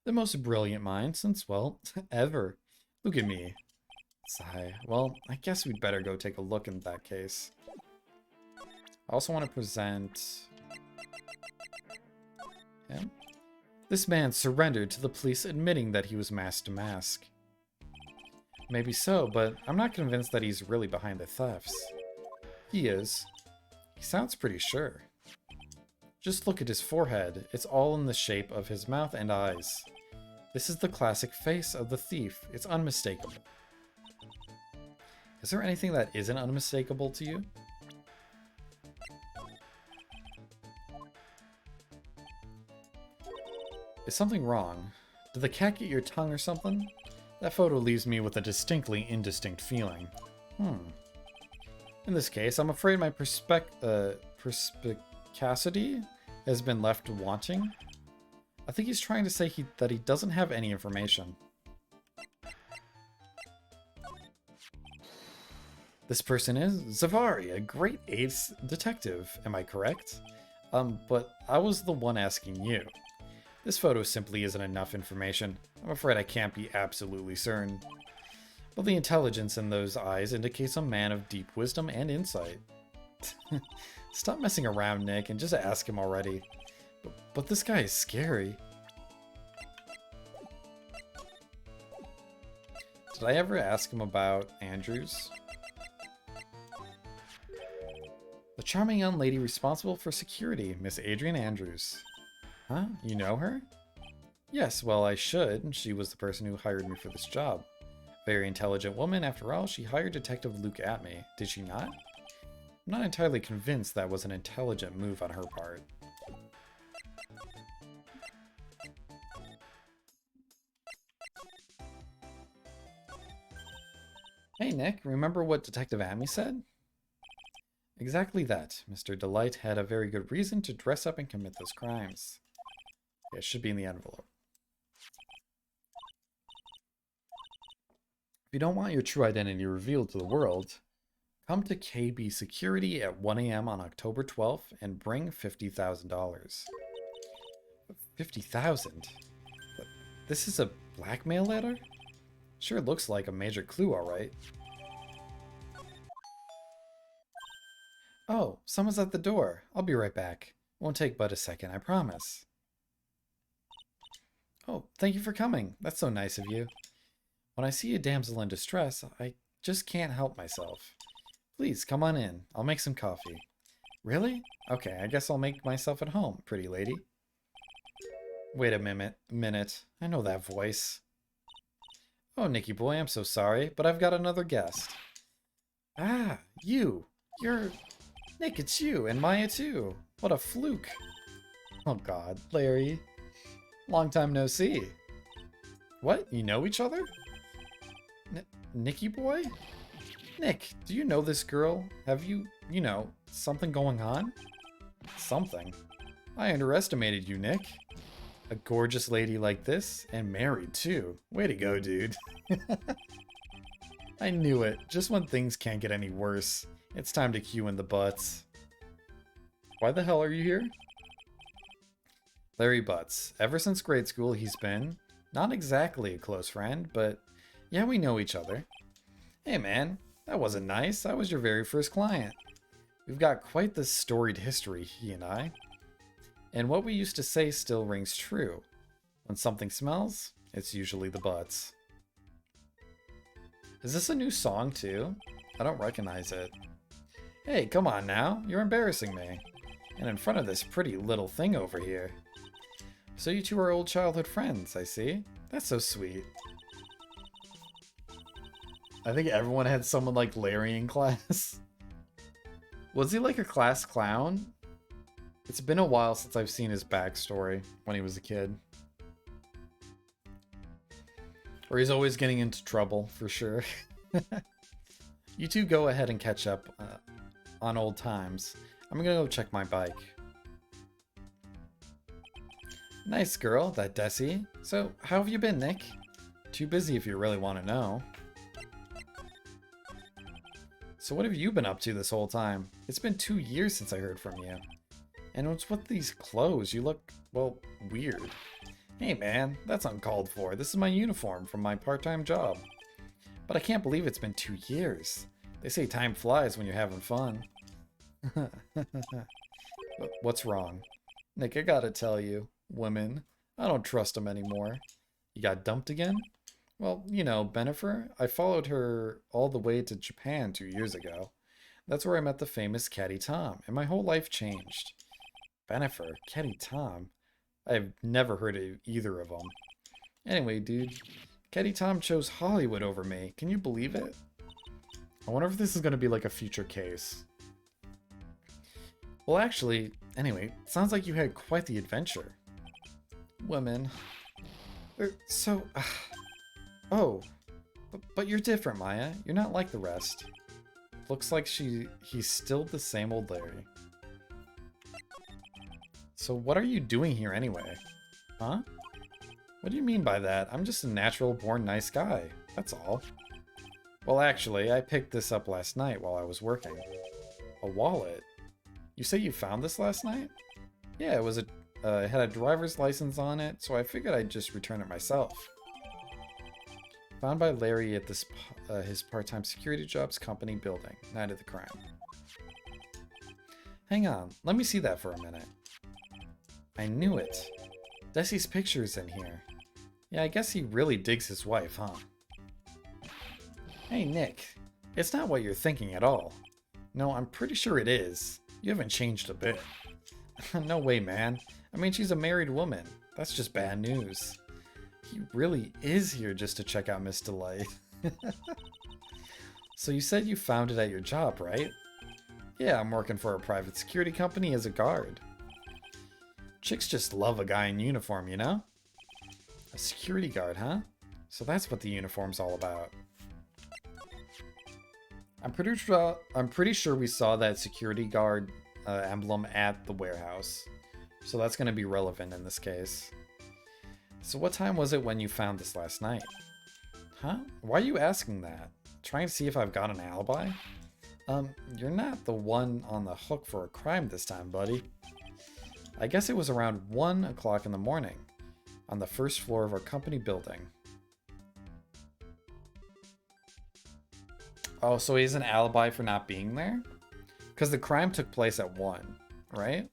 The most brilliant mind since, well, ever. Look at me. Sigh. Well, I guess we'd better go take a look in that case. I also want to present him. This man surrendered to the police admitting that he was masked to mask. Maybe so, but I'm not convinced that he's really behind the thefts. He is. He sounds pretty sure. Just look at his forehead. It's all in the shape of his mouth and eyes. This is the classic face of the thief. It's unmistakable. Is there anything that isn't unmistakable to you? Is something wrong? Did the cat get your tongue or something? That photo leaves me with a distinctly indistinct feeling. In this case, I'm afraid my perspicacity has been left wanting. I think he's trying to say that he doesn't have any information. This person is Zavari, a great ace detective. Am I correct? But I was the one asking you. This photo simply isn't enough information. I'm afraid I can't be absolutely certain. But the intelligence in those eyes indicates a man of deep wisdom and insight. Stop messing around, Nick, and just ask him already. But this guy is scary. Did I ever ask him about Andrews? The charming young lady responsible for security, Miss Adrian Andrews. Huh? You know her? Yes, well, I should. She was the person who hired me for this job. Very intelligent woman, after all. She hired Detective Luke at me, did she not? I'm not entirely convinced that was an intelligent move on her part. Hey Nick, remember what Detective Amy said? Exactly that. Mr. Delight had a very good reason to dress up and commit those crimes. Yeah, it should be in the envelope. If you don't want your true identity revealed to the world, come to KB Security at 1 a.m. on October 12th and bring $50,000. 50,000? This is a blackmail letter? Sure looks like a major clue, alright. Oh, someone's at the door. I'll be right back. Won't take but a second, I promise. Oh, thank you for coming. That's so nice of you. When I see a damsel in distress, I just can't help myself. Please, come on in. I'll make some coffee. Really? Okay, I guess I'll make myself at home, pretty lady. Wait a minute. I know that voice. Oh, Nicky boy, I'm so sorry, but I've got another guest. Ah, you. You're... Nick, it's you, and Maya too. What a fluke. Oh god, Larry. Long time no see. What? You know each other? Nicky boy? Nick, do you know this girl? Have you know, something going on? Something? I underestimated you, Nick. A gorgeous lady like this, and married too. Way to go, dude. I knew it. Just when things can't get any worse. It's time to cue in the butts. Why the hell are you here? Larry Butts. Ever since grade school, he's been not exactly a close friend, but yeah, we know each other. Hey man, that wasn't nice. I was your very first client. We've got quite the storied history, he and I. And what we used to say still rings true. When something smells, it's usually the butts. Is this a new song too? I don't recognize it. Hey, come on now. You're embarrassing me. And in front of this pretty little thing over here. So you two are old childhood friends, I see. That's so sweet. I think everyone had someone like Larry in class. Was he like a class clown? It's been a while since I've seen his backstory when he was a kid. Or he's always getting into trouble, for sure. You two go ahead and catch up on old times. I'm gonna go check my bike. Nice girl, that Desi. So, how have you been, Nick? Too busy if you really want to know. So what have you been up to this whole time? It's been 2 years since I heard from you. And what's with these clothes? You look, well, weird. Hey man, that's uncalled for. This is my uniform from my part-time job. But I can't believe it's been 2 years. They say time flies when you're having fun. What's wrong? Nick, I gotta tell you, women, I don't trust them anymore. You got dumped again? Well, you know, Bennifer, I followed her all the way to Japan 2 years ago. That's where I met the famous Caddy Tom, and my whole life changed. Bennifer, Caddy Tom? I've never heard of either of them. Anyway, dude, Caddy Tom chose Hollywood over me. Can you believe it? I wonder if this is going to be like a future case. Well, actually, anyway, sounds like you had quite the adventure. Women. Oh, but you're different, Maya. You're not like the rest. Looks like he's still the same old Larry. So what are you doing here anyway? Huh? What do you mean by that? I'm just a natural-born nice guy. That's all. Well, actually, I picked this up last night while I was working. A wallet? You say you found this last night? Yeah, it had a driver's license on it, so I figured I'd just return it myself. Found by Larry at his part-time security job's company building, night of the crime. Hang on, let me see that for a minute. I knew it. Desi's picture's in here. Yeah, I guess he really digs his wife, huh? Hey, Nick. It's not what you're thinking at all. No, I'm pretty sure it is. You haven't changed a bit. No way, man. I mean, she's a married woman. That's just bad news. He really is here just to check out Miss Delight. So you said you found it at your job, right? Yeah, I'm working for a private security company as a guard. Chicks just love a guy in uniform, you know? A security guard, huh? So that's what the uniform's all about. I'm pretty sure we saw that security guard emblem at the warehouse. So that's going to be relevant in this case. So what time was it when you found this last night? Huh? Why are you asking that? Trying to see if I've got an alibi? You're not the one on the hook for a crime this time, buddy. I guess it was around 1 o'clock in the morning on the first floor of our company building. Oh, so he has an alibi for not being there? Because the crime took place at 1, right?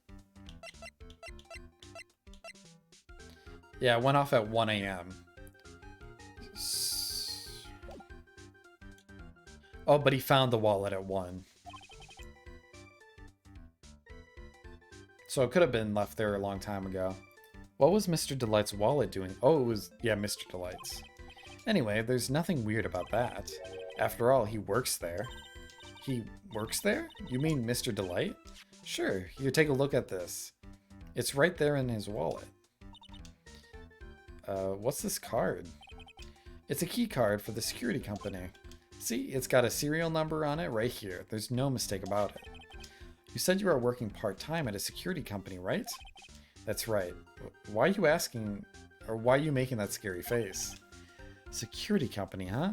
Yeah, it went off at 1 a.m. Oh, but he found the wallet at 1. So it could have been left there a long time ago. What was Mr. Delight's wallet doing? Oh, it was, yeah, Mr. Delight's. Anyway, there's nothing weird about that. After all, he works there. He works there? You mean Mr. Delight? Sure, here, take a look at this. It's right there in his wallet. What's this card? It's a key card for the security company. See, it's got a serial number on it right here. There's no mistake about it. You said you are working part-time at a security company, right? That's right. Why are you asking, or why are you making that scary face? Security company, huh?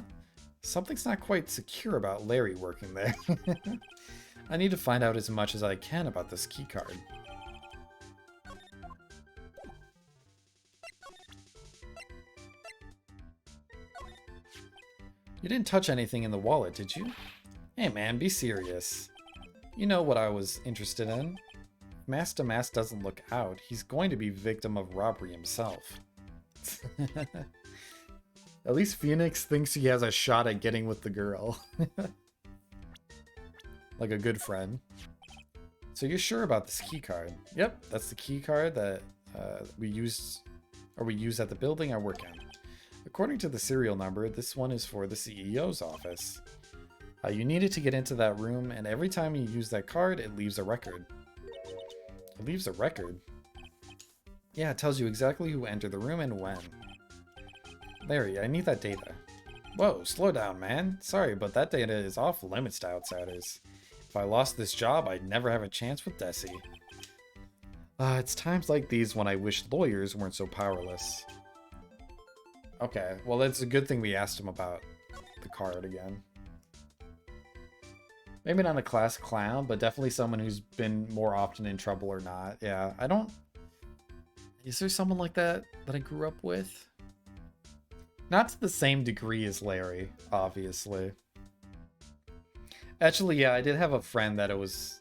Something's not quite secure about Larry working there. I need to find out as much as I can about this key card. You didn't touch anything in the wallet, did you? Hey man, be serious. You know what I was interested in. If Master Mask doesn't look out, he's going to be victim of robbery himself. At least Phoenix thinks he has a shot at getting with the girl. Like a good friend. So you're sure about this key card? Yep, that's the key card that we use at the building I work in. According to the serial number, this one is for the CEO's office. You need it to get into that room, and every time you use that card, it leaves a record. It leaves a record? Yeah, it tells you exactly who entered the room and when. Larry, I need that data. Whoa, slow down, man. Sorry, but that data is off limits to outsiders. If I lost this job, I'd never have a chance with Desi. It's times like these when I wish lawyers weren't so powerless. Okay, well, it's a good thing we asked him about the card again. Maybe not a class clown, but definitely someone who's been more often in trouble or not. Yeah, I don't... Is there someone like that I grew up with? Not to the same degree as Larry, obviously. Actually, yeah, I did have a friend that was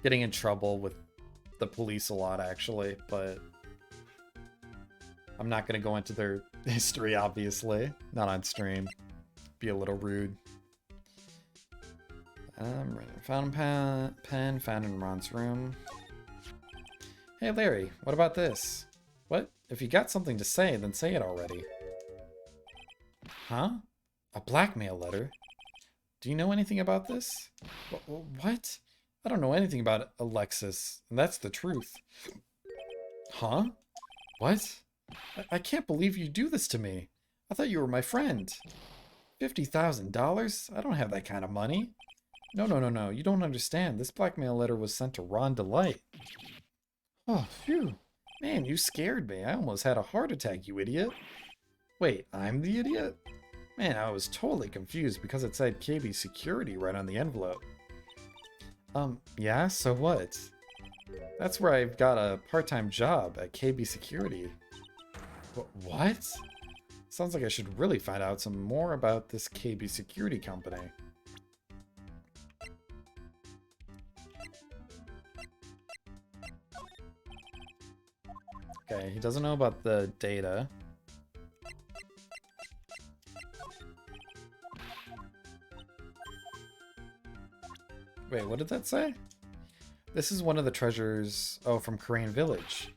getting in trouble with the police a lot, actually, but I'm not going to go into their history, obviously. Not on stream. Be a little rude. Found pen, found in Ron's room. Hey Larry, what about this? What? If you got something to say, then say it already. Huh? A blackmail letter? Do you know anything about this? What? I don't know anything about Alexis, and that's the truth. Huh? What? I can't believe you do this to me. I thought you were my friend. $50,000? I don't have that kind of money. No. You don't understand. This blackmail letter was sent to Ron Delight. Oh, phew. Man, you scared me. I almost had a heart attack, you idiot. Wait, I'm the idiot? Man, I was totally confused because it said KB Security right on the envelope. Yeah, so what? That's where I've got a part-time job at KB Security. What? Sounds like I should really find out some more about this KB Security company. Okay, he doesn't know about the data. Wait, what did that say? This is one of the treasures, from Crane Village.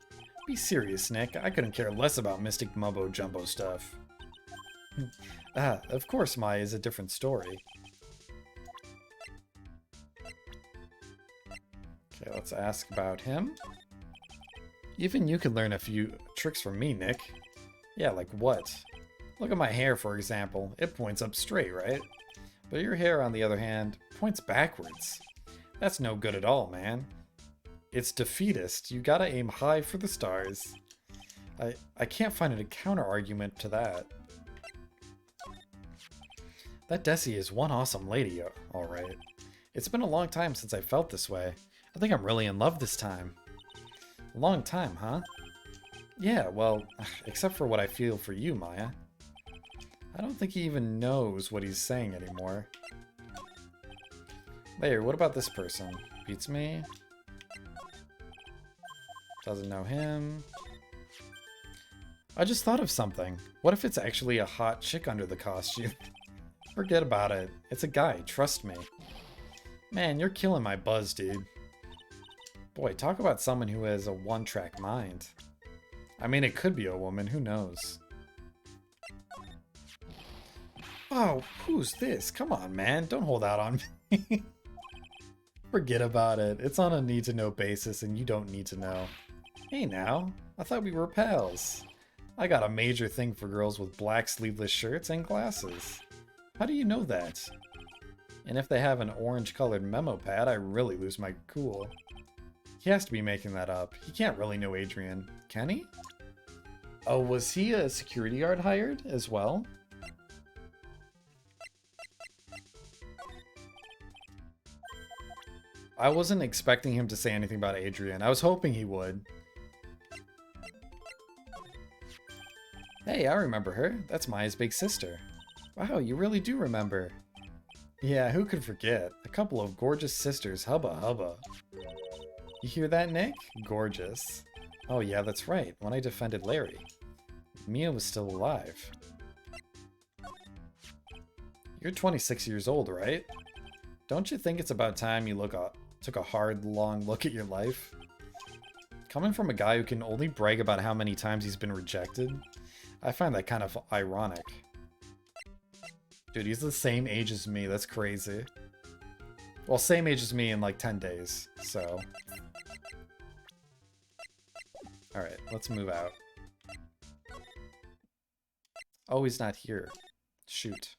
Be serious, Nick. I couldn't care less about Mystic Mumbo Jumbo stuff. Of course Maya is a different story. Okay, let's ask about him. Even you can learn a few tricks from me, Nick. Yeah, like what? Look at my hair, for example. It points up straight, right? But your hair, on the other hand, points backwards. That's no good at all, man. It's defeatist. You gotta aim high for the stars. I can't find a counter-argument to that. That Desi is one awesome lady, alright. It's been a long time since I felt this way. I think I'm really in love this time. A long time, huh? Yeah, well, except for what I feel for you, Maya. I don't think he even knows what he's saying anymore. There, what about this person? Beats me? Doesn't know him. I just thought of something. What if it's actually a hot chick under the costume? Forget about it. It's a guy, trust me. Man, you're killing my buzz, dude. Boy, talk about someone who has a one-track mind. I mean, it could be a woman, who knows? Oh, who's this? Come on, man, don't hold out on me. Forget about it. It's on a need-to-know basis, and you don't need to know. Hey now, I thought we were pals. I got a major thing for girls with black sleeveless shirts and glasses. How do you know that? And if they have an orange-colored memo pad, I really lose my cool. He has to be making that up. He can't really know Adrian, can he? Oh, was he a security guard hired as well? I wasn't expecting him to say anything about Adrian. I was hoping he would. Hey, I remember her. That's Maya's big sister. Wow, you really do remember. Yeah, who could forget? A couple of gorgeous sisters, hubba hubba. You hear that, Nick? Gorgeous. Oh yeah, that's right. When I defended Larry, Mia was still alive. You're 26 years old, right? Don't you think it's about time you took a hard, long look at your life? Coming from a guy who can only brag about how many times he's been rejected, I find that kind of ironic. Dude, he's the same age as me. That's crazy. Well, same age as me in like 10 days, so. Alright, let's move out. Oh, he's not here. Shoot.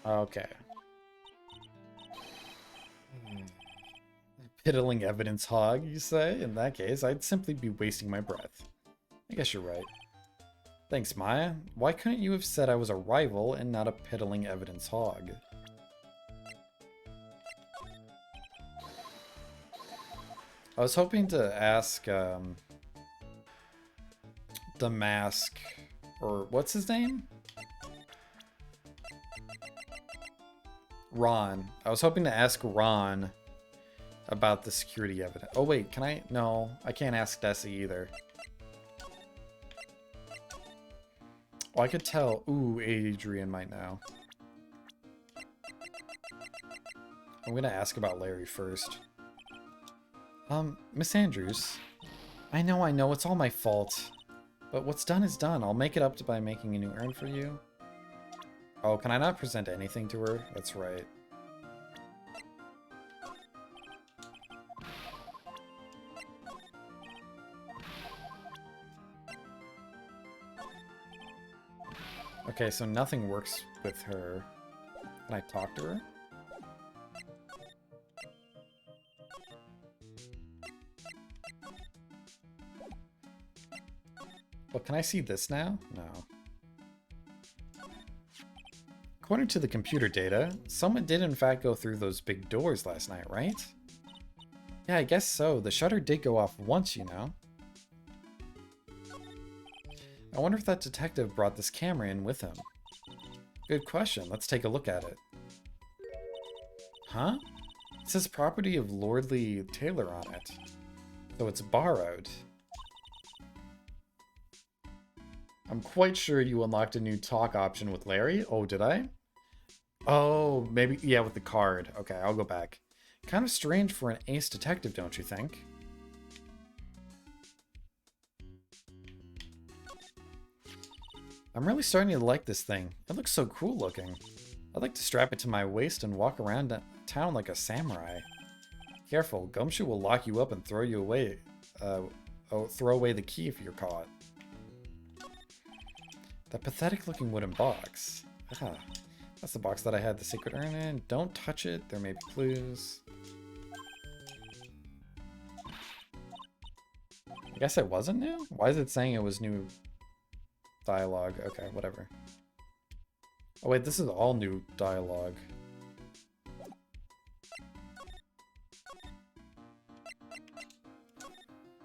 Okay. Piddling evidence hog, you say? In that case, I'd simply be wasting my breath. I guess you're right. Thanks, Maya. Why couldn't you have said I was a rival and not a piddling evidence hog? I was hoping to ask, the mask, or what's his name? Ron. I was hoping to ask Ron about the security evidence. Oh wait, can I? No, I can't ask Desi either. Oh, I could tell. Ooh, Adrian might know. I'm gonna ask about Larry first. Miss Andrews. I know, it's all my fault. But what's done is done. I'll make it up by making a new urn for you. Oh, can I not present anything to her? That's right. Okay, so nothing works with her. Can I talk to her? Well, can I see this now? No. According to the computer data, someone did in fact go through those big doors last night, right? Yeah, I guess so. The shutter did go off once, you know. I wonder if that detective brought this camera in with him. Good question. Let's take a look at it. Huh? It says property of Lordly Taylor on it. So it's borrowed. I'm quite sure you unlocked a new talk option with Larry. Oh, did I? Oh, maybe, yeah, with the card. Okay, I'll go back. Kind of strange for an ace detective, don't you think? I'm really starting to like this thing. It looks so cool looking. I'd like to strap it to my waist and walk around town like a samurai. Careful, Gumshoe will lock you up and throw you away. Throw away the key if you're caught. That pathetic looking wooden box. Ah, that's the box that I had the secret urn in. Don't touch it, there may be clues. I guess it wasn't new? Why is it saying it was new dialogue? Okay, whatever. Oh wait, this is all new dialogue.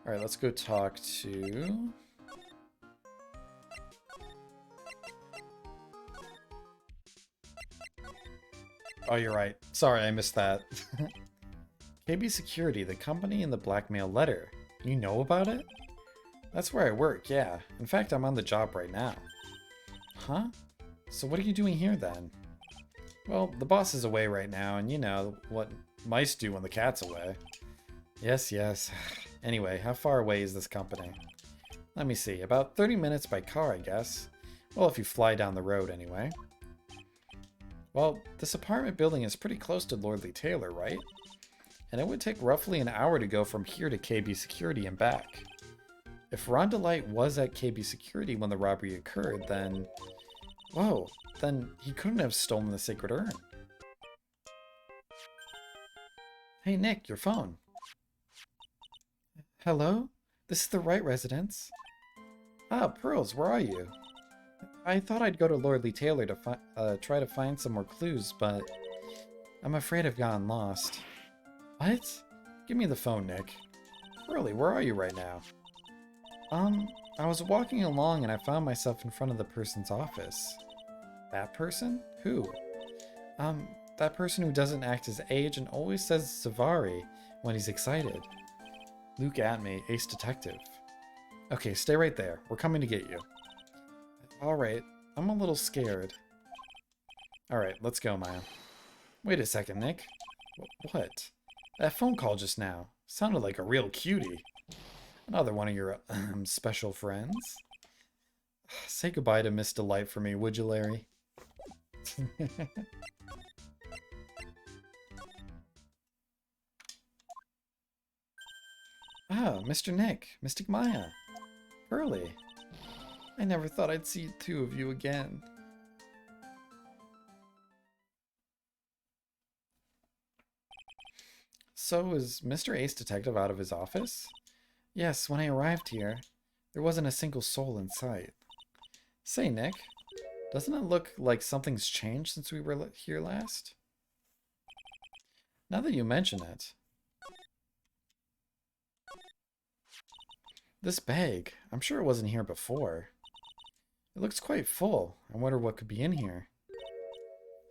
Alright, let's go talk to... Oh, you're right. Sorry, I missed that. KB Security, the company in the blackmail letter. You know about it? That's where I work, yeah. In fact, I'm on the job right now. Huh? So what are you doing here then? Well, the boss is away right now, and you know what mice do when the cat's away. Yes, yes. Anyway, how far away is this company? Let me see. About 30 minutes by car, I guess. Well, if you fly down the road, anyway. Well, this apartment building is pretty close to Lordly Taylor, right? And it would take roughly an hour to go from here to KB Security and back. If Rhonda Light was at KB Security when the robbery occurred, then... Whoa, then he couldn't have stolen the sacred urn. Hey Nick, your phone. Hello? This is the Wright residence. Ah, Pearls, where are you? I thought I'd go to Lordly Taylor to try to find some more clues, but I'm afraid I've gotten lost. What? Give me the phone, Nick. Pearly, where are you right now? I was walking along and I found myself in front of the person's office. That person? Who? That person who doesn't act his age and always says Savari when he's excited. Luke at me, ace detective. Okay, stay right there. We're coming to get you. Alright, I'm a little scared. Alright, let's go, Maya. Wait a second, Nick. What? That phone call just now sounded like a real cutie. Another one of your special friends. Say goodbye to Miss Delight for me, would you, Larry? Ah, Mr. Nick, Mystic Maya. Pearly. I never thought I'd see two of you again. So is Mr. Ace Detective out of his office? Yes, when I arrived here, there wasn't a single soul in sight. Say, Nick, doesn't it look like something's changed since we were here last? Now that you mention it. This bag, I'm sure it wasn't here before. It looks quite full. I wonder what could be in here.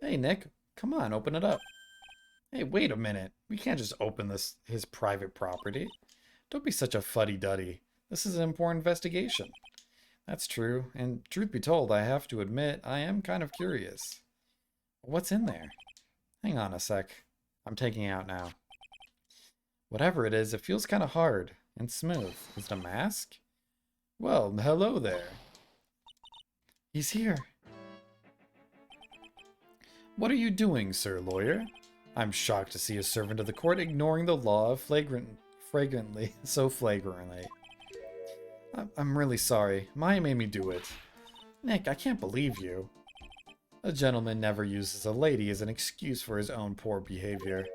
Hey, Nick, come on, open it up. Hey, wait a minute. We can't just open his private property. Don't be such a fuddy-duddy. This is an important investigation. That's true, and truth be told, I have to admit, I am kind of curious. What's in there? Hang on a sec. I'm taking it out now. Whatever it is, it feels kind of hard and smooth. Is it a mask? Well, hello there. He's here. What are you doing, sir lawyer? I'm shocked to see a servant of the court ignoring the law flagrantly. I'm really sorry. Maya made me do it. Nick, I can't believe you. A gentleman never uses a lady as an excuse for his own poor behavior.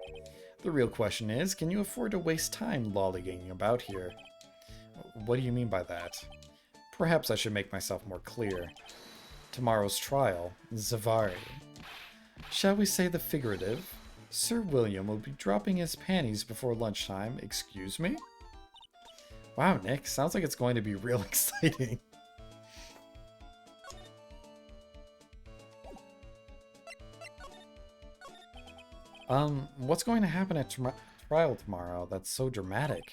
The real question is, can you afford to waste time lollygagging about here? What do you mean by that? Perhaps I should make myself more clear. Tomorrow's trial, Zavari. Shall we say the figurative? Sir William will be dropping his panties before lunchtime. Excuse me? Wow, Nick, sounds like it's going to be real exciting. What's going to happen at trial tomorrow that's so dramatic?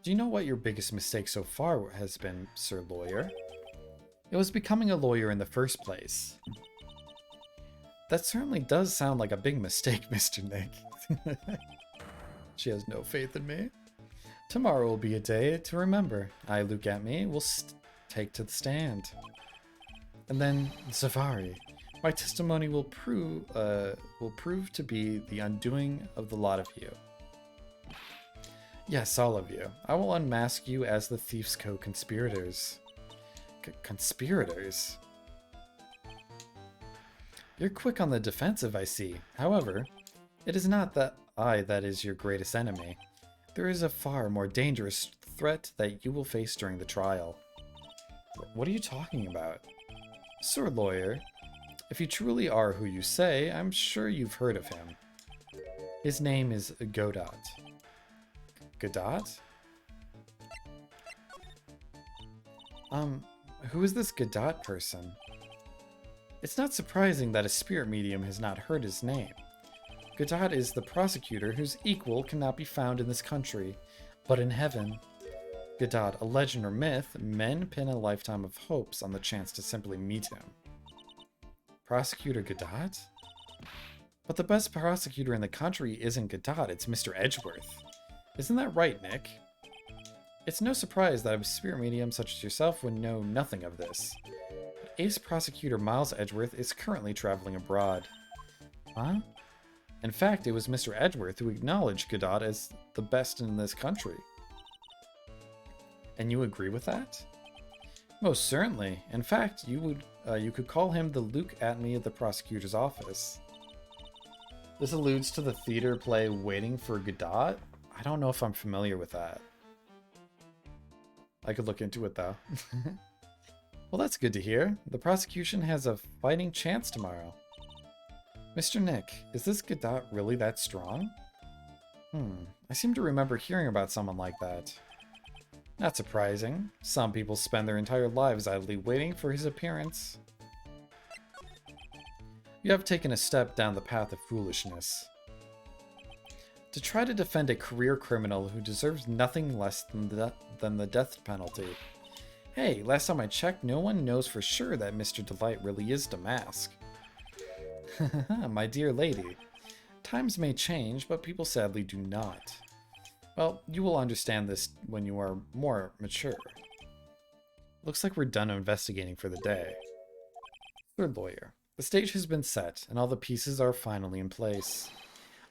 Do you know what your biggest mistake so far has been, Sir Lawyer? It was becoming a lawyer in the first place. That certainly does sound like a big mistake, Mr. Nick. She has no faith in me. Tomorrow will be a day to remember. I, Luke at me, will take to the stand. And then, Zavari. My testimony will prove to be the undoing of the lot of you. Yes, all of you. I will unmask you as the thief's co-conspirators. Conspirators? You're quick on the defensive, I see. However, it is not that that is your greatest enemy. There is a far more dangerous threat that you will face during the trial. What are you talking about? Sir Lawyer, if you truly are who you say, I'm sure you've heard of him. His name is Godot. Godot? Who is this Godot person? It's not surprising that a spirit medium has not heard his name. Godot is the prosecutor whose equal cannot be found in this country, but in heaven. Godot, a legend or myth, men pin a lifetime of hopes on the chance to simply meet him. Prosecutor Godot? But the best prosecutor in the country isn't Godot, it's Mr. Edgeworth. Isn't that right, Nick? It's no surprise that a spirit medium such as yourself would know nothing of this. But Ace Prosecutor Miles Edgeworth is currently traveling abroad. Huh? In fact, it was Mr. Edgeworth who acknowledged Godot as the best in this country. And you agree with that? Most certainly. In fact, you could call him the Luke Atme of the prosecutor's office. This alludes to the theater play Waiting for Godot. I don't know if I'm familiar with that. I could look into it though. Well, that's good to hear. The prosecution has a fighting chance tomorrow. Mr. Nick, is this Godot really that strong? I seem to remember hearing about someone like that. Not surprising. Some people spend their entire lives idly waiting for his appearance. You have taken a step down the path of foolishness. To try to defend a career criminal who deserves nothing less than the death penalty. Hey, last time I checked, no one knows for sure that Mr. Delight really is Damask. My dear lady, times may change, but people sadly do not. Well, you will understand this when you are more mature. Looks like we're done investigating for the day. Third Lawyer, the stage has been set, and all the pieces are finally in place.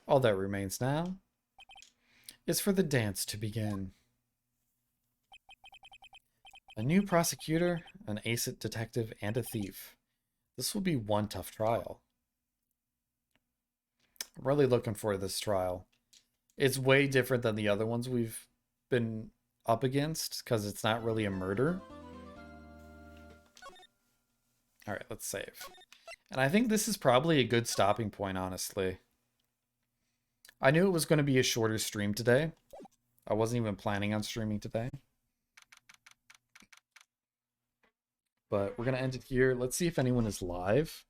All that remains now is for the dance to begin. A new prosecutor, an ace detective, and a thief. This will be one tough trial. I'm really looking for this trial. It's way different than the other ones we've been up against, because it's not really a murder. Alright, let's save. And I think this is probably a good stopping point, honestly. I knew it was going to be a shorter stream today. I wasn't even planning on streaming today. But we're going to end it here. Let's see if anyone is live.